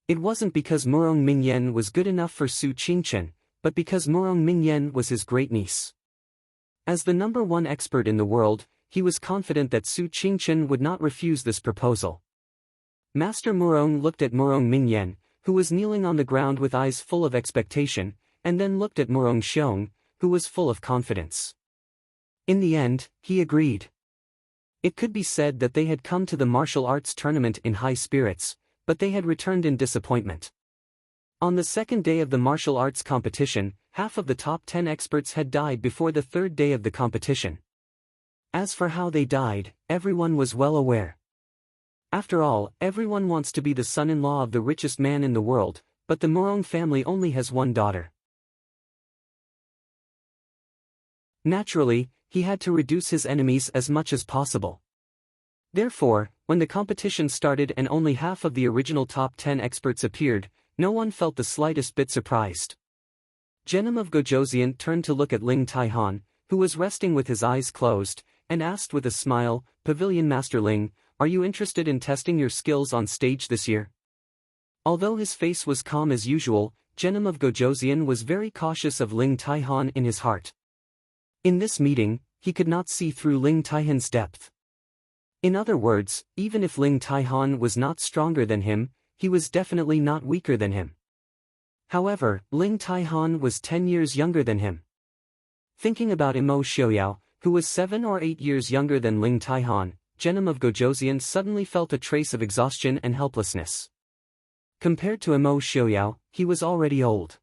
It wasn't because Murong Mingyan was good enough for Su Qingqian, but because Murong Mingyan was his great niece. As the #1 expert in the world, he was confident that Su Qingqian would not refuse this proposal. Master Murong looked at Murong Mingyan, who was kneeling on the ground with eyes full of expectation, and then looked at Murong Xiong, who was full of confidence. In the end, he agreed. It could be said that they had come to the martial arts tournament in high spirits, but they had returned in disappointment. On the second day of the martial arts competition, half of the top 10 experts had died before the third day of the competition. As for how they died, everyone was well aware. After all, everyone wants to be the son-in-law of the richest man in the world, but the Murong family only has one daughter. Naturally, he had to reduce his enemies as much as possible. Therefore, when the competition started and only half of the original top 10 experts appeared, no one felt the slightest bit surprised. Genom of Gojoseon turned to look at Ling Taihan, who was resting with his eyes closed, and asked with a smile, "Pavilion Master Ling, are you interested in testing your skills on stage this year?" Although his face was calm as usual, Genom of Gojoseon was very cautious of Ling Taihan in his heart. In this meeting, he could not see through Ling Taihan's depth. In other words, even if Ling Taihan was not stronger than him, he was definitely not weaker than him. However, Ling Taihan was 10 years younger than him. Thinking about Imo Xiaoyao, who was 7 or 8 years younger than Ling Taihan, Genom of Gojoseon suddenly felt a trace of exhaustion and helplessness. Compared to Imo Xiaoyao, he was already old.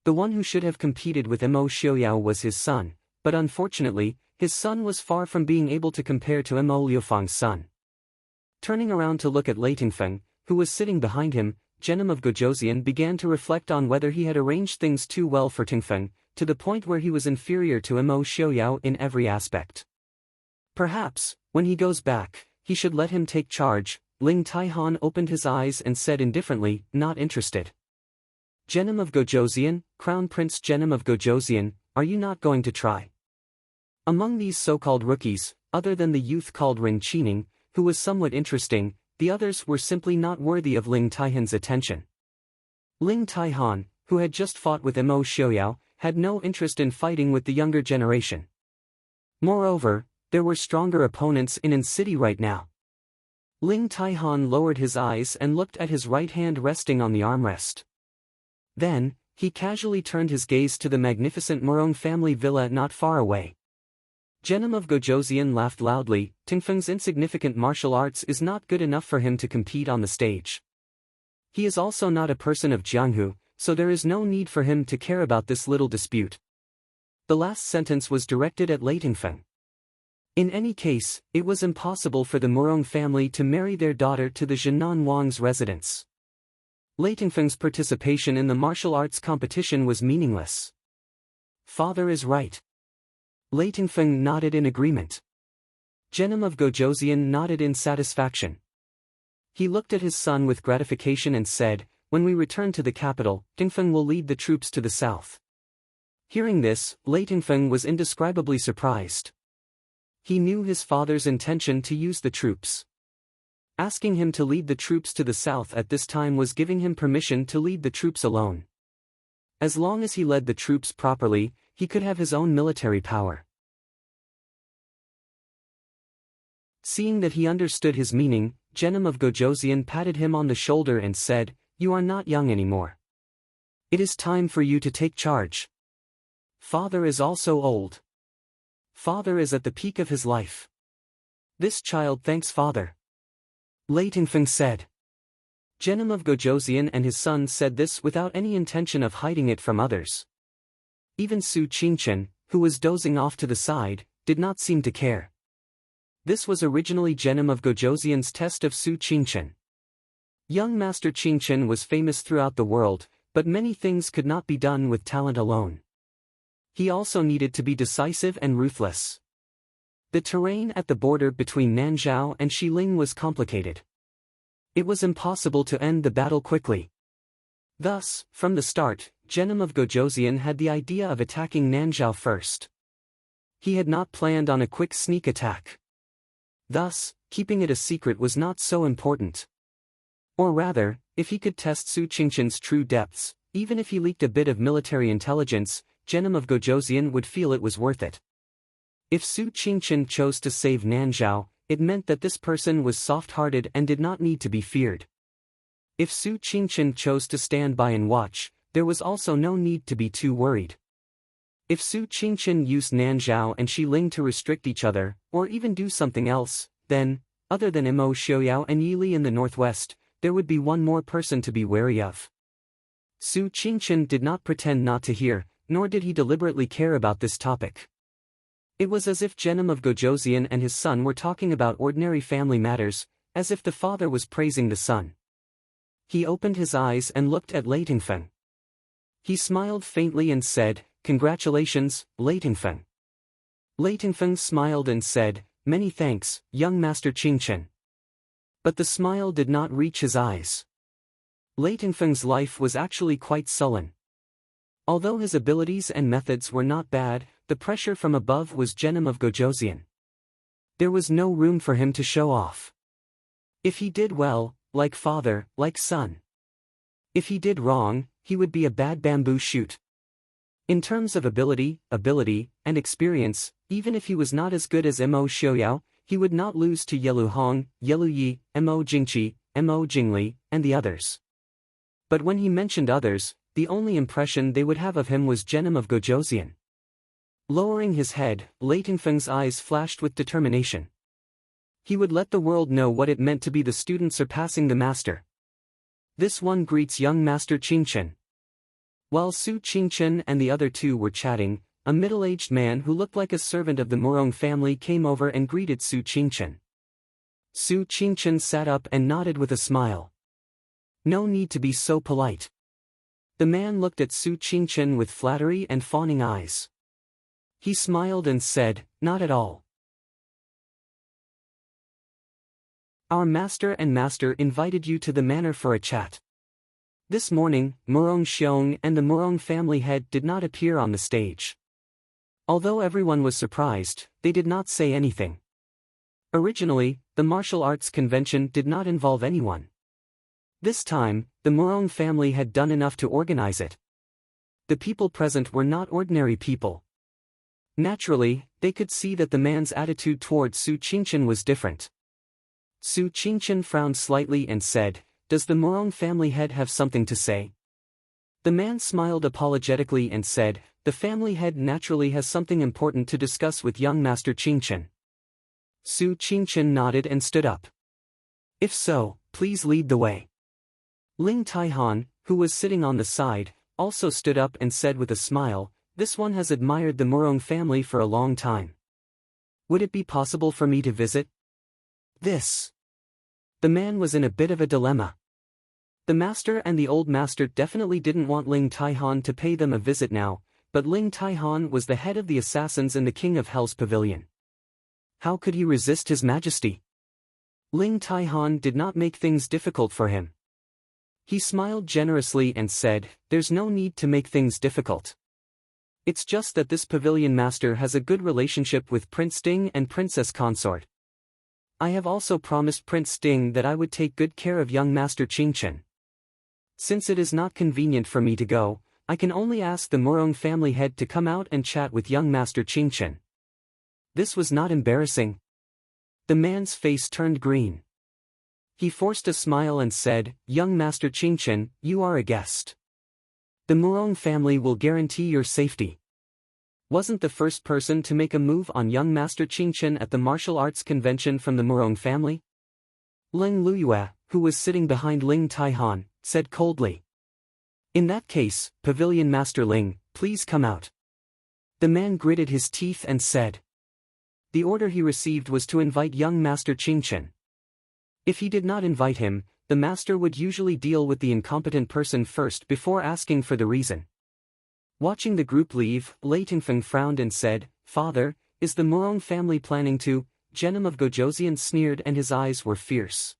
The one who should have competed with Imo Xiaoyao was his son, but unfortunately, his son was far from being able to compare to Imo Liufang's son. Turning around to look at Lei Tingfeng, who was sitting behind him, Genom of Gojoseon began to reflect on whether he had arranged things too well for Tingfeng, to the point where he was inferior to Mo Xiaoyao in every aspect. Perhaps, when he goes back, he should let him take charge. Ling Taihan opened his eyes and said indifferently, not interested. Genom of Gojoseon, Crown Prince Genom of Gojoseon, are you not going to try? Among these so-called rookies, other than the youth called Ren Qining, who was somewhat interesting, the others were simply not worthy of Ling Taihan's attention. Ling Taihan, who had just fought with Mo Xiaoyao, had no interest in fighting with the younger generation. Moreover, there were stronger opponents in city right now. Ling Taihan lowered his eyes and looked at his right hand resting on the armrest. Then, he casually turned his gaze to the magnificent Morong family villa not far away. Genom of Gojoseon laughed loudly. Tingfeng's insignificant martial arts is not good enough for him to compete on the stage. He is also not a person of Jianghu, so there is no need for him to care about this little dispute. The last sentence was directed at Lei Tingfeng. In any case, it was impossible for the Morong family to marry their daughter to the Jinan Wang's residence. Lei Tingfeng's participation in the martial arts competition was meaningless. Father is right. Lei Tingfeng nodded in agreement. Genom of Gojoseon nodded in satisfaction. He looked at his son with gratification and said, when we return to the capital, Tingfeng will lead the troops to the south. Hearing this, Lei Tingfeng was indescribably surprised. He knew his father's intention to use the troops. Asking him to lead the troops to the south at this time was giving him permission to lead the troops alone. As long as he led the troops properly, he could have his own military power. Seeing that he understood his meaning, Genom of Gojoseon patted him on the shoulder and said, "You are not young anymore. It is time for you to take charge. Father is also old. Father is at the peak of his life. This child thanks father." Lei Tingfeng said. Genom of Gojoseon and his son said this without any intention of hiding it from others. Even Su Qingchen, who was dozing off to the side, did not seem to care. This was originally Genom of Gojoseon's test of Su Qingchen. Young Master Qingchen was famous throughout the world, but many things could not be done with talent alone. He also needed to be decisive and ruthless. The terrain at the border between Nanzhao and Xiling was complicated. It was impossible to end the battle quickly. Thus, from the start, Genom of Gojoseon had the idea of attacking Nanzhao first. He had not planned on a quick sneak attack. Thus, keeping it a secret was not so important. Or rather, if he could test Su Qingchen's true depths, even if he leaked a bit of military intelligence, Genom of Gojoseon would feel it was worth it. If Su Qingchen chose to save Nanzhao, it meant that this person was soft-hearted and did not need to be feared. If Su Qingchen chose to stand by and watch, there was also no need to be too worried. If Su Qingchen used Nanzhao and Xiling to restrict each other, or even do something else, then, other than Mo Xiaoyao and Yili in the northwest, there would be one more person to be wary of. Su Qingchen did not pretend not to hear, nor did he deliberately care about this topic. It was as if Genom of Gojoseon and his son were talking about ordinary family matters, as if the father was praising the son. He opened his eyes and looked at Lei Tingfeng. He smiled faintly and said, "Congratulations, Lei Tingfeng." Lei Tingfeng smiled and said, "Many thanks, young Master Qingchen." But the smile did not reach his eyes. Lei Tingfeng's life was actually quite sullen. Although his abilities and methods were not bad, the pressure from above was Genom of Gojoseon. There was no room for him to show off. If he did well, like father, like son. If he did wrong, he would be a bad bamboo shoot. In terms of ability, and experience, even if he was not as good as Mo Xiaoyao, he would not lose to Yelu Hong, Yelu Yi, Mo Jingqi, Mo Jingli, and the others. But when he mentioned others, the only impression they would have of him was Genom of Gojoseon. Lowering his head, Lei Tingfeng's eyes flashed with determination. He would let the world know what it meant to be the student surpassing the master. This one greets young Master Qingchen. While Su Qingchen and the other two were chatting, a middle-aged man who looked like a servant of the Morong family came over and greeted Su Qingchen. Su Qingchen sat up and nodded with a smile. No need to be so polite. The man looked at Su Qingchen with flattery and fawning eyes. He smiled and said, "Not at all. Our master invited you to the manor for a chat. This morning, Murong Xiong and the Murong family head did not appear on the stage. Although everyone was surprised, they did not say anything. Originally, the martial arts convention did not involve anyone. This time, the Murong family had done enough to organize it. The people present were not ordinary people. Naturally, they could see that the man's attitude toward Su Qingchen was different. Su Qingchen frowned slightly and said, "Does the Murong family head have something to say?" The man smiled apologetically and said, "The family head naturally has something important to discuss with young Master Qingchen." Su Qingchen nodded and stood up. "If so, please lead the way." Ling Taihan, who was sitting on the side, also stood up and said with a smile, "This one has admired the Murong family for a long time. Would it be possible for me to visit this?" The man was in a bit of a dilemma. The master and the old master definitely didn't want Ling Taihan to pay them a visit now, but Ling Taihan was the head of the assassins in the King of Hell's pavilion. How could he resist his majesty? Ling Taihan did not make things difficult for him. He smiled generously and said, "There's no need to make things difficult. It's just that this pavilion master has a good relationship with Prince Ding and Princess Consort. I have also promised Prince Ding that I would take good care of young Master Qingchen. Since it is not convenient for me to go, I can only ask the Murong family head to come out and chat with young Master Qingchen." This was not embarrassing. The man's face turned green. He forced a smile and said, "Young Master Qingchen, you are a guest. The Murong family will guarantee your safety." Wasn't the first person to make a move on young Master Qingchen at the martial arts convention from the Murong family? Ling Luyue, who was sitting behind Ling Taihan, said coldly. "In that case, Pavilion Master Ling, please come out." The man gritted his teeth and said. The order he received was to invite young Master Qingchen. If he did not invite him, the master would usually deal with the incompetent person first before asking for the reason. Watching the group leave, Lei Tingfeng frowned and said, "Father, is the Murong family planning to?" Genom of Gojoseon sneered and his eyes were fierce.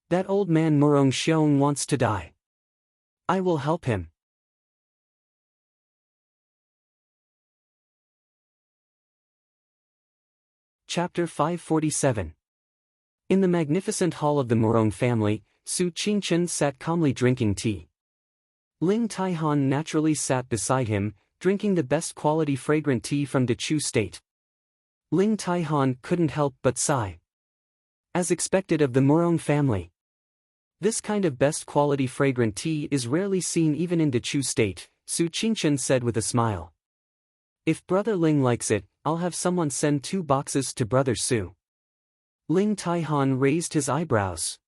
"That old man Murong Xiong wants to die. I will help him." Chapter 547. In the magnificent hall of the Murong family, Su Qingchen sat calmly drinking tea. Ling Taihan naturally sat beside him, drinking the best quality fragrant tea from Dechu State. Ling Taihan couldn't help but sigh. As expected of the Murong family. This kind of best quality fragrant tea is rarely seen even in Dechu State, Su Qingchen said with a smile. "If Brother Ling likes it, I'll have someone send 2 boxes to Brother Su." Ling Taihan raised his eyebrows.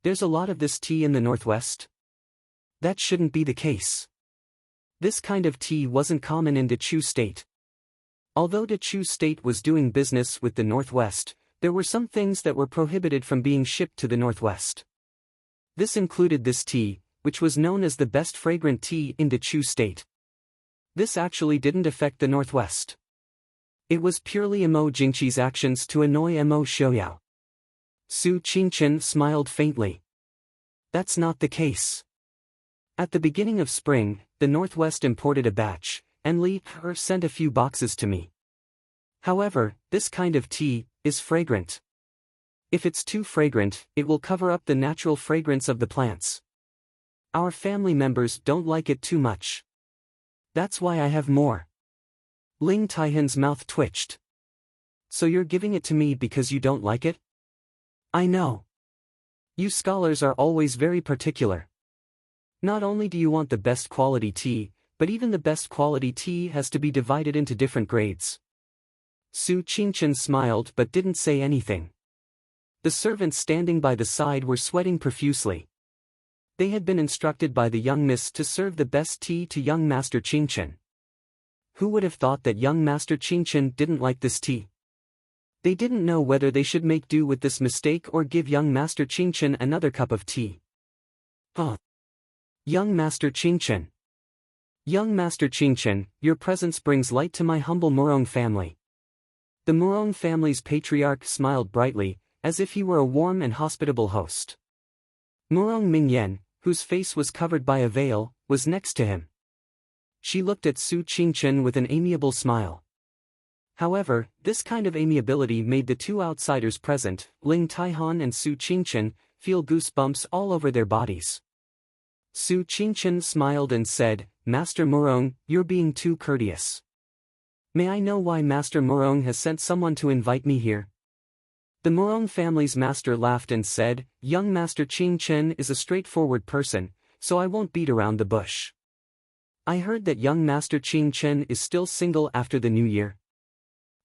"There's a lot of this tea in the Northwest?" That shouldn't be the case. This kind of tea wasn't common in Dechu State. Although Dechu State was doing business with the Northwest, there were some things that were prohibited from being shipped to the Northwest. This included this tea, which was known as the best fragrant tea in Dechu State. This actually didn't affect the Northwest. It was purely Mo Jingqi's actions to annoy Mo Xiaoyao. Su Qingchen smiled faintly. That's not the case. At the beginning of spring, the Northwest imported a batch, and Li Er sent a few boxes to me. However, this kind of tea is fragrant. If it's too fragrant, it will cover up the natural fragrance of the plants. Our family members don't like it too much. That's why I have more. Ling Taihan's mouth twitched. So you're giving it to me because you don't like it? I know. You scholars are always very particular. Not only do you want the best quality tea, but even the best quality tea has to be divided into different grades. Su Qingchen smiled but didn't say anything. The servants standing by the side were sweating profusely. They had been instructed by the young miss to serve the best tea to young Master Qingchen. Who would have thought that young Master Qingchen didn't like this tea? They didn't know whether they should make do with this mistake or give young Master Qingchen another cup of tea. Huh. Young Master Qingchen. Young Master Qingchen, your presence brings light to my humble Morong family. The Morong family's patriarch smiled brightly, as if he were a warm and hospitable host. Morong Mingyan, whose face was covered by a veil, was next to him. She looked at Su Qingchen with an amiable smile. However, this kind of amiability made the two outsiders present, Ling Taihan and Su Qingchen, feel goosebumps all over their bodies. Su Qingchen smiled and said, Master Morong, you're being too courteous. May I know why Master Morong has sent someone to invite me here? The Morong family's master laughed and said, Young Master Qingchen is a straightforward person, so I won't beat around the bush. I heard that young Master Qingchen is still single after the new year.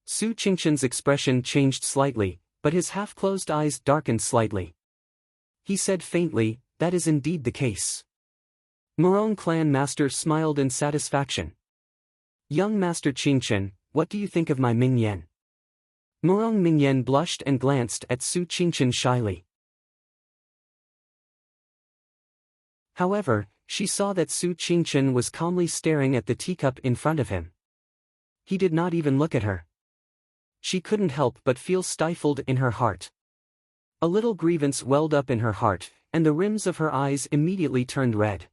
Su Qingchen's expression changed slightly, but his half-closed eyes darkened slightly. He said faintly, that is indeed the case. Morong clan master smiled in satisfaction. Young Master Qingchen, what do you think of my Mingyan? Morong Mingyan blushed and glanced at Su Qingchen shyly. However, she saw that Su Qingchen was calmly staring at the teacup in front of him. He did not even look at her. She couldn't help but feel stifled in her heart. A little grievance welled up in her heart, and the rims of her eyes immediately turned red.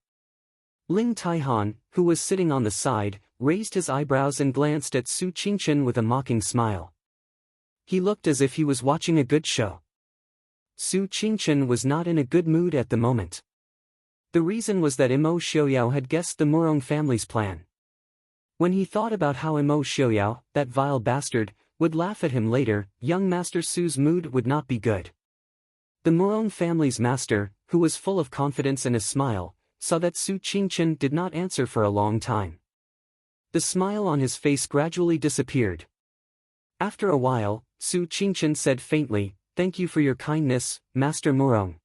Ling Taihan, who was sitting on the side, raised his eyebrows and glanced at Su Qingchen with a mocking smile. He looked as if he was watching a good show. Su Qingchen was not in a good mood at the moment. The reason was that Imo Xiaoyao had guessed the Morong family's plan. When he thought about how Imo Xiaoyao, that vile bastard, would laugh at him later, young Master Su's mood would not be good. The Morong family's master, who was full of confidence and a smile, saw that Su Qingchen did not answer for a long time. The smile on his face gradually disappeared. After a while, Su Qingchen said faintly, Thank you for your kindness, Master Morong.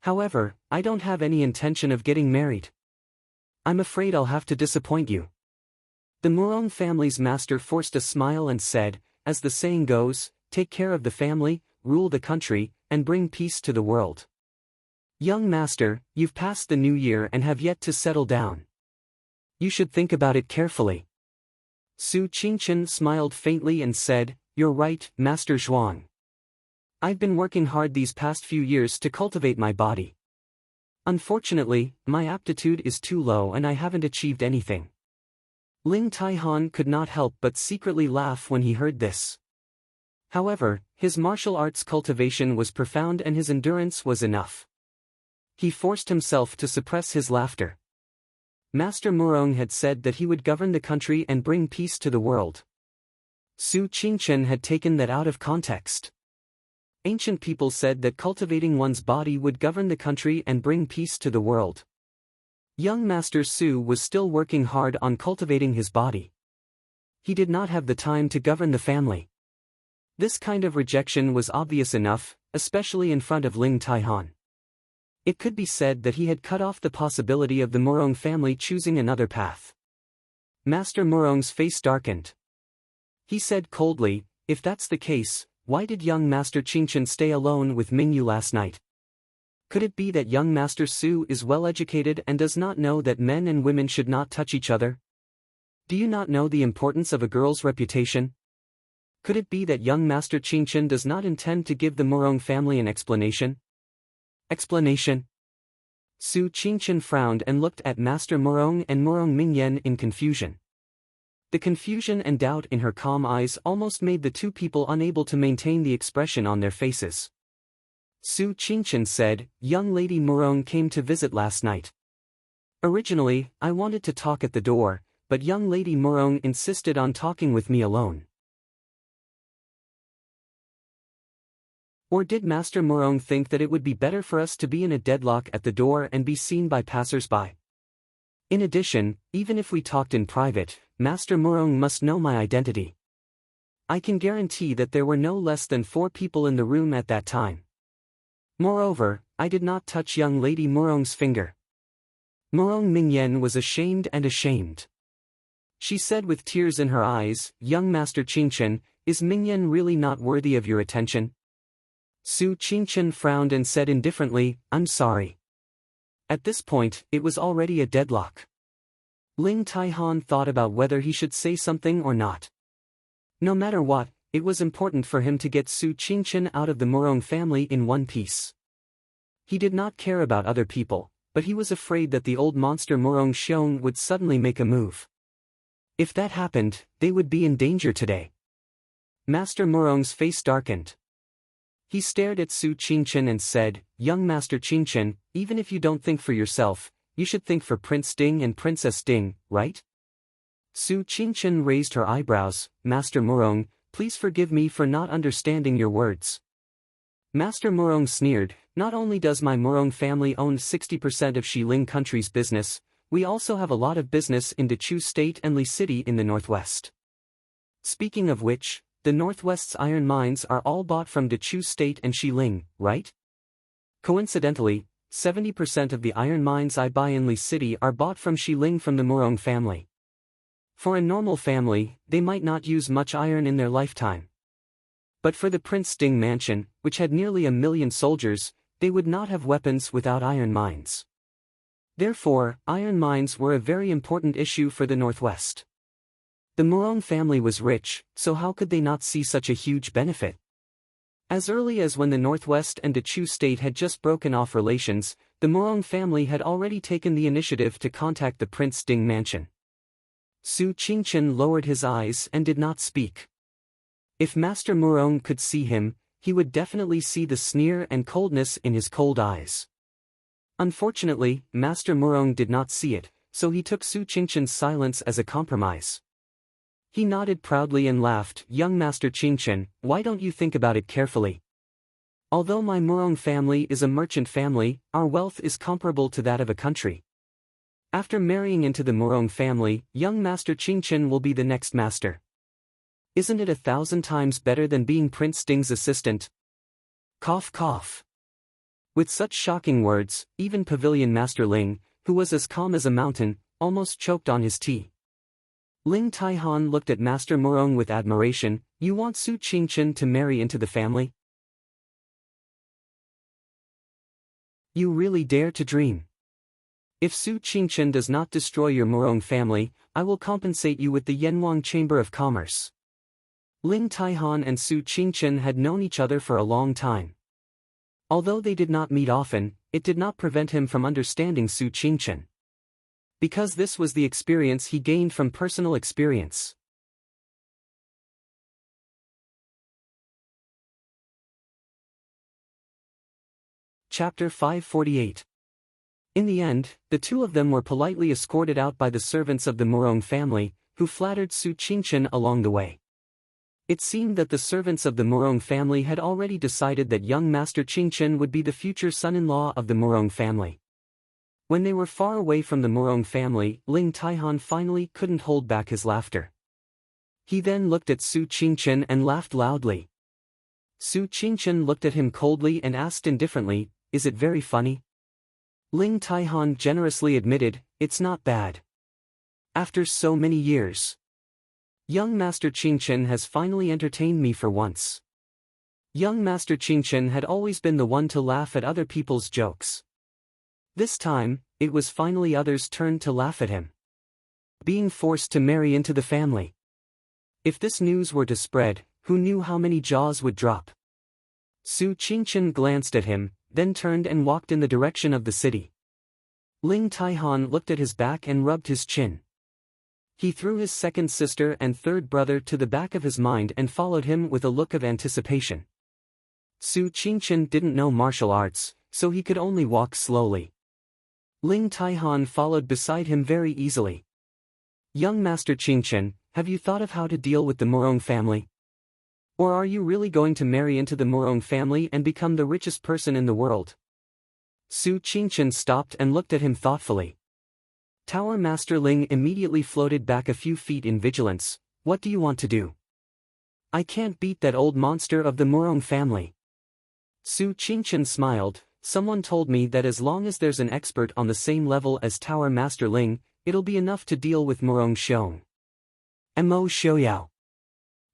However, I don't have any intention of getting married. I'm afraid I'll have to disappoint you. The Morong family's master forced a smile and said, as the saying goes, take care of the family, rule the country, and bring peace to the world. Young master, you've passed the new year and have yet to settle down. You should think about it carefully. Su Qingchen smiled faintly and said, You're right, Master Zhuang. I've been working hard these past few years to cultivate my body. Unfortunately, my aptitude is too low and I haven't achieved anything. Ling Taihan could not help but secretly laugh when he heard this. However, his martial arts cultivation was profound and his endurance was enough. He forced himself to suppress his laughter. Master Morong had said that he would govern the country and bring peace to the world. Su Qingchen had taken that out of context. Ancient people said that cultivating one's body would govern the country and bring peace to the world. Young Master Su was still working hard on cultivating his body. He did not have the time to govern the family. This kind of rejection was obvious enough, especially in front of Ling Taihan. It could be said that he had cut off the possibility of the Morong family choosing another path. Master Morong's face darkened. He said coldly, If that's the case, why did young Master Qingchen stay alone with Mingyu last night? Could it be that young Master Su is well educated and does not know that men and women should not touch each other? Do you not know the importance of a girl's reputation? Could it be that young Master Qingchen does not intend to give the Morong family an explanation? Explanation? Su Qingchen frowned and looked at Master Morong and Morong Mingyan in confusion. The confusion and doubt in her calm eyes almost made the two people unable to maintain the expression on their faces. Su Qingchen said, Young Lady Morong came to visit last night. Originally, I wanted to talk at the door, but young Lady Morong insisted on talking with me alone. Or did Master Morong think that it would be better for us to be in a deadlock at the door and be seen by passers-by? In addition, even if we talked in private, Master Morong must know my identity. I can guarantee that there were no less than 4 people in the room at that time. Moreover, I did not touch young Lady Morong's finger. Morong Mingyan was ashamed and ashamed. She said with tears in her eyes, Young Master Qingchen, is Mingyan really not worthy of your attention? Su Qingchen frowned and said indifferently, I'm sorry. At this point, it was already a deadlock. Ling Taihan thought about whether he should say something or not. No matter what, it was important for him to get Su Qingchen out of the Morong family in one piece. He did not care about other people, but he was afraid that the old monster Morong Xiong would suddenly make a move. If that happened, they would be in danger today. Master Morong's face darkened. He stared at Su Qingchen and said, "Young Master Qingchen, even if you don't think for yourself, you should think for Prince Ding and Princess Ding, right?" Su Qingchen raised her eyebrows. "Master Morong, please forgive me for not understanding your words." Master Morong sneered, "Not only does my Morong family own 60% of Xiling country's business, we also have a lot of business in Dechu State and Li City in the northwest. Speaking of which, the Northwest's iron mines are all bought from Dechu State and Xiling, right? Coincidentally, 70% of the iron mines I buy in Li City are bought from Xiling from the Morong family. For a normal family, they might not use much iron in their lifetime. But for the Prince Ding mansion, which had nearly 1 million soldiers, they would not have weapons without iron mines. Therefore, iron mines were a very important issue for the Northwest. The Morong family was rich, so how could they not see such a huge benefit? As early as when the Northwest and Dechu State had just broken off relations, the Morong family had already taken the initiative to contact the Prince Ding mansion. Su Qingchen lowered his eyes and did not speak. If Master Morong could see him, he would definitely see the sneer and coldness in his cold eyes. Unfortunately, Master Morong did not see it, so he took Su Qingchen's silence as a compromise. He nodded proudly and laughed. "Young Master Qingchen, why don't you think about it carefully? Although my Morong family is a merchant family, our wealth is comparable to that of a country. After marrying into the Morong family, young Master Qingchen will be the next master. Isn't it 1,000 times better than being Prince Ding's assistant?" Cough cough. With such shocking words, even Pavilion Master Ling, who was as calm as a mountain, almost choked on his tea. Ling Taihan looked at Master Morong with admiration. "You want Su Qingchen to marry into the family? You really dare to dream. If Su Qingchen does not destroy your Morong family, I will compensate you with the Yanwang Chamber of Commerce." Ling Taihan and Su Qingchen had known each other for a long time. Although they did not meet often, it did not prevent him from understanding Su Qingchen. Because this was the experience he gained from personal experience. Chapter 548. In the end, the two of them were politely escorted out by the servants of the Morong family, who flattered Su Qingchen along the way. It seemed that the servants of the Morong family had already decided that young Master Qingchen would be the future son-in-law of the Morong family. When they were far away from the Morong family, Ling Taihan finally couldn't hold back his laughter. He then looked at Su Qingchen and laughed loudly. Su Qingchen looked at him coldly and asked indifferently, "Is it very funny?" Ling Taihan generously admitted, "It's not bad. After so many years, young Master Qingchen has finally entertained me for once." Young Master Qingchen had always been the one to laugh at other people's jokes. This time, it was finally others' turn to laugh at him. Being forced to marry into the family. If this news were to spread, who knew how many jaws would drop? Su Qingchen glanced at him, then turned and walked in the direction of the city. Ling Taihan looked at his back and rubbed his chin. He threw his second sister and third brother to the back of his mind and followed him with a look of anticipation. Su Qingchen didn't know martial arts, so he could only walk slowly. Ling Taihan followed beside him very easily. "Young Master Qingchen, have you thought of how to deal with the Morong family? Or are you really going to marry into the Morong family and become the richest person in the world?" Su Qingchen stopped and looked at him thoughtfully. Tower Master Ling immediately floated back a few feet in vigilance. "What do you want to do?" "I can't beat that old monster of the Morong family." Su Qingchen smiled. "Someone told me that as long as there's an expert on the same level as Tower Master Ling, it'll be enough to deal with Morong Xiong." Mo Xiaoyao.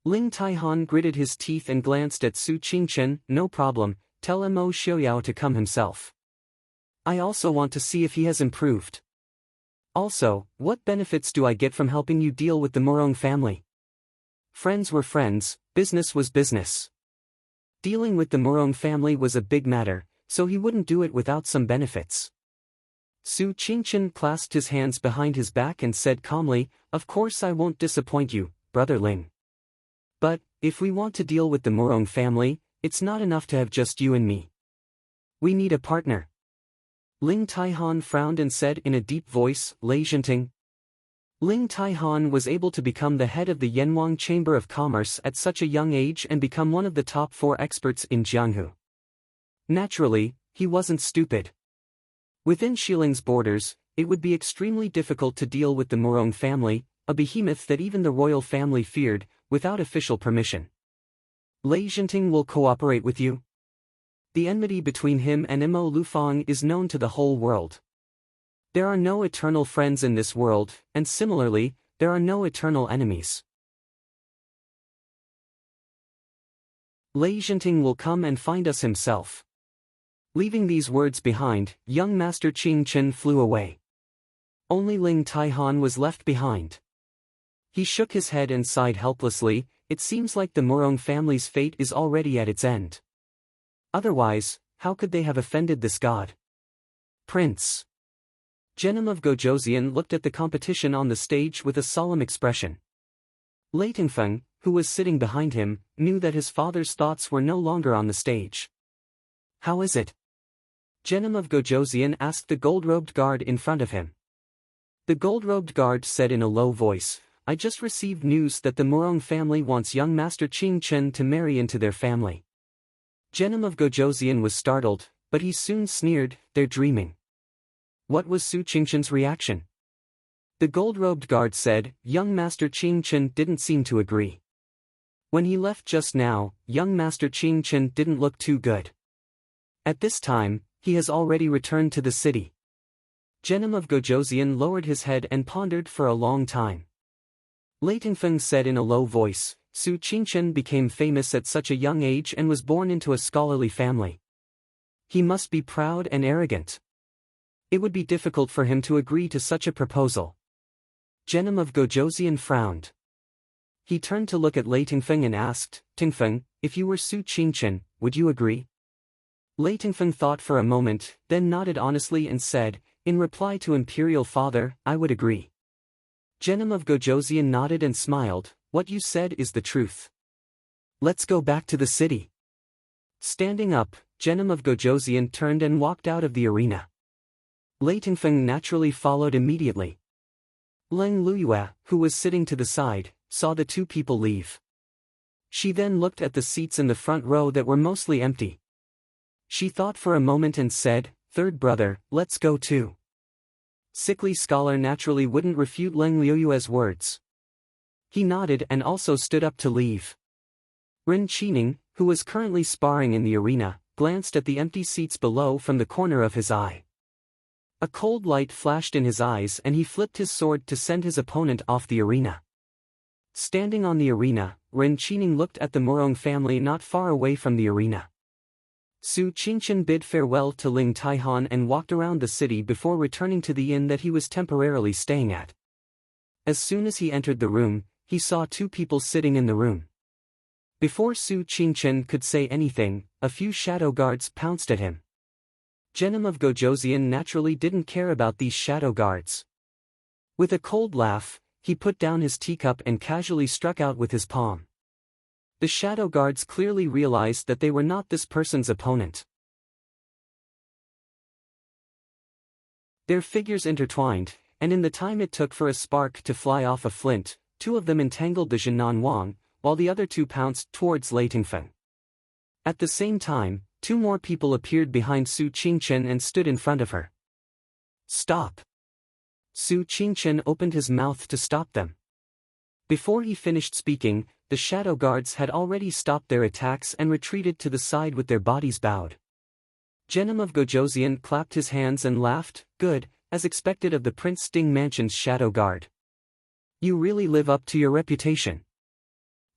Ling Taihan gritted his teeth and glanced at Su Qingchen. "No problem, tell Mo Xiaoyao to come himself." I also want to see if he has improved. Also, what benefits do I get from helping you deal with the Morong family? Friends were friends, business was business. Dealing with the Morong family was a big matter, so he wouldn't do it without some benefits. Su Qingchen clasped his hands behind his back and said calmly, "Of course I won't disappoint you, Brother Ling. But, if we want to deal with the Morong family, it's not enough to have just you and me. We need a partner." Ling Taihan frowned and said in a deep voice, "Lei Zhenting." Ling Taihan was able to become the head of the Yanwang Chamber of Commerce at such a young age and become one of the top 4 experts in Jianghu. Naturally, he wasn't stupid. Within Shiling's borders, it would be extremely difficult to deal with the Morong family, a behemoth that even the royal family feared, without official permission. Lei Zhenting will cooperate with you. The enmity between him and Mo Lufang is known to the whole world. There are no eternal friends in this world, and similarly, there are no eternal enemies. Lei Zhenting will come and find us himself. Leaving these words behind, young Master Qing Chen flew away. Only Ling Taihan was left behind. He shook his head and sighed helplessly. It seems like the Morong family's fate is already at its end. Otherwise, how could they have offended this god? Prince Genom of Gojoseon looked at the competition on the stage with a solemn expression. Lei Tingfeng, who was sitting behind him, knew that his father's thoughts were no longer on the stage. "How is it?" Genom of Gojoseon asked the gold-robed guard in front of him. The gold-robed guard said in a low voice, "I just received news that the Morong family wants young Master Qing Chen to marry into their family." Genom of Gojoseon was startled, but he soon sneered, "They're dreaming." What was Su Qingchen's reaction? The gold-robed guard said, "Young Master Qing Chen didn't seem to agree. When he left just now, young Master Qing Chen didn't look too good. At this time, he has already returned to the city." Genom of Gojoseon lowered his head and pondered for a long time. Lei Tingfeng said in a low voice, "Su Qingchen became famous at such a young age and was born into a scholarly family. He must be proud and arrogant. It would be difficult for him to agree to such a proposal." Genom of Gojoseon frowned. He turned to look at Lei Tingfeng and asked, "Tingfeng, if you were Su Qingchen, would you agree?" Lei Tingfeng thought for a moment, then nodded honestly and said, "In reply to Imperial Father, I would agree." Genom of Gojoseon nodded and smiled, "What you said is the truth. Let's go back to the city." Standing up, Genom of Gojoseon turned and walked out of the arena. Lei Tingfeng naturally followed immediately. Leng Luyue, who was sitting to the side, saw the two people leave. She then looked at the seats in the front row that were mostly empty. She thought for a moment and said, "Third brother, let's go too." Sickly scholar naturally wouldn't refute Leng Luyue's words. He nodded and also stood up to leave. Ren Qining, who was currently sparring in the arena, glanced at the empty seats below from the corner of his eye. A cold light flashed in his eyes and he flipped his sword to send his opponent off the arena. Standing on the arena, Ren Qining looked at the Morong family not far away from the arena. Su Qingchen bid farewell to Ling Taihan and walked around the city before returning to the inn that he was temporarily staying at. As soon as he entered the room, he saw two people sitting in the room. Before Su Qingchen could say anything, a few shadow guards pounced at him. Genom of Gojoseon naturally didn't care about these shadow guards. With a cold laugh, he put down his teacup and casually struck out with his palm. The shadow guards clearly realized that they were not this person's opponent. Their figures intertwined, and in the time it took for a spark to fly off a flint, two of them entangled the Jinan Wang, while the other two pounced towards Lei Tingfeng. At the same time, two more people appeared behind Su Qingchen and stood in front of her. "Stop!" Su Qingchen opened his mouth to stop them. Before he finished speaking, the shadow guards had already stopped their attacks and retreated to the side with their bodies bowed. Genom of Gojoseon clapped his hands and laughed, "Good, as expected of the Prince Ding Mansion's shadow guard. You really live up to your reputation.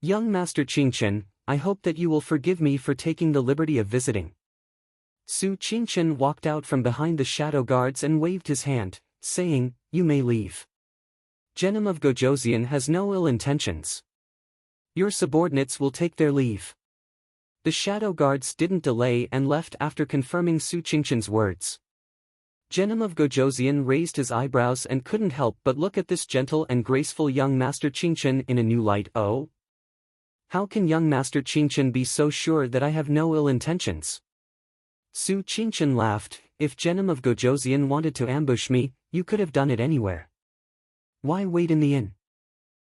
Young Master Qingchen, I hope that you will forgive me for taking the liberty of visiting." Su Qingchen walked out from behind the shadow guards and waved his hand, saying, "You may leave. Genom of Gojoseon has no ill intentions. Your subordinates will take their leave." The shadow guards didn't delay and left after confirming Su Qingchen's words. Genom of Gojoseon raised his eyebrows and couldn't help but look at this gentle and graceful young Master Qingchen in a new light. "Oh? How can young Master Qingchen be so sure that I have no ill intentions?" Su Qingchen laughed. "If Genom of Gojoseon wanted to ambush me, you could have done it anywhere. Why wait in the inn?"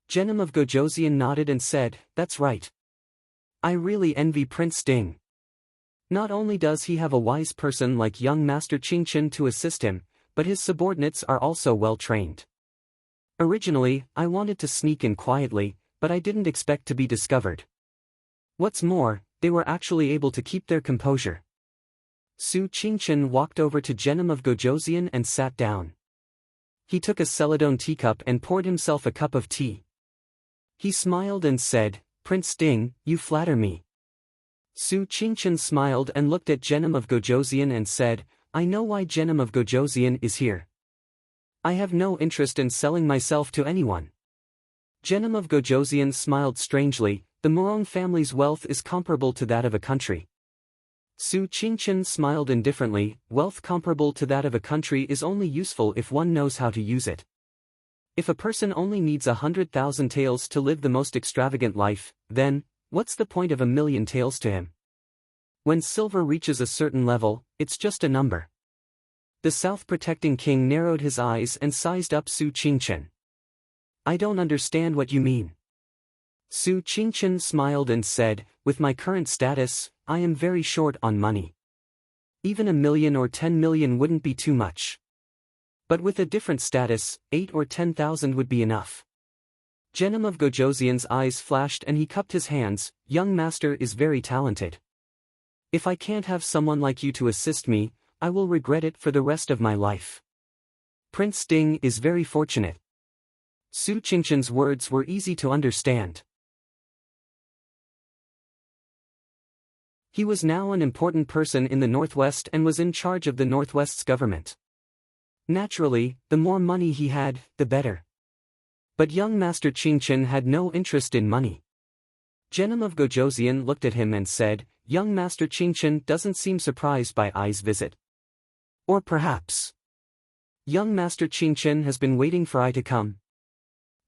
Genom of Gojoseon nodded and said, "That's right. I really envy Prince Ding. Not only does he have a wise person like young Master Qingchen to assist him, but his subordinates are also well trained. Originally, I wanted to sneak in quietly, but I didn't expect to be discovered. What's more, they were actually able to keep their composure." Su Qingchen walked over to Genom of Gojoseon and sat down. He took a celadone teacup and poured himself a cup of tea. He smiled and said, "Prince Ding, you flatter me." Su Qingchen smiled and looked at Genom of Gojoseon and said, "I know why Genom of Gojoseon is here. I have no interest in selling myself to anyone." Genom of Gojoseon smiled strangely. "The Morong family's wealth is comparable to that of a country." Su Qingchen smiled indifferently. "Wealth comparable to that of a country is only useful if one knows how to use it. If a person only needs 100,000 taels to live the most extravagant life, then, what's the point of 1,000,000 taels to him? When silver reaches a certain level, it's just a number." The South Protecting King narrowed his eyes and sized up Su Qingchen. "I don't understand what you mean." Su Qingchen smiled and said, "With my current status, I am very short on money. Even 1,000,000 or 10,000,000 wouldn't be too much. But with a different status, 8 or 10,000 would be enough." Genom of Gojoseon's eyes flashed and he cupped his hands. "Young master is very talented. If I can't have someone like you to assist me, I will regret it for the rest of my life. Prince Ding is very fortunate." Su Qingchen's words were easy to understand. He was now an important person in the Northwest and was in charge of the Northwest's government. Naturally, the more money he had, the better. But young Master Qingchen had no interest in money. Genom of Gojoseon looked at him and said, "Young Master Qingchen doesn't seem surprised by Ai's visit. Or perhaps young Master Qingchen has been waiting for I to come."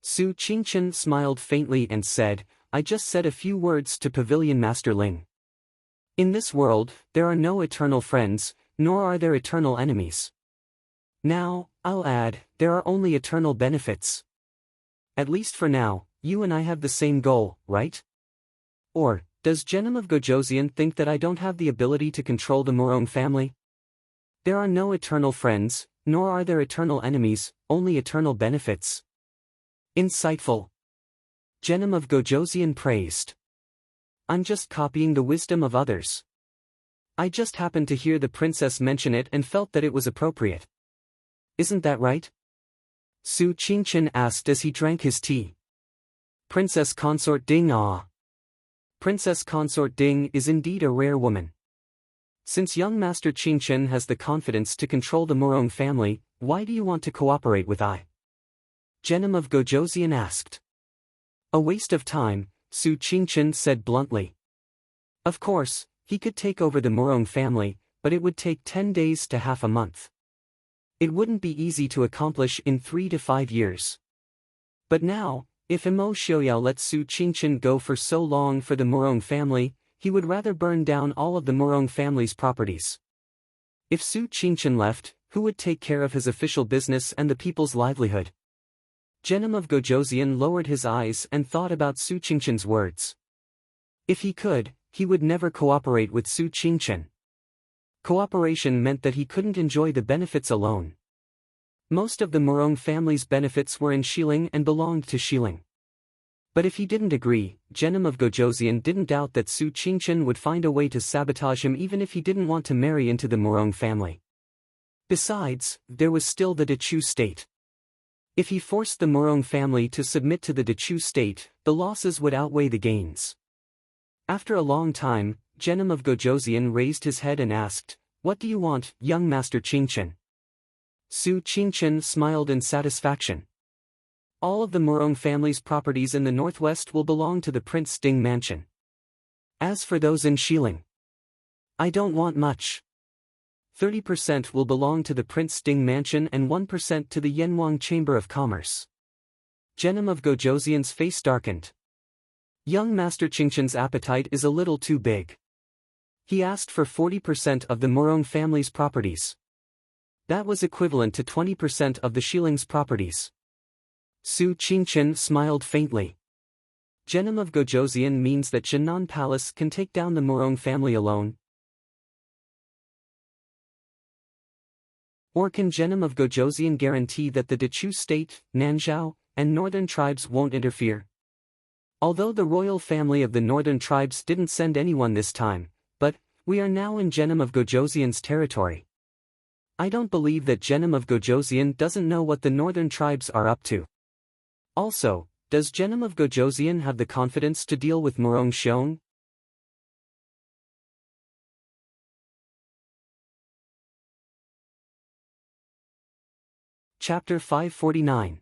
Su Qingchen smiled faintly and said, "I just said a few words to Pavilion Master Ling. In this world, there are no eternal friends, nor are there eternal enemies. Now, I'll add, there are only eternal benefits. At least for now, you and I have the same goal, right? Or, does Genom of Gojoseon think that I don't have the ability to control the Morong family? There are no eternal friends, nor are there eternal enemies, only eternal benefits." Insightful. Genom of Gojoseon praised. "I'm just copying the wisdom of others. I just happened to hear the princess mention it and felt that it was appropriate. Isn't that right?" Su Qingchen asked as he drank his tea. "Princess Consort Ding ah. Princess Consort Ding is indeed a rare woman. Since young Master Qingchen has the confidence to control the Morong family, why do you want to cooperate with I?" Genom of Gojoseon asked. "A waste of time," Su Qingchen said bluntly. Of course, he could take over the Morong family, but it would take 10 days to half a month. It wouldn't be easy to accomplish in 3 to 5 years. But now, if Imo Xiaoyao let Su Qingchen go for so long for the Morong family, he would rather burn down all of the Morong family's properties. If Su Qingchen left, who would take care of his official business and the people's livelihood? Genom of Gojoseon lowered his eyes and thought about Su Qingchen's words. If he could, he would never cooperate with Su Qingchen. Cooperation meant that he couldn't enjoy the benefits alone. Most of the Morong family's benefits were in Xiling and belonged to Xiling. But if he didn't agree, Genom of Gojoseon didn't doubt that Su Qingchen would find a way to sabotage him even if he didn't want to marry into the Morong family. Besides, there was still the Dechu state. If he forced the Morong family to submit to the Dechu state, the losses would outweigh the gains. After a long time, Genom of Gojoseon raised his head and asked, What do you want, young Master Qingchen? Su Qingchen smiled in satisfaction. All of the Morong family's properties in the northwest will belong to the Prince Ding mansion. As for those in Xiling, I don't want much. 30% will belong to the Prince Ding mansion and 1% to the Yanwang Chamber of Commerce. Genom of Gojoseon's face darkened. Young Master Qingchen's appetite is a little too big. He asked for 40% of the Morong family's properties. That was equivalent to 20% of the Shiling's properties. Su Qingchen smiled faintly. Genom of Gojoseon means that Jinan Palace can take down the Morong family alone. Or can Genom of Gojoseon guarantee that the Dechu state, Nanzhao, and northern tribes won't interfere? Although the royal family of the northern tribes didn't send anyone this time, but we are now in Genom of Gojoseon's territory. I don't believe that Genom of Gojoseon doesn't know what the northern tribes are up to. Also, does Genom of Gojoseon have the confidence to deal with Morong Xiong? Chapter 549.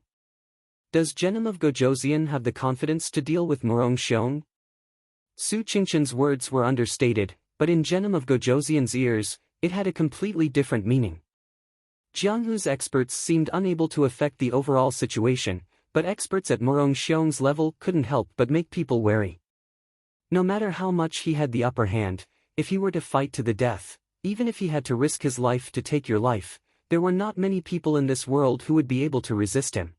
Does Genom of Gojoseon have the confidence to deal with Morong Xiong? Su Qingchen's words were understated, but in Genom of Gojoseon's ears, it had a completely different meaning. Jianghu's experts seemed unable to affect the overall situation, but experts at Morong Xiong's level couldn't help but make people wary. No matter how much he had the upper hand, if he were to fight to the death, even if he had to risk his life to take your life, there were not many people in this world who would be able to resist him.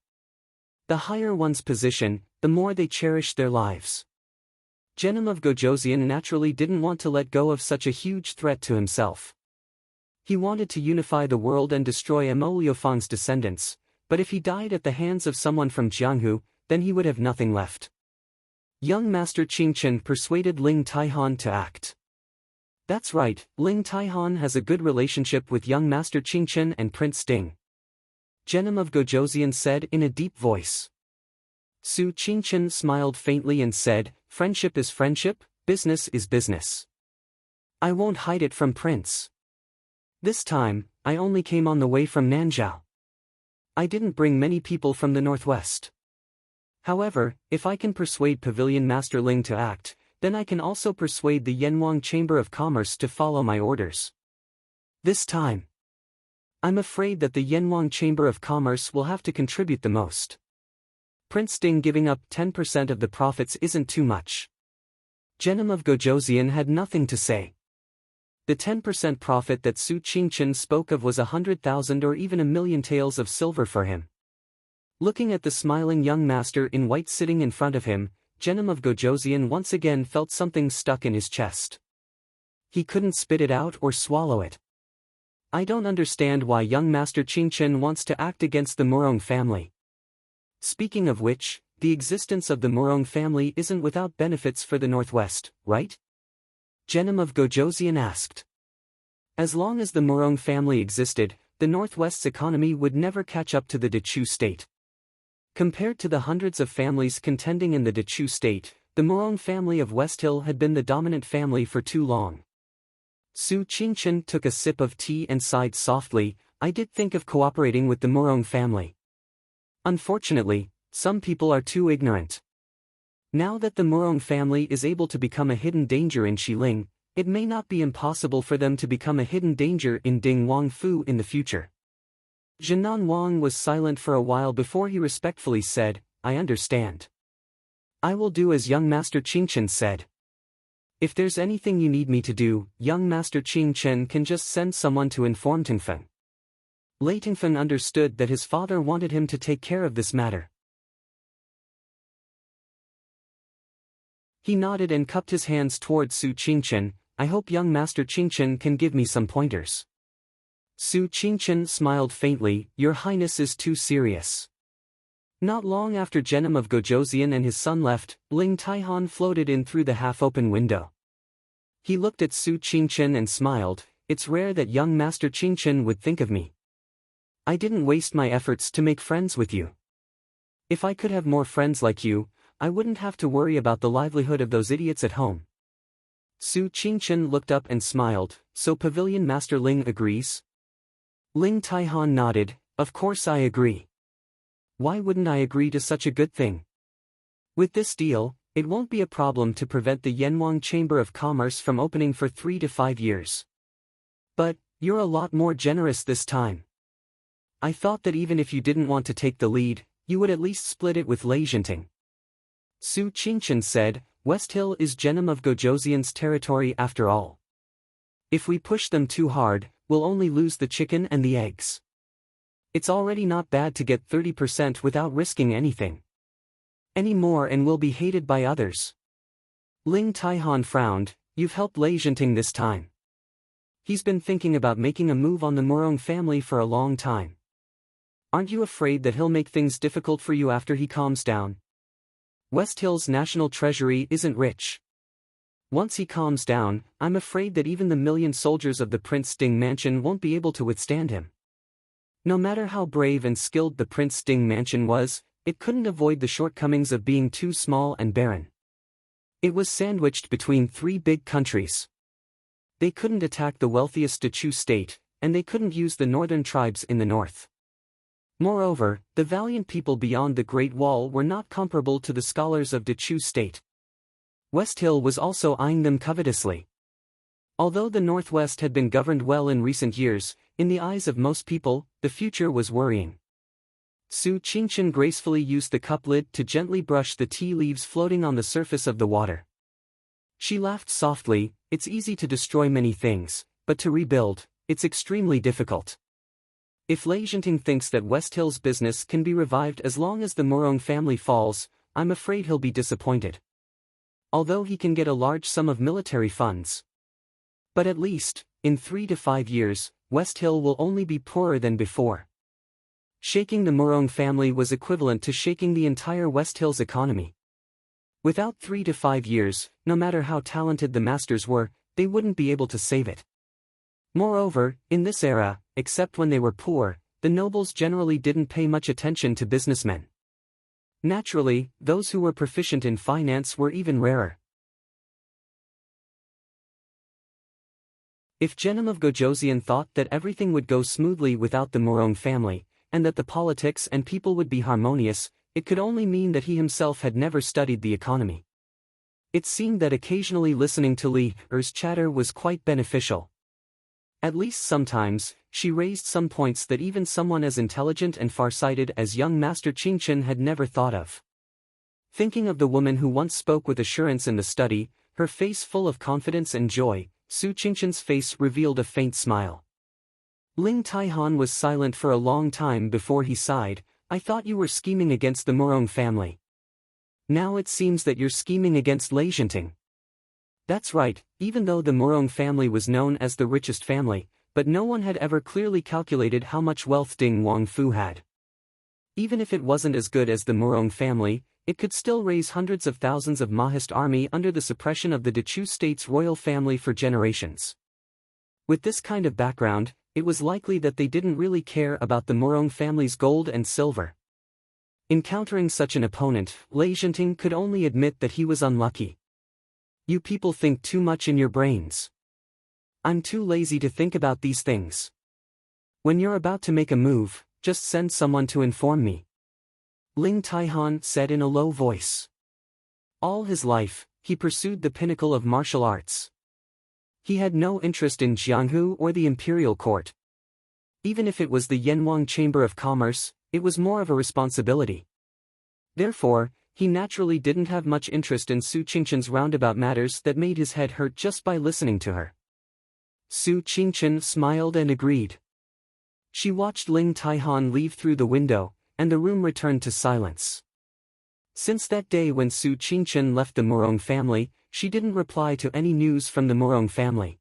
The higher one's position, the more they cherished their lives. Genom of Gojoseon naturally didn't want to let go of such a huge threat to himself. He wanted to unify the world and destroy Mo Liufang's descendants, but if he died at the hands of someone from Jianghu, then he would have nothing left. Young Master Qingchen persuaded Ling Taihan to act. That's right, Ling Taihan has a good relationship with young Master Qingchen and Prince Ding. Genom of Gojoseon said in a deep voice. Su Qingchen smiled faintly and said, friendship is friendship, business is business. I won't hide it from Prince. This time, I only came on the way from Nanzhao. I didn't bring many people from the northwest. However, if I can persuade Pavilion Master Ling to act, then I can also persuade the Yanwang Chamber of Commerce to follow my orders. This time, I'm afraid that the Yanwang Chamber of Commerce will have to contribute the most. Prince Ding giving up 10% of the profits isn't too much. Genom of Gojoseon had nothing to say. The 10% profit that Su Qingchen spoke of was 100,000 or even 1,000,000 taels of silver for him. Looking at the smiling young master in white sitting in front of him, Genom of Gojoseon once again felt something stuck in his chest. He couldn't spit it out or swallow it. I don't understand why young Master Qingchen wants to act against the Morong family. Speaking of which, the existence of the Morong family isn't without benefits for the Northwest, right? Genom of Gojoseon asked. As long as the Morong family existed, the Northwest's economy would never catch up to the Dechu state. Compared to the hundreds of families contending in the Dechu state, the Morong family of West Hill had been the dominant family for too long. Su Qingchen took a sip of tea and sighed softly, I did think of cooperating with the Morong family. Unfortunately, some people are too ignorant. Now that the Morong family is able to become a hidden danger in Xiling, it may not be impossible for them to become a hidden danger in Ding Wangfu in the future. Jinan Wang was silent for a while before he respectfully said, I understand. I will do as young Master Qingchen said. If there's anything you need me to do, young Master Qingchen can just send someone to inform Tingfeng. Lei Tingfeng understood that his father wanted him to take care of this matter. He nodded and cupped his hands towards Su Qingchen, I hope young Master Qingchen can give me some pointers. Su Qingchen smiled faintly, Your Highness is too serious. Not long after Genom of Gojoseon and his son left, Ling Taihan floated in through the half-open window. He looked at Su Qingchen and smiled, It's rare that young Master Qingchen would think of me. I didn't waste my efforts to make friends with you. If I could have more friends like you, I wouldn't have to worry about the livelihood of those idiots at home. Su Qingchen looked up and smiled. So Pavilion Master Ling agrees? Ling Taihan nodded. Of course I agree. Why wouldn't I agree to such a good thing? With this deal, it won't be a problem to prevent the Yanwang Chamber of Commerce from opening for 3 to 5 years. But, you're a lot more generous this time. I thought that even if you didn't want to take the lead, you would at least split it with Lei Jinting. Su Qingchen said, West Hill is Genom of Gojoseon's territory after all. If we push them too hard, we'll only lose the chicken and the eggs. It's already not bad to get 30% without risking anything. Any more and we'll be hated by others. Ling Taihan frowned. You've helped Lei Jinting this time. He's been thinking about making a move on the Morong family for a long time. Aren't you afraid that he'll make things difficult for you after he calms down? West Hill's national treasury isn't rich. Once he calms down, I'm afraid that even the million soldiers of the Prince Ding mansion won't be able to withstand him. No matter how brave and skilled the Prince Ding mansion was, it couldn't avoid the shortcomings of being too small and barren. It was sandwiched between 3 big countries. They couldn't attack the wealthiest Dechu state, and they couldn't use the northern tribes in the north. Moreover, the valiant people beyond the Great Wall were not comparable to the scholars of Dechu state. West Hill was also eyeing them covetously. Although the Northwest had been governed well in recent years, in the eyes of most people, the future was worrying. Su Qingchen gracefully used the cup lid to gently brush the tea leaves floating on the surface of the water. She laughed softly. It's easy to destroy many things, but to rebuild, it's extremely difficult. If Lei Jinting thinks that West Hill's business can be revived as long as the Morong family falls, I'm afraid he'll be disappointed. Although he can get a large sum of military funds. But at least, in 3 to 5 years, West Hill will only be poorer than before. Shaking the Morong family was equivalent to shaking the entire West Hill's economy. Without 3 to 5 years, no matter how talented the masters were, they wouldn't be able to save it. Moreover, in this era, except when they were poor, the nobles generally didn't pay much attention to businessmen. Naturally, those who were proficient in finance were even rarer. If Genom of Gojoseon thought that everything would go smoothly without the Morong family, and that the politics and people would be harmonious, it could only mean that he himself had never studied the economy. It seemed that occasionally listening to Li Er's chatter was quite beneficial. At least sometimes, she raised some points that even someone as intelligent and farsighted as young Master Qingchen had never thought of. Thinking of the woman who once spoke with assurance in the study, her face full of confidence and joy, Su Qingchen's face revealed a faint smile. Ling Taihan was silent for a long time before he sighed. I thought you were scheming against the Morong family. Now it seems that you're scheming against Lei Jinting. That's right, even though the Morong family was known as the richest family, but no one had ever clearly calculated how much wealth Ding Wangfu had. Even if it wasn't as good as the Morong family, it could still raise hundreds of thousands of Mahist army under the suppression of the Dechu state's royal family for generations. With this kind of background, it was likely that they didn't really care about the Morong family's gold and silver. Encountering such an opponent, Lei Jinting could only admit that he was unlucky. You people think too much in your brains. I'm too lazy to think about these things. When you're about to make a move, just send someone to inform me. Ling Taihan said in a low voice. All his life, he pursued the pinnacle of martial arts. He had no interest in Jianghu or the imperial court. Even if it was the Yanwang Chamber of Commerce, it was more of a responsibility. Therefore, he naturally didn't have much interest in Su Qingchen's roundabout matters that made his head hurt just by listening to her. Su Qingchen smiled and agreed. She watched Ling Taihan leave through the window, and the room returned to silence. Since that day when Su Qingchen left the Morong family, she didn't reply to any news from the Morong family.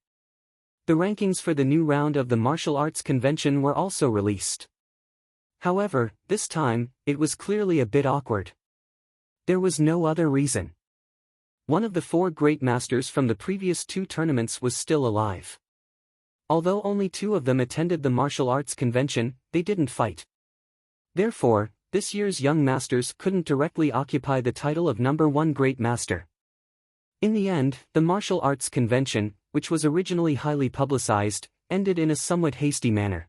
The rankings for the new round of the martial arts convention were also released. However, this time, it was clearly a bit awkward. There was no other reason. One of the 4 great masters from the previous 2 tournaments was still alive. Although only 2 of them attended the martial arts convention, they didn't fight. Therefore, this year's young masters couldn't directly occupy the title of #1 great master. In the end, the martial arts convention, which was originally highly publicized, ended in a somewhat hasty manner.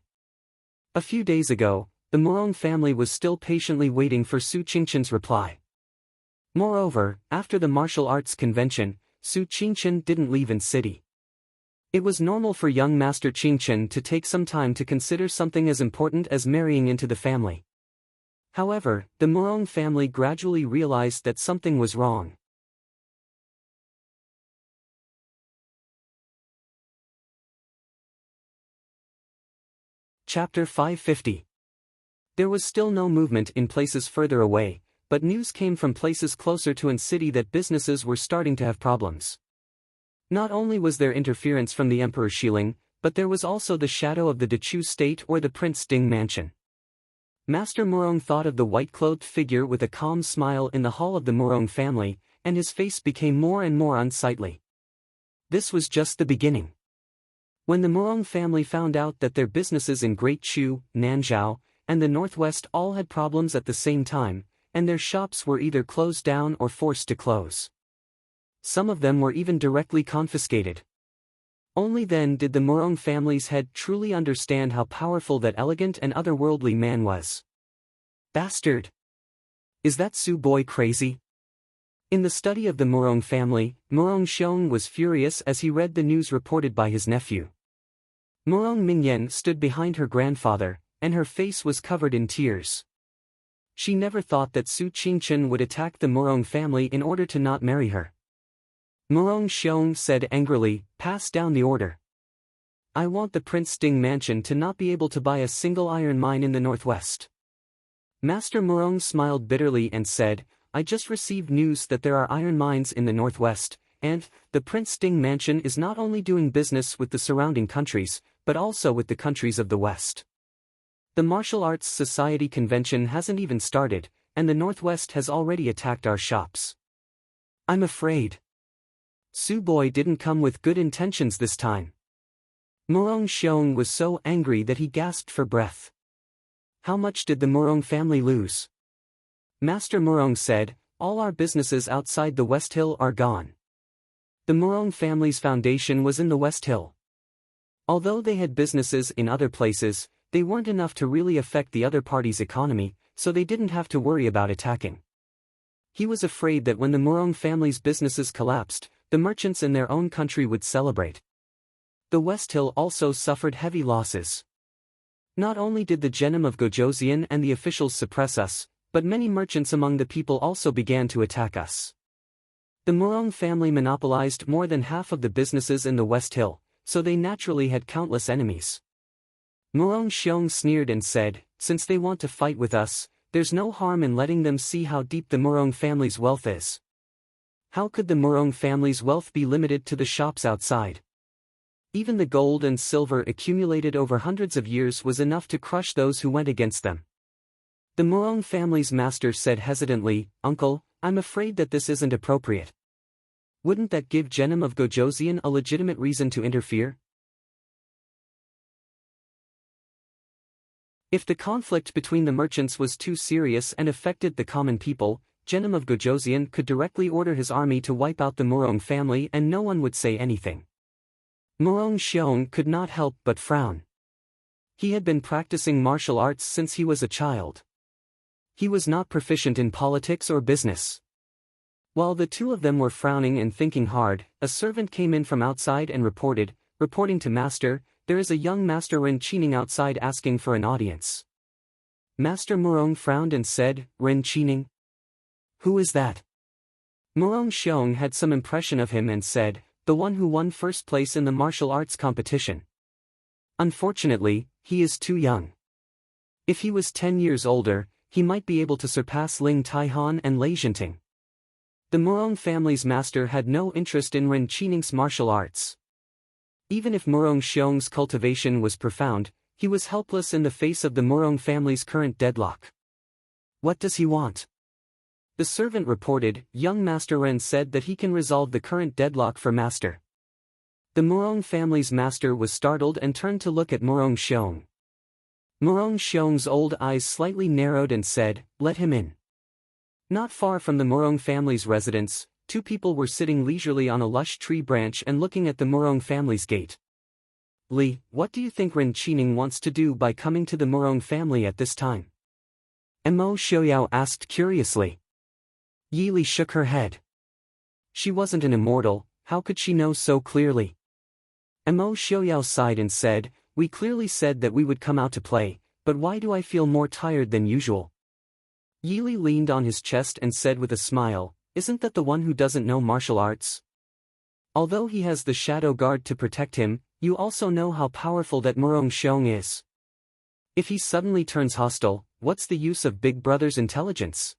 A few days ago, the Morong family was still patiently waiting for Su Qingchen's reply. Moreover, after the martial arts convention, Su Qingchen didn't leave in city. It was normal for young Master Qingchen to take some time to consider something as important as marrying into the family. However, the Morong family gradually realized that something was wrong. Chapter 550. There was still no movement in places further away, but news came from places closer to an city that businesses were starting to have problems. Not only was there interference from the Emperor Xiling, but there was also the shadow of the Dechu state or the Prince Ding mansion. Master Morong thought of the white-clothed figure with a calm smile in the hall of the Morong family, and his face became more and more unsightly. This was just the beginning. When the Morong family found out that their businesses in Great Chu, Nanzhao, and the Northwest all had problems at the same time, and their shops were either closed down or forced to close. Some of them were even directly confiscated. Only then did the Morong family's head truly understand how powerful that elegant and otherworldly man was. Bastard! Is that Su boy crazy? In the study of the Morong family, Morong Xiong was furious as he read the news reported by his nephew. Morong Mingyan stood behind her grandfather, and her face was covered in tears. She never thought that Su Qingchen would attack the Morong family in order to not marry her. Morong Xiong said angrily, "Pass down the order. I want the Prince Ding mansion to not be able to buy a single iron mine in the Northwest." Master Morong smiled bitterly and said, "I just received news that there are iron mines in the Northwest, and the Prince Ding mansion is not only doing business with the surrounding countries, but also with the countries of the West. The Martial Arts Society convention hasn't even started, and the Northwest has already attacked our shops. I'm afraid Su boy didn't come with good intentions this time." Morong Xiong was so angry that he gasped for breath. How much did the Morong family lose? Master Morong said, "All our businesses outside the West Hill are gone." The Morong family's foundation was in the West Hill. Although they had businesses in other places, they weren't enough to really affect the other party's economy, so they didn't have to worry about attacking. He was afraid that when the Morong family's businesses collapsed, the merchants in their own country would celebrate. The West Hill also suffered heavy losses. Not only did the Genom of Gojoseon and the officials suppress us, but many merchants among the people also began to attack us. The Morong family monopolized more than half of the businesses in the West Hill, so they naturally had countless enemies. Morong Xiong sneered and said, "Since they want to fight with us, there's no harm in letting them see how deep the Morong family's wealth is. How could the Morong family's wealth be limited to the shops outside? Even the gold and silver accumulated over hundreds of years was enough to crush those who went against them." The Morong family's master said hesitantly, "Uncle, I'm afraid that this isn't appropriate. Wouldn't that give Genom of Gojoseon a legitimate reason to interfere? If the conflict between the merchants was too serious and affected the common people, Genom of Gojoseon could directly order his army to wipe out the Morong family and no one would say anything." Morong Xiong could not help but frown. He had been practicing martial arts since he was a child. He was not proficient in politics or business. While the two of them were frowning and thinking hard, a servant came in from outside and reporting to Master, "There is a young Master Ren Qining outside asking for an audience." Master Morong frowned and said, "Ren Qining? Who is that?" Morong Xiong had some impression of him and said, "The one who won first place in the martial arts competition. Unfortunately, he is too young. If he was 10 years older, he might be able to surpass Ling Taihan and Lei Jinting." The Morong family's master had no interest in Ren Qining's martial arts. Even if Morong Xiong's cultivation was profound, he was helpless in the face of the Morong family's current deadlock. "What does he want?" The servant reported, "Young Master Ren said that he can resolve the current deadlock for Master." The Morong family's master was startled and turned to look at Morong Xiong. Morong Xiong's old eyes slightly narrowed and said, "Let him in." Not far from the Morong family's residence, two people were sitting leisurely on a lush tree branch and looking at the Morong family's gate. Li, what do you think Ren Qining wants to do by coming to the Morong family at this time? Mo Xiaoyao asked curiously. Yi Li shook her head. She wasn't an immortal, how could she know so clearly? Mo Xiaoyao sighed and said, we clearly said that we would come out to play, but why do I feel more tired than usual? Yi Li leaned on his chest and said with a smile, isn't that the one who doesn't know martial arts? Although he has the shadow guard to protect him, you also know how powerful that Morong Xiong is. If he suddenly turns hostile, what's the use of Big Brother's intelligence?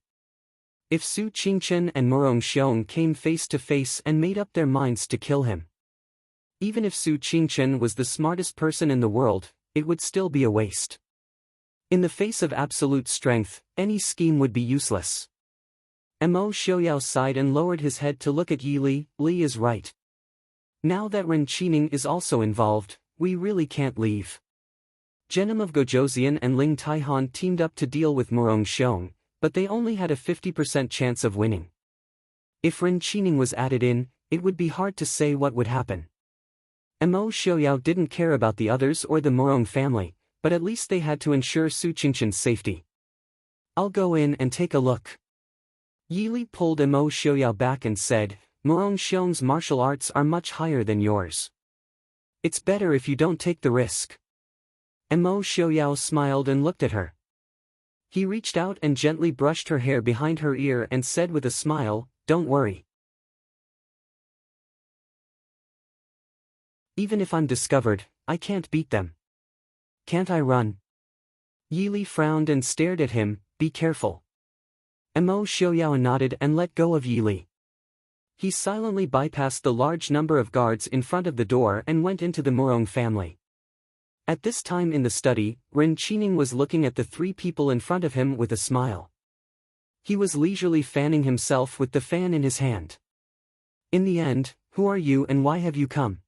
If Su Qingchen and Morong Xiong came face to face and made up their minds to kill him, even if Su Qingchen was the smartest person in the world, it would still be a waste. In the face of absolute strength, any scheme would be useless. Mo Xiaoyao sighed and lowered his head to look at Yi Li. Li is right. Now that Ren Qining is also involved, we really can't leave. Genom of Gojoseon and Ling Taihan teamed up to deal with Morong Xiong, but they only had a 50% chance of winning. If Ren Qining was added in, it would be hard to say what would happen. Mo Xiaoyao didn't care about the others or the Morong family, but at least they had to ensure Su Qingchen's safety. I'll go in and take a look. Yi Li pulled Mo Xiaoyao back and said, Morong Xiong's martial arts are much higher than yours. It's better if you don't take the risk. Mo Xiaoyao smiled and looked at her. He reached out and gently brushed her hair behind her ear and said with a smile, don't worry. Even if I'm discovered, I can't beat them. Can't I run? Yi Li frowned and stared at him, be careful. Mo Xiaoyao nodded and let go of Yi Li. He silently bypassed the large number of guards in front of the door and went into the Morong family. At this time in the study, Ren Qining was looking at the three people in front of him with a smile. He was leisurely fanning himself with the fan in his hand. In the end, who are you and why have you come?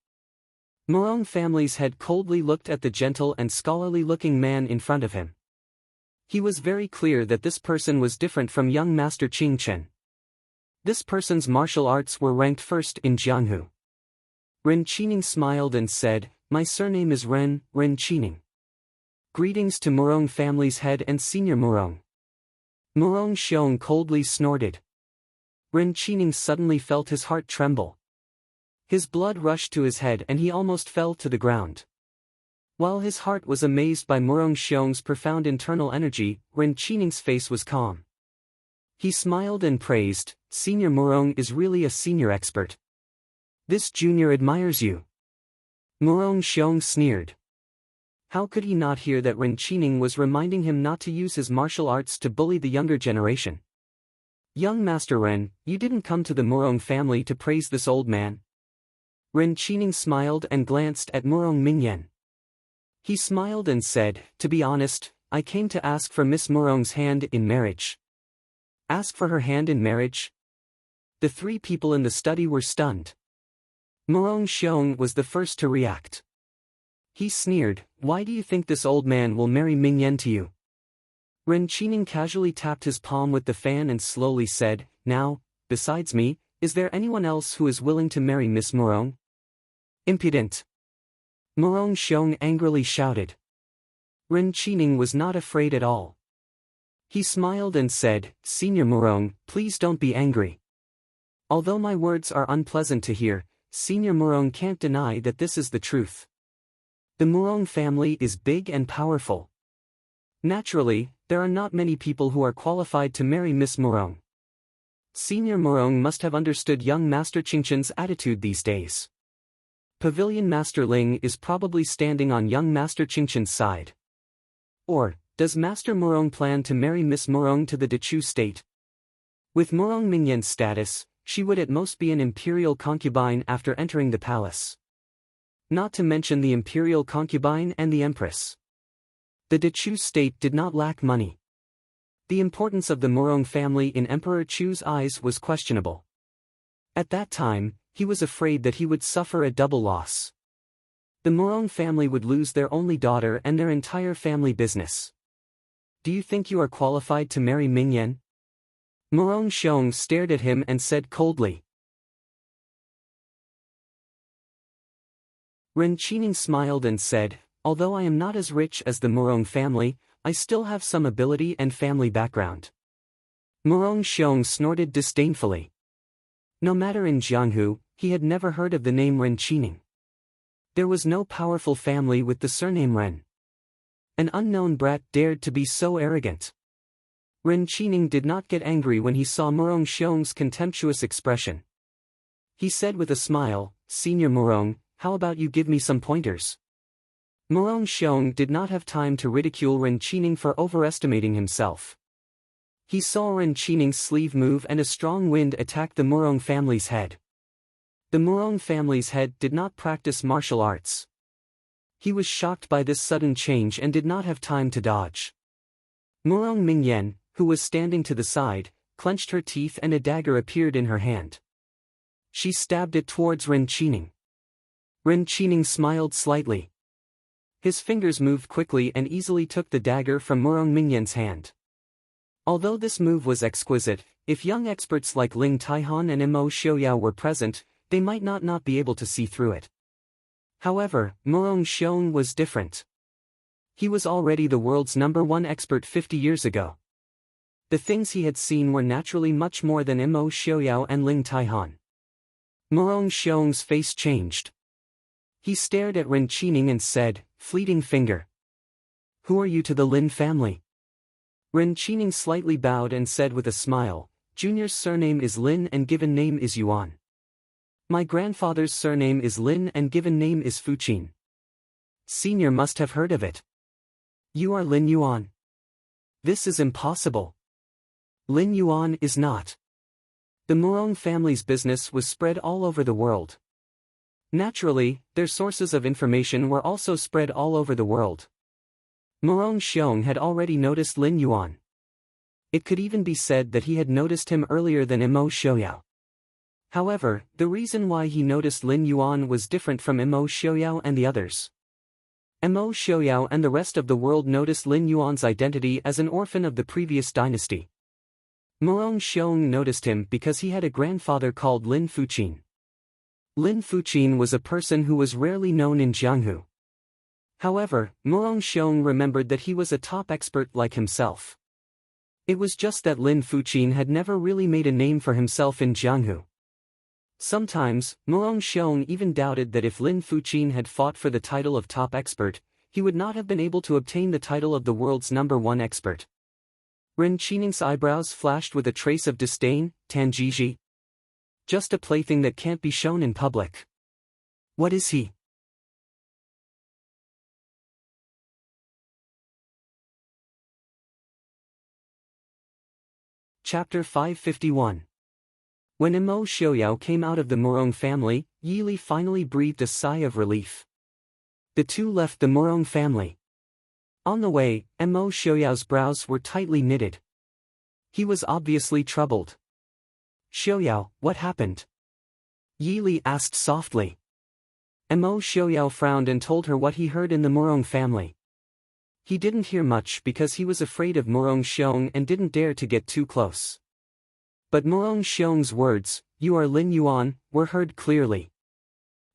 Morong family's head coldly looked at the gentle and scholarly-looking man in front of him. He was very clear that this person was different from young Master Qingchen. This person's martial arts were ranked first in Jianghu. Ren Qining smiled and said, my surname is Ren Qining. Greetings to Morong family's head and senior Morong. Morong Xiong coldly snorted. Ren Qining suddenly felt his heart tremble. His blood rushed to his head and he almost fell to the ground. While his heart was amazed by Morong Xiong's profound internal energy, Ren Qining's face was calm. He smiled and praised, Senior Morong is really a senior expert. This junior admires you. Morong Xiong sneered. How could he not hear that Ren Qining was reminding him not to use his martial arts to bully the younger generation? Young Master Ren, you didn't come to the Morong family to praise this old man. Ren Qining smiled and glanced at Morong Mingyan. He smiled and said, to be honest, I came to ask for Miss Morong's hand in marriage. Ask for her hand in marriage? The three people in the study were stunned. Morong Xiong was the first to react. He sneered, why do you think this old man will marry Mingyan to you? Ren Qining casually tapped his palm with the fan and slowly said, now, besides me, is there anyone else who is willing to marry Miss Morong? Impudent! Morong Xiong angrily shouted. Ren Qining was not afraid at all. He smiled and said, Senior Morong, please don't be angry. Although my words are unpleasant to hear, Senior Morong can't deny that this is the truth. The Morong family is big and powerful. Naturally, there are not many people who are qualified to marry Miss Morong. Senior Morong must have understood young Master Qingchen's attitude these days. Pavilion Master Ling is probably standing on young Master Qingchen's side. Or, does Master Morong plan to marry Miss Morong to the Dechu state? With Morong Mingyan's status, she would at most be an imperial concubine after entering the palace. Not to mention the imperial concubine and the empress. The Dechu state did not lack money. The importance of the Morong family in Emperor Chu's eyes was questionable. At that time, he was afraid that he would suffer a double loss. The Morong family would lose their only daughter and their entire family business. Do you think you are qualified to marry Mingyan? Morong Xiong stared at him and said coldly. Ren Qining smiled and said, although I am not as rich as the Morong family, I still have some ability and family background. Morong Xiong snorted disdainfully. No matter in Jianghu, he had never heard of the name Ren Qining. There was no powerful family with the surname Ren. An unknown brat dared to be so arrogant. Ren Qining did not get angry when he saw Morong Xiong's contemptuous expression. He said with a smile, Senior Morong, how about you give me some pointers? Morong Xiong did not have time to ridicule Ren Qining for overestimating himself. He saw Ren Qining's sleeve move and a strong wind attacked the Morong family's head. The Morong family's head did not practice martial arts. He was shocked by this sudden change and did not have time to dodge. Morong Mingyan, who was standing to the side, clenched her teeth and a dagger appeared in her hand. She stabbed it towards Ren Qining. Ren Qining smiled slightly. His fingers moved quickly and easily took the dagger from Morong Mingyan's hand. Although this move was exquisite, if young experts like Ling Taihan and Mo Xiaoyao were present, they might not be able to see through it. However, Morong Xiong was different. He was already the world's #1 expert 50 years ago. The things he had seen were naturally much more than Mo Xiaoyao and Ling Taihan. Morong Xiong's face changed. He stared at Ren Qining and said, fleeting finger. Who are you to the Lin family? Ren Qining slightly bowed and said with a smile, Junior's surname is Lin and given name is Yuan. My grandfather's surname is Lin and given name is Fuqin. Senior must have heard of it. You are Lin Yuan. This is impossible. Lin Yuan is not. The Morong family's business was spread all over the world. Naturally, their sources of information were also spread all over the world. Morong Xiong had already noticed Lin Yuan. It could even be said that he had noticed him earlier than Mo Xiaoyao. However, the reason why he noticed Lin Yuan was different from Mo Xiaoyao and the others. Mo Xiaoyao and the rest of the world noticed Lin Yuan's identity as an orphan of the previous dynasty. Morong Xiong noticed him because he had a grandfather called Lin Fuqin. Lin Fuqin was a person who was rarely known in Jianghu. However, Morong Xiong remembered that he was a top expert like himself. It was just that Lin Fuqin had never really made a name for himself in Jianghu. Sometimes, Morong Xiong even doubted that if Lin Fuqin had fought for the title of top expert, he would not have been able to obtain the title of the world's #1 expert. Ren Qining's eyebrows flashed with a trace of disdain, Tanjiji. Just a plaything that can't be shown in public. What is he? Chapter 551. When Mo Xiaoyao came out of the Morong family, Yili finally breathed a sigh of relief. The two left the Morong family. On the way, Mo Xiaoyao's brows were tightly knitted. He was obviously troubled. Xiaoyao, what happened? Yili asked softly. Mo Xiaoyao frowned and told her what he heard in the Morong family. He didn't hear much because he was afraid of Morong Xiong and didn't dare to get too close. But Morong Xiong's words, you are Lin Yuan, were heard clearly.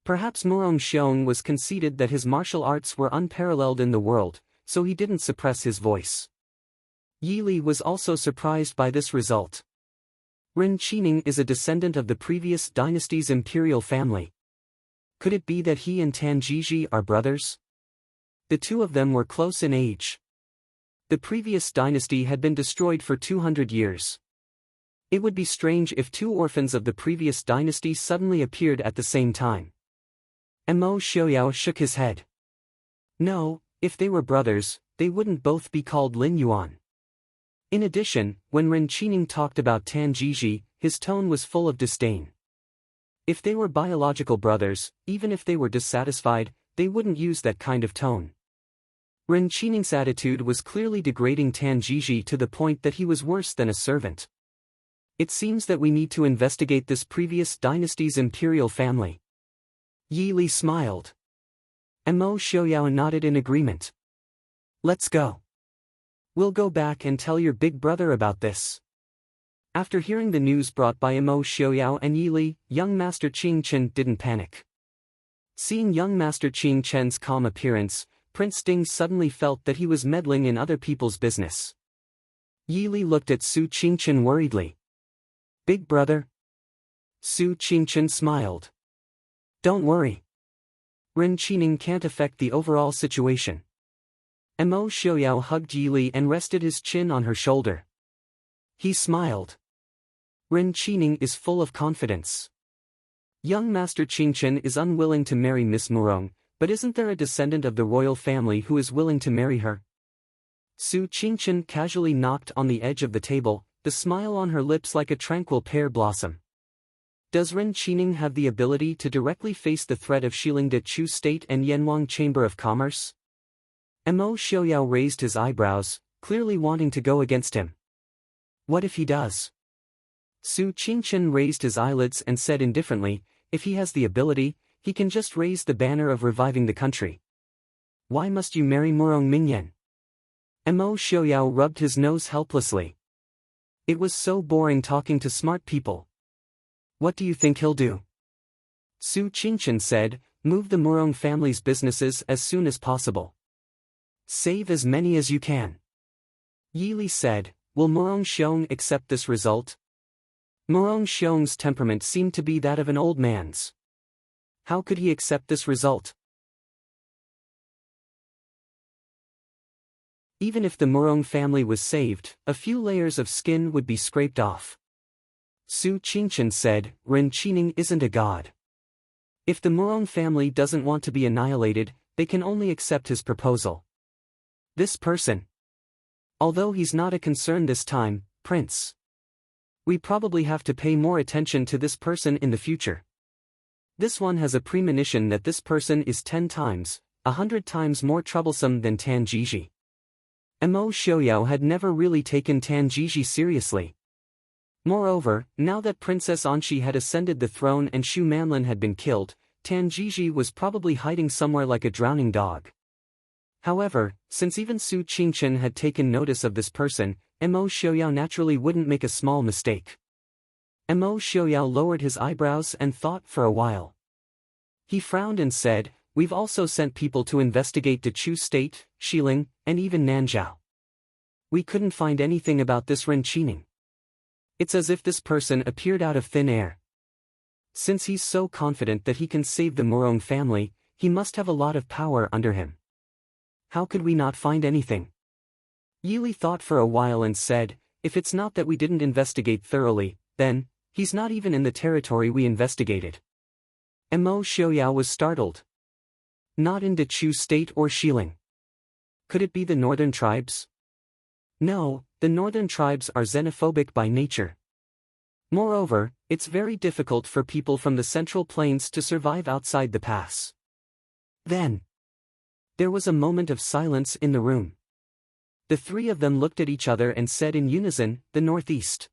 Perhaps Morong Xiong was conceited that his martial arts were unparalleled in the world, so he didn't suppress his voice. Yili was also surprised by this result. Ren Qining is a descendant of the previous dynasty's imperial family. Could it be that he and Tanjiji are brothers? The two of them were close in age. The previous dynasty had been destroyed for 200 years. It would be strange if two orphans of the previous dynasty suddenly appeared at the same time. Mo Xiaoyao shook his head. No, if they were brothers, they wouldn't both be called Lin Yuan. In addition, when Ren Qining talked about Tanjiji, his tone was full of disdain. If they were biological brothers, even if they were dissatisfied, they wouldn't use that kind of tone. Ren Qining's attitude was clearly degrading Tanjiji to the point that he was worse than a servant. It seems that we need to investigate this previous dynasty's imperial family. Yili smiled. Mo Xiaoyao nodded in agreement. Let's go. We'll go back and tell your big brother about this. After hearing the news brought by Mo Xiaoyao and Yili, young Master Qing Chen didn't panic. Seeing young Master Qing Chen's calm appearance, Prince Ding suddenly felt that he was meddling in other people's business. Yi Li looked at Su Qingchen worriedly. "Big brother?" Su Qingchen smiled. "Don't worry. Ren Qining can't affect the overall situation." Mo Xiaoyao hugged Yi Li and rested his chin on her shoulder. He smiled. Ren Qining is full of confidence. Young Master Qingchen is unwilling to marry Miss Murong, but isn't there a descendant of the royal family who is willing to marry her? Su Qingchen casually knocked on the edge of the table, the smile on her lips like a tranquil pear blossom. Does Ren Qining have the ability to directly face the threat of Shilin de Chu State and Yanwang Chamber of Commerce? Mo Xiaoyao raised his eyebrows, clearly wanting to go against him. What if he does? Su Qingchen raised his eyelids and said indifferently, if he has the ability, he can just raise the banner of reviving the country. Why must you marry Murong Mingyan? Mo Xiaoyao rubbed his nose helplessly. It was so boring talking to smart people. What do you think he'll do? Su Qingchen said, move the Murong family's businesses as soon as possible. Save as many as you can. Yi Li said, will Murong Xiong accept this result? Murong Xiong's temperament seemed to be that of an old man's. How could he accept this result? Even if the Murong family was saved, a few layers of skin would be scraped off. Su Qingchen said, Ren Qining isn't a god. If the Murong family doesn't want to be annihilated, they can only accept his proposal. This person. Although he's not a concern this time, Prince. We probably have to pay more attention to this person in the future. This one has a premonition that this person is 10 times, 100 times more troublesome than Tan Jiji. Mo Xiaoyao had never really taken Tan Jiji seriously. Moreover, now that Princess Anxi had ascended the throne and Xu Manlin had been killed, Tan Jiji was probably hiding somewhere like a drowning dog. However, since even Su Qingchen had taken notice of this person, Mo Xiaoyao naturally wouldn't make a small mistake. Mo Xiaoyao lowered his eyebrows and thought for a while. He frowned and said, we've also sent people to investigate Dechu State, Xiling, and even Nanzhao. We couldn't find anything about this Ren Qining. It's as if this person appeared out of thin air. Since he's so confident that he can save the Murong family, he must have a lot of power under him. How could we not find anything? Yi Li thought for a while and said, if it's not that we didn't investigate thoroughly, then, he's not even in the territory we investigated. Mo Xiaoyao was startled. Not in Dechu State or Xiling. Could it be the northern tribes? No, the northern tribes are xenophobic by nature. Moreover, it's very difficult for people from the Central Plains to survive outside the pass. Then, there was a moment of silence in the room. The three of them looked at each other and said in unison, the northeast.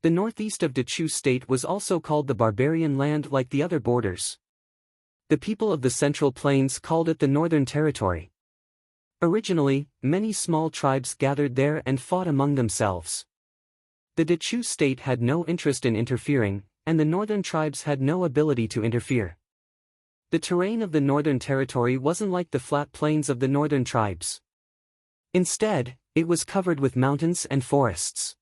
The northeast of Dechu State was also called the Barbarian Land like the other borders. The people of the Central Plains called it the Northern Territory. Originally, many small tribes gathered there and fought among themselves. The Dechu State had no interest in interfering, and the northern tribes had no ability to interfere. The terrain of the Northern Territory wasn't like the flat plains of the northern tribes. Instead, it was covered with mountains and forests.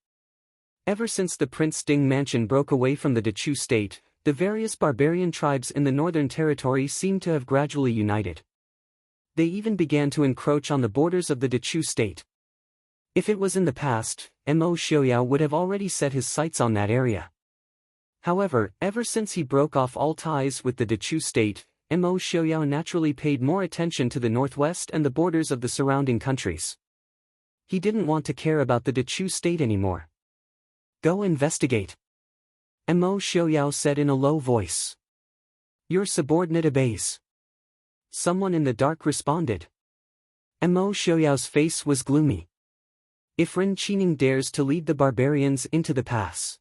Ever since the Prince Ding mansion broke away from the Dechu State, the various barbarian tribes in the Northern Territory seemed to have gradually united. They even began to encroach on the borders of the Dechu State. If it was in the past, Mo Xiaoyao would have already set his sights on that area. However, ever since he broke off all ties with the Dechu State, Mo Xiaoyao naturally paid more attention to the northwest and the borders of the surrounding countries. He didn't want to care about the Dechu State anymore. Go investigate. Mo Xiaoyao said in a low voice. Your subordinate obeys. Someone in the dark responded. Mo Xiaoyao's face was gloomy. If Ren Qining dares to lead the barbarians into the pass,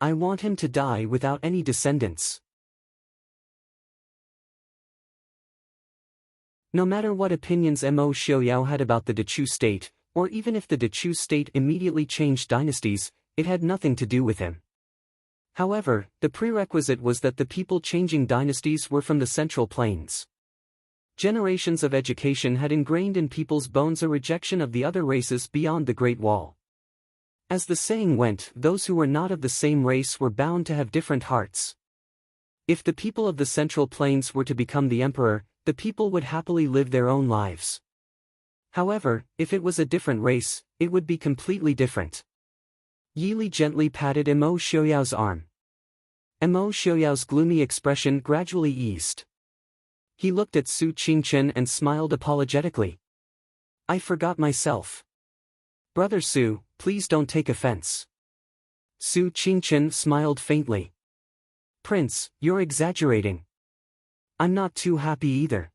I want him to die without any descendants. No matter what opinions Mo Xiaoyao had about the Dechu State, or even if the Dechu State immediately changed dynasties, it had nothing to do with him. However, the prerequisite was that the people changing dynasties were from the Central Plains. Generations of education had ingrained in people's bones a rejection of the other races beyond the Great Wall. As the saying went, those who were not of the same race were bound to have different hearts. If the people of the Central Plains were to become the emperor, the people would happily live their own lives. However, if it was a different race, it would be completely different. Yi Li gently patted Mo Xiaoyao's arm. Mo Xiaoyao's gloomy expression gradually eased. He looked at Su Qingchen and smiled apologetically. I forgot myself. Brother Su, please don't take offense. Su Qingchen smiled faintly. Prince, you're exaggerating. I'm not too happy either.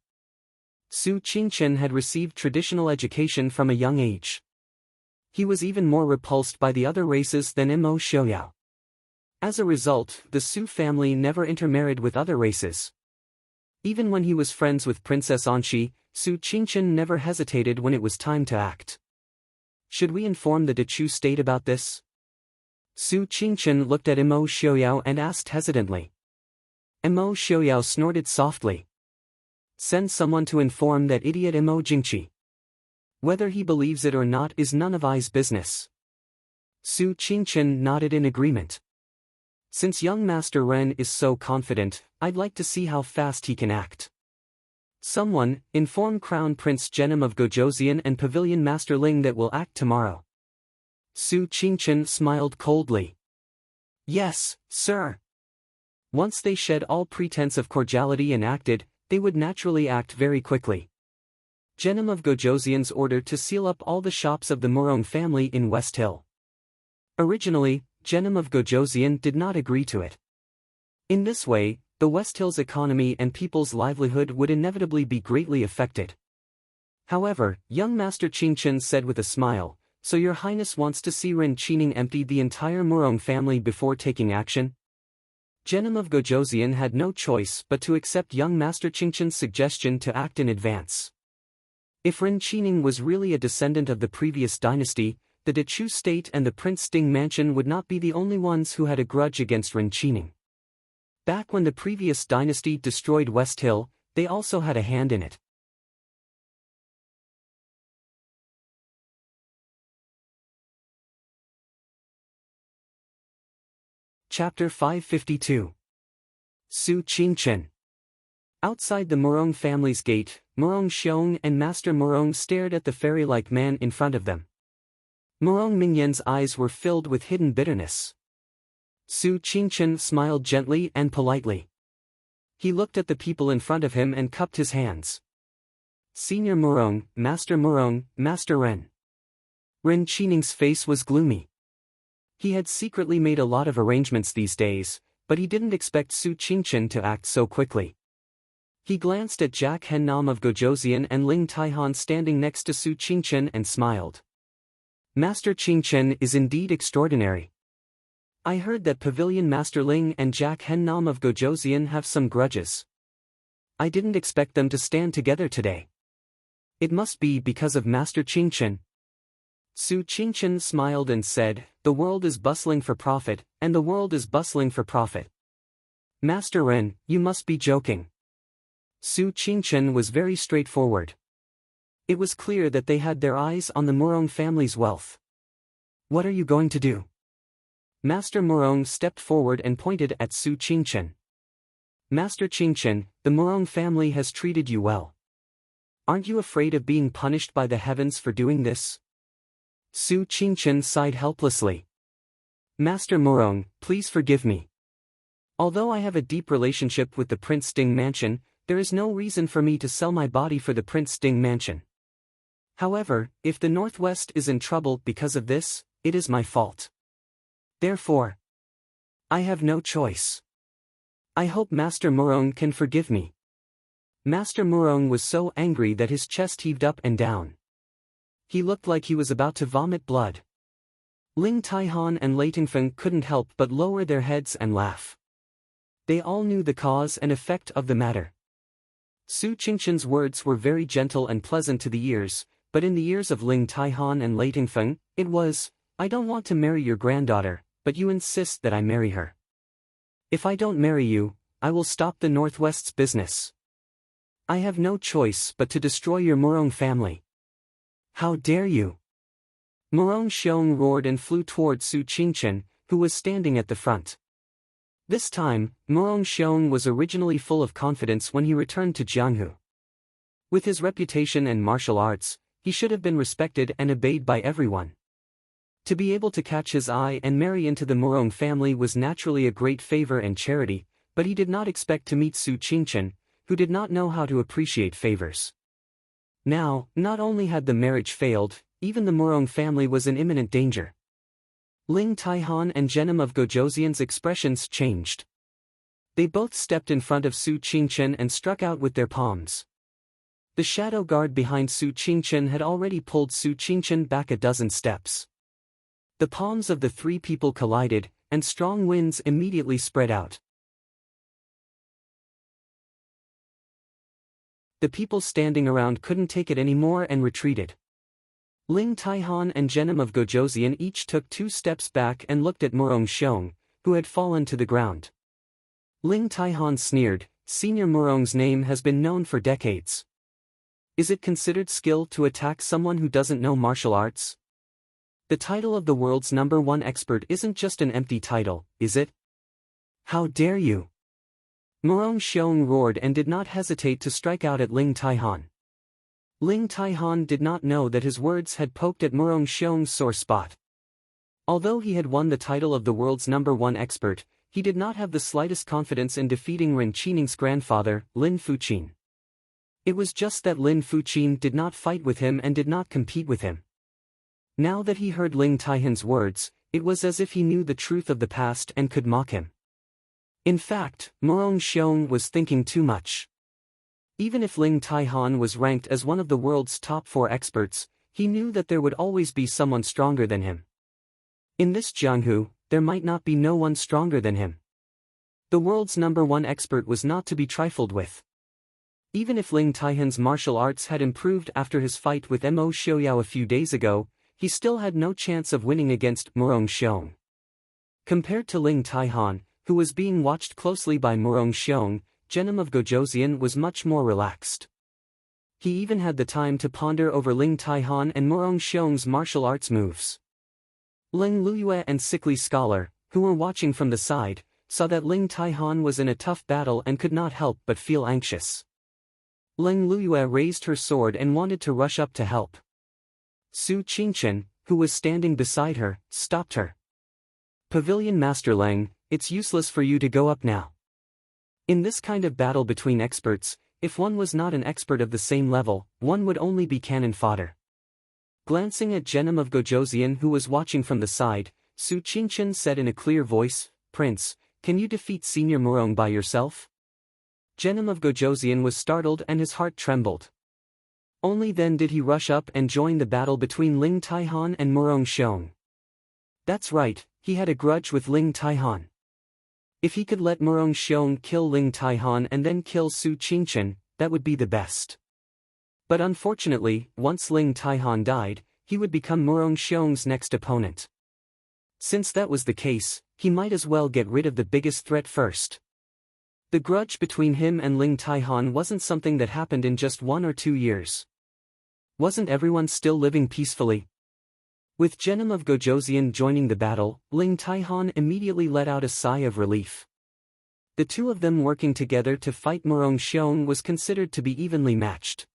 Su Qingchen had received traditional education from a young age. He was even more repulsed by the other races than Mo Xiaoyao. As a result, the Su family never intermarried with other races. Even when he was friends with Princess Anxi, Su Qingchen never hesitated when it was time to act. Should we inform the Dechu state about this? Su Qingchen looked at Mo Xiaoyao and asked hesitantly. Mo Xiaoyao snorted softly. Send someone to inform that idiot Mo Jingqi. Whether he believes it or not is none of I's business. Su Qingchen nodded in agreement. Since young Master Ren is so confident, I'd like to see how fast he can act. Someone, inform Crown Prince Genom of Gojoseon and Pavilion Master Ling that will act tomorrow. Su Qingchen smiled coldly. Yes, sir. Once they shed all pretense of cordiality and acted, they would naturally act very quickly. Genom of Gojoseon's order to seal up all the shops of the Morong family in West Hill. Originally, Genom of Gojoseon did not agree to it. In this way, the West Hill's economy and people's livelihood would inevitably be greatly affected. However, young Master Qingchen said with a smile, so your highness wants to see Ren Qining empty the entire Morong family before taking action? Genom of Gojoseon had no choice but to accept young Master Qingchen's suggestion to act in advance. If Ren Qining was really a descendant of the previous dynasty, the Dechu state and the Prince Sting mansion would not be the only ones who had a grudge against Ren Qining. Back when the previous dynasty destroyed West Hill, they also had a hand in it. Chapter 552. Su Qingchen. Outside the Morong family's gate, Morong Xiong and Master Morong stared at the fairy-like man in front of them. Morong Mingyan's eyes were filled with hidden bitterness. Su Qingchen smiled gently and politely. He looked at the people in front of him and cupped his hands. Senior Morong, Master Ren. Ren Qining's face was gloomy. He had secretly made a lot of arrangements these days, but he didn't expect Su Qingchen to act so quickly. He glanced at Jack Hennam of Gojoseon and Ling Taihan standing next to Su Qingchen and smiled. Master Qingchen is indeed extraordinary. I heard that Pavilion Master Ling and Jack Hennam of Gojoseon have some grudges. I didn't expect them to stand together today. It must be because of Master Qingchen. Su Qingchen smiled and said, the world is bustling for profit, and the world is bustling for profit. Master Ren, you must be joking. Su Qingchen was very straightforward. It was clear that they had their eyes on the Morong family's wealth. What are you going to do? Master Morong stepped forward and pointed at Su Qingchen. Master Qingchen, the Morong family has treated you well. Aren't you afraid of being punished by the heavens for doing this? Su Qingchen sighed helplessly. Master Morong, please forgive me. Although I have a deep relationship with the Prince Sting mansion, there is no reason for me to sell my body for the Prince Sting mansion. However, if the Northwest is in trouble because of this, it is my fault. Therefore, I have no choice. I hope Master Morong can forgive me. Master Morong was so angry that his chest heaved up and down. He looked like he was about to vomit blood. Ling Taihan and Lei Tingfeng couldn't help but lower their heads and laugh. They all knew the cause and effect of the matter. Su Qingchen's words were very gentle and pleasant to the ears, but in the ears of Ling Taihan and Lei Tingfeng, it was, I don't want to marry your granddaughter, but you insist that I marry her. If I don't marry you, I will stop the Northwest's business. I have no choice but to destroy your Murong family. How dare you? Murong Xiong roared and flew toward Su Qingchen, who was standing at the front. This time, Murong Xiong was originally full of confidence when he returned to Jianghu. With his reputation and martial arts, he should have been respected and obeyed by everyone. To be able to catch his eye and marry into the Murong family was naturally a great favor and charity, but he did not expect to meet Su Qingchen, who did not know how to appreciate favors. Now, not only had the marriage failed, even the Murong family was in imminent danger. Ling Taihan and Genom of Gojoseon's expressions changed. They both stepped in front of Su Qingchen and struck out with their palms. The shadow guard behind Su Qingchen had already pulled Su Qingchen back a dozen steps. The palms of the three people collided, and strong winds immediately spread out. The people standing around couldn't take it anymore and retreated. Ling Taihan and Genom of Gojoseon each took 2 steps back and looked at Murong Xiong, who had fallen to the ground. Ling Taihan sneered, "Senior Murong's name has been known for decades. Is it considered skill to attack someone who doesn't know martial arts? The title of the world's #1 expert isn't just an empty title, is it? How dare you?" Murong Xiong roared and did not hesitate to strike out at Ling Taihan. Ling Taihan did not know that his words had poked at Murong Xiong's sore spot. Although he had won the title of the world's #1 expert, he did not have the slightest confidence in defeating Ren Qining's grandfather, Lin Fuqin. It was just that Lin Fuqin did not fight with him and did not compete with him. Now that he heard Ling Taihan's words, it was as if he knew the truth of the past and could mock him. In fact, Murong Xiong was thinking too much. Even if Ling Taihan was ranked as one of the world's top 4 experts, he knew that there would always be someone stronger than him. In this Jianghu, there might not be no one stronger than him. The world's #1 expert was not to be trifled with. Even if Ling Taihan's martial arts had improved after his fight with Mo Xiaoyao a few days ago, he still had no chance of winning against Murong Xiong. Compared to Ling Taihan, who was being watched closely by Murong Xiong, Genom of Gojoseon was much more relaxed. He even had the time to ponder over Ling Taihan and Murong Xiong's martial arts moves. Ling Luyue and Sickly Scholar, who were watching from the side, saw that Ling Taihan was in a tough battle and could not help but feel anxious. Ling Luyue raised her sword and wanted to rush up to help. Su Qingchen, who was standing beside her, stopped her. "Pavilion Master Leng, it's useless for you to go up now. In this kind of battle between experts, if one was not an expert of the same level, one would only be cannon fodder." Glancing at Genom of Gojoseon who was watching from the side, Su Qingchen said in a clear voice, "Prince, can you defeat Senior Murong by yourself?" Genom of Gojoseon was startled and his heart trembled. Only then did he rush up and join the battle between Ling Taihan and Murong Xiong. That's right, he had a grudge with Ling Taihan. If he could let Murong Xiong kill Ling Taihan and then kill Su Qingchen, that would be the best. But unfortunately, once Ling Taihan died, he would become Murong Xiong's next opponent. Since that was the case, he might as well get rid of the biggest threat first. The grudge between him and Ling Taihan wasn't something that happened in just 1 or 2 years. Wasn't everyone still living peacefully? With Genom of Gojoseon joining the battle, Ling Taihan immediately let out a sigh of relief. The two of them working together to fight Murong Xiong was considered to be evenly matched.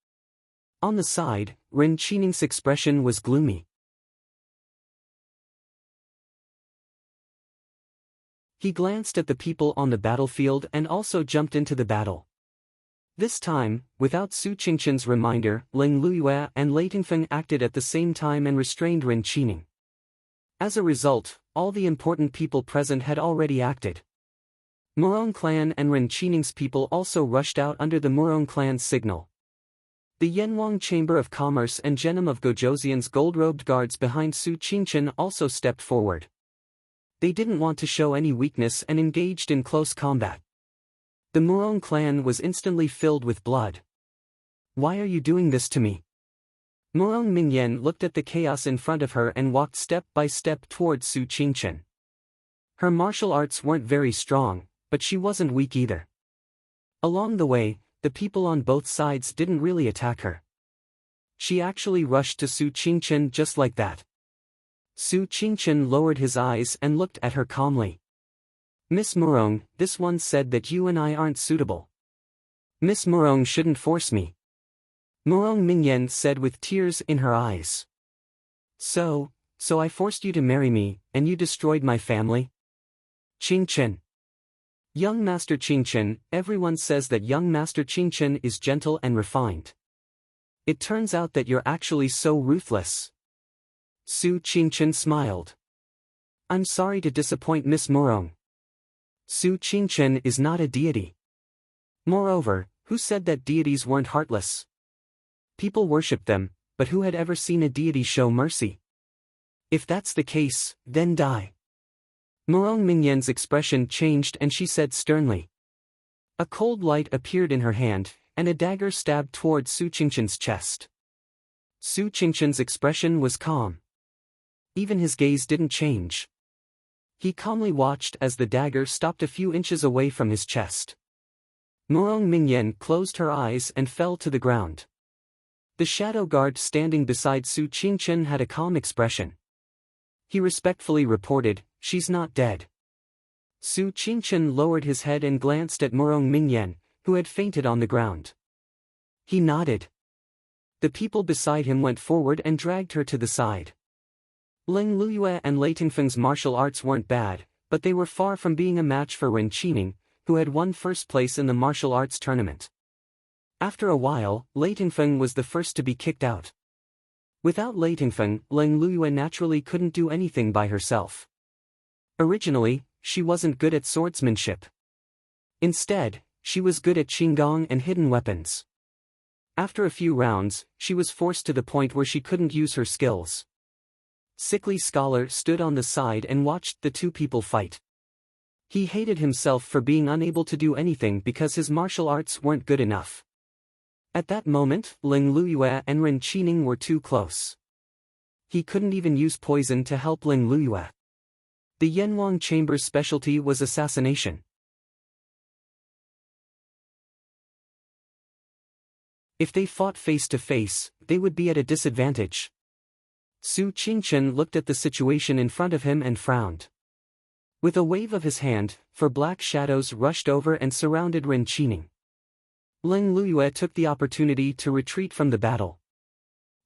On the side, Ren Qining's expression was gloomy. He glanced at the people on the battlefield and also jumped into the battle. This time, without Su Qingchen's reminder, Ling Luyue and Lei Tingfeng acted at the same time and restrained Ren Qining. As a result, all the important people present had already acted. Murong clan and Ren Qining's people also rushed out under the Murong clan's signal. The Yanwang Chamber of Commerce and Genom of Gojoseon's gold-robed guards behind Su Qingchen also stepped forward. They didn't want to show any weakness and engaged in close combat. The Murong clan was instantly filled with blood. "Why are you doing this to me?" Murong Mingyan looked at the chaos in front of her and walked step by step towards Su Qingchen. Her martial arts weren't very strong, But she wasn't weak either. Along the way, the people on both sides didn't really attack her. She actually rushed to Su Qingchen just like that. Su Qingchen lowered his eyes and looked at her calmly. Miss Murong, this one said that you and I aren't suitable. Miss Murong shouldn't force me. Murong Mingyan said with tears in her eyes. So I forced you to marry me, and you destroyed my family? Qingchen. Young Master Qingchen, everyone says that young Master Qingchen is gentle and refined. It turns out that you're actually so ruthless. Su Qingchen smiled. I'm sorry to disappoint Miss Murong. Su Qingchen is not a deity. Moreover, who said that deities weren't heartless? People worshipped them, but who had ever seen a deity show mercy? If that's the case, then die. Murong Mingyan's expression changed and she said sternly. A cold light appeared in her hand, and a dagger stabbed toward Su Qingchen's chest. Su Qingchen's expression was calm. Even his gaze didn't change. He calmly watched as the dagger stopped a few inches away from his chest. Murong Mingyan closed her eyes and fell to the ground. The shadow guard standing beside Su Qingchen had a calm expression. He respectfully reported, "She's not dead." Su Qingchen lowered his head and glanced at Murong Mingyan, who had fainted on the ground. He nodded. The people beside him went forward and dragged her to the side. Ling Luyue and Lei Tingfeng's martial arts weren't bad, but they were far from being a match for Ren Qining, who had won first place in the martial arts tournament. After a while, Lei Tingfeng was the first to be kicked out. Without Lei Tingfeng, Ling Luyue naturally couldn't do anything by herself. Originally, she wasn't good at swordsmanship. Instead, she was good at qinggong and hidden weapons. After a few rounds, she was forced to the point where she couldn't use her skills. Sickly Scholar stood on the side and watched the two people fight. He hated himself for being unable to do anything because his martial arts weren't good enough. At that moment, Ling Luyue and Ren Qining were too close. He couldn't even use poison to help Ling Luyue. The Yanwang Chamber's specialty was assassination. If they fought face to face, they would be at a disadvantage. Su Qingchen looked at the situation in front of him and frowned. With a wave of his hand, four black shadows rushed over and surrounded Ren Qining. Ling Luyue took the opportunity to retreat from the battle.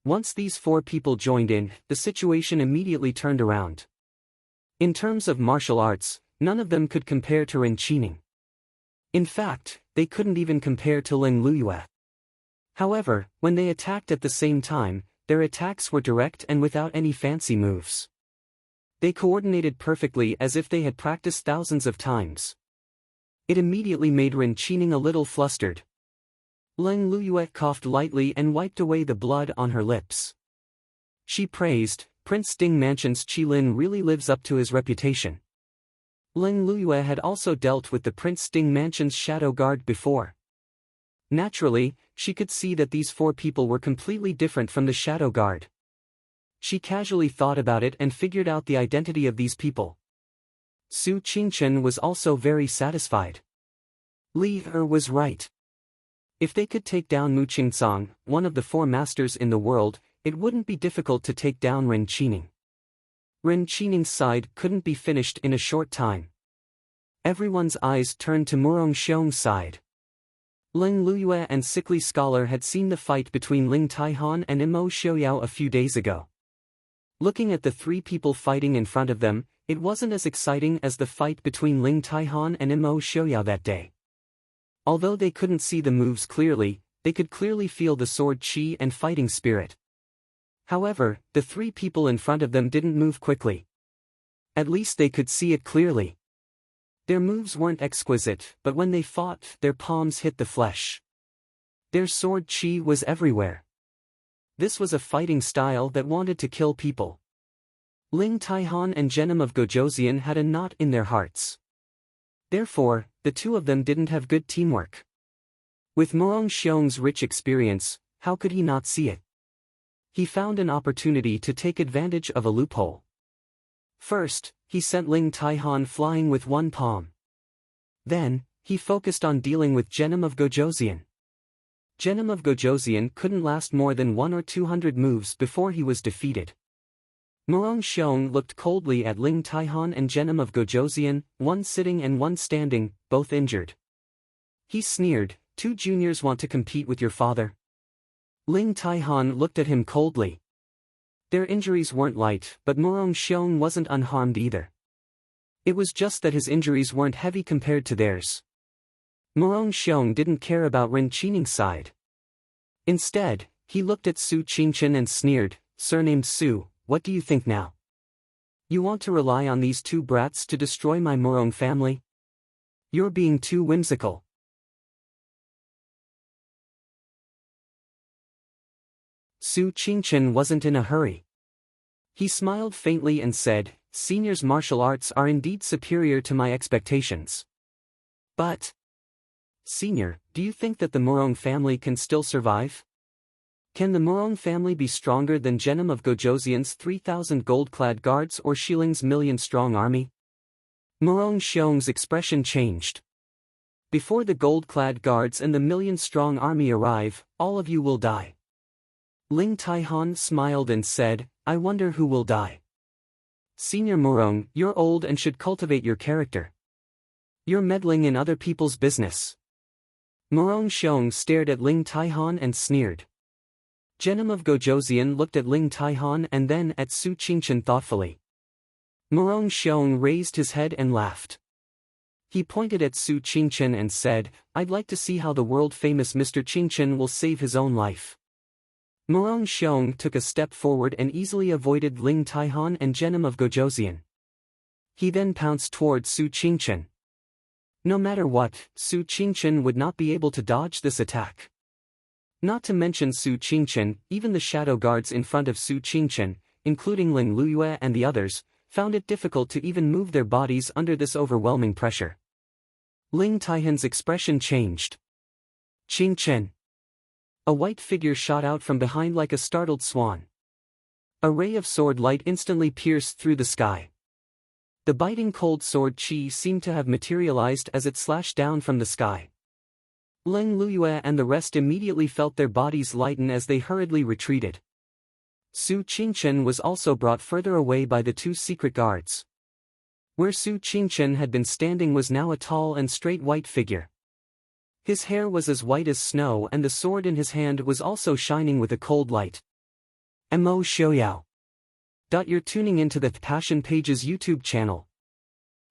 Once these four people joined in, the situation immediately turned around. In terms of martial arts, none of them could compare to Ren Qining. In fact, they couldn't even compare to Ling Luyue. However, when they attacked at the same time, their attacks were direct and without any fancy moves. They coordinated perfectly as if they had practiced thousands of times. It immediately made Ren Qining a little flustered. Ling Luyue coughed lightly and wiped away the blood on her lips. She praised, "Prince Ding Mansion's Qilin really lives up to his reputation." Ling Luyue had also dealt with the Prince Ding Mansion's shadow guard before. Naturally, she could see that these four people were completely different from the shadow guard. She casually thought about it and figured out the identity of these people. Su Qingchen was also very satisfied. Li Er was right. If they could take down Mu Qingcang, one of the four masters in the world, it wouldn't be difficult to take down Ren Qining. Ren Qining's side couldn't be finished in a short time. Everyone's eyes turned to Murong Xiong's side. Ling Luyue and Sickly Scholar had seen the fight between Ling Taihan and Imo Xiaoyao a few days ago. Looking at the three people fighting in front of them, it wasn't as exciting as the fight between Ling Taihan and Imo Xiaoyao that day. Although they couldn't see the moves clearly, they could clearly feel the sword chi and fighting spirit. However, the three people in front of them didn't move quickly. At least they could see it clearly. Their moves weren't exquisite, but when they fought, their palms hit the flesh. Their sword chi was everywhere. This was a fighting style that wanted to kill people. Ling Taihan and Genom of Gojoseon had a knot in their hearts. Therefore, the two of them didn't have good teamwork. With Murong Xiong's rich experience, how could he not see it? He found an opportunity to take advantage of a loophole. First, he sent Ling Taihan flying with one palm. Then, he focused on dealing with Genom of Gojosian. Genom of Gojosian couldn't last more than 1 or 200 moves before he was defeated. Morong Xiong looked coldly at Ling Taihan and Genom of Gojosian, one sitting and one standing, both injured. He sneered, "Two juniors want to compete with your father?" Ling Taihan looked at him coldly. Their injuries weren't light, but Morong Xiong wasn't unharmed either. It was just that his injuries weren't heavy compared to theirs. Morong Xiong didn't care about Ren Qining's side. Instead, he looked at Su Qingchen and sneered, "Surnamed Su, what do you think now? You want to rely on these two brats to destroy my Morong family? You're being too whimsical." Su Qingchen wasn't in a hurry. He smiled faintly and said, "Senior's martial arts are indeed superior to my expectations. But, Senior, do you think that the Morong family can still survive? Can the Morong family be stronger than Genom of Gojosian's 3,000 gold-clad guards or Shiling's million-strong army?" Morong Xiong's expression changed. "Before the gold-clad guards and the million-strong army arrive, all of you will die." Ling Taihan smiled and said, "I wonder who will die." "Senior Morong, you're old and should cultivate your character. You're meddling in other people's business." Morong Xiong stared at Ling Taihan and sneered. Genom of Gojosian looked at Ling Taihan and then at Su Qingchen thoughtfully. Morong Xiong raised his head and laughed. He pointed at Su Qingchen and said, "I'd like to see how the world-famous Mr. Qingchen will save his own life." Morong Xiong took a step forward and easily avoided Ling Taihan and Genom of Gojosian. He then pounced toward Su Qingchen. No matter what, Su Qingchen would not be able to dodge this attack. Not to mention Su Qingchen, even the shadow guards in front of Su Qingchen, including Ling Luyue and the others, found it difficult to even move their bodies under this overwhelming pressure. Ling Taihan's expression changed. "Qingchen." A white figure shot out from behind like a startled swan. A ray of sword light instantly pierced through the sky. The biting cold sword chi seemed to have materialized as it slashed down from the sky. Ling Luyue and the rest immediately felt their bodies lighten as they hurriedly retreated. Su Qingchen was also brought further away by the two secret guards. Where Su Qingchen had been standing was now a tall and straight white figure. His hair was as white as snow and the sword in his hand was also shining with a cold light. Mo Xiaoyao. You're tuning into the Passion Pages YouTube channel.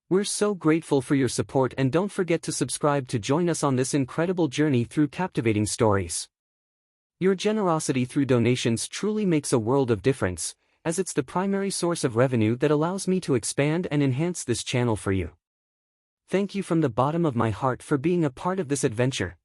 We're so grateful for your support and don't forget to subscribe to join us on this incredible journey through captivating stories. Your generosity through donations truly makes a world of difference, as it's the primary source of revenue that allows me to expand and enhance this channel for you. Thank you from the bottom of my heart for being a part of this adventure.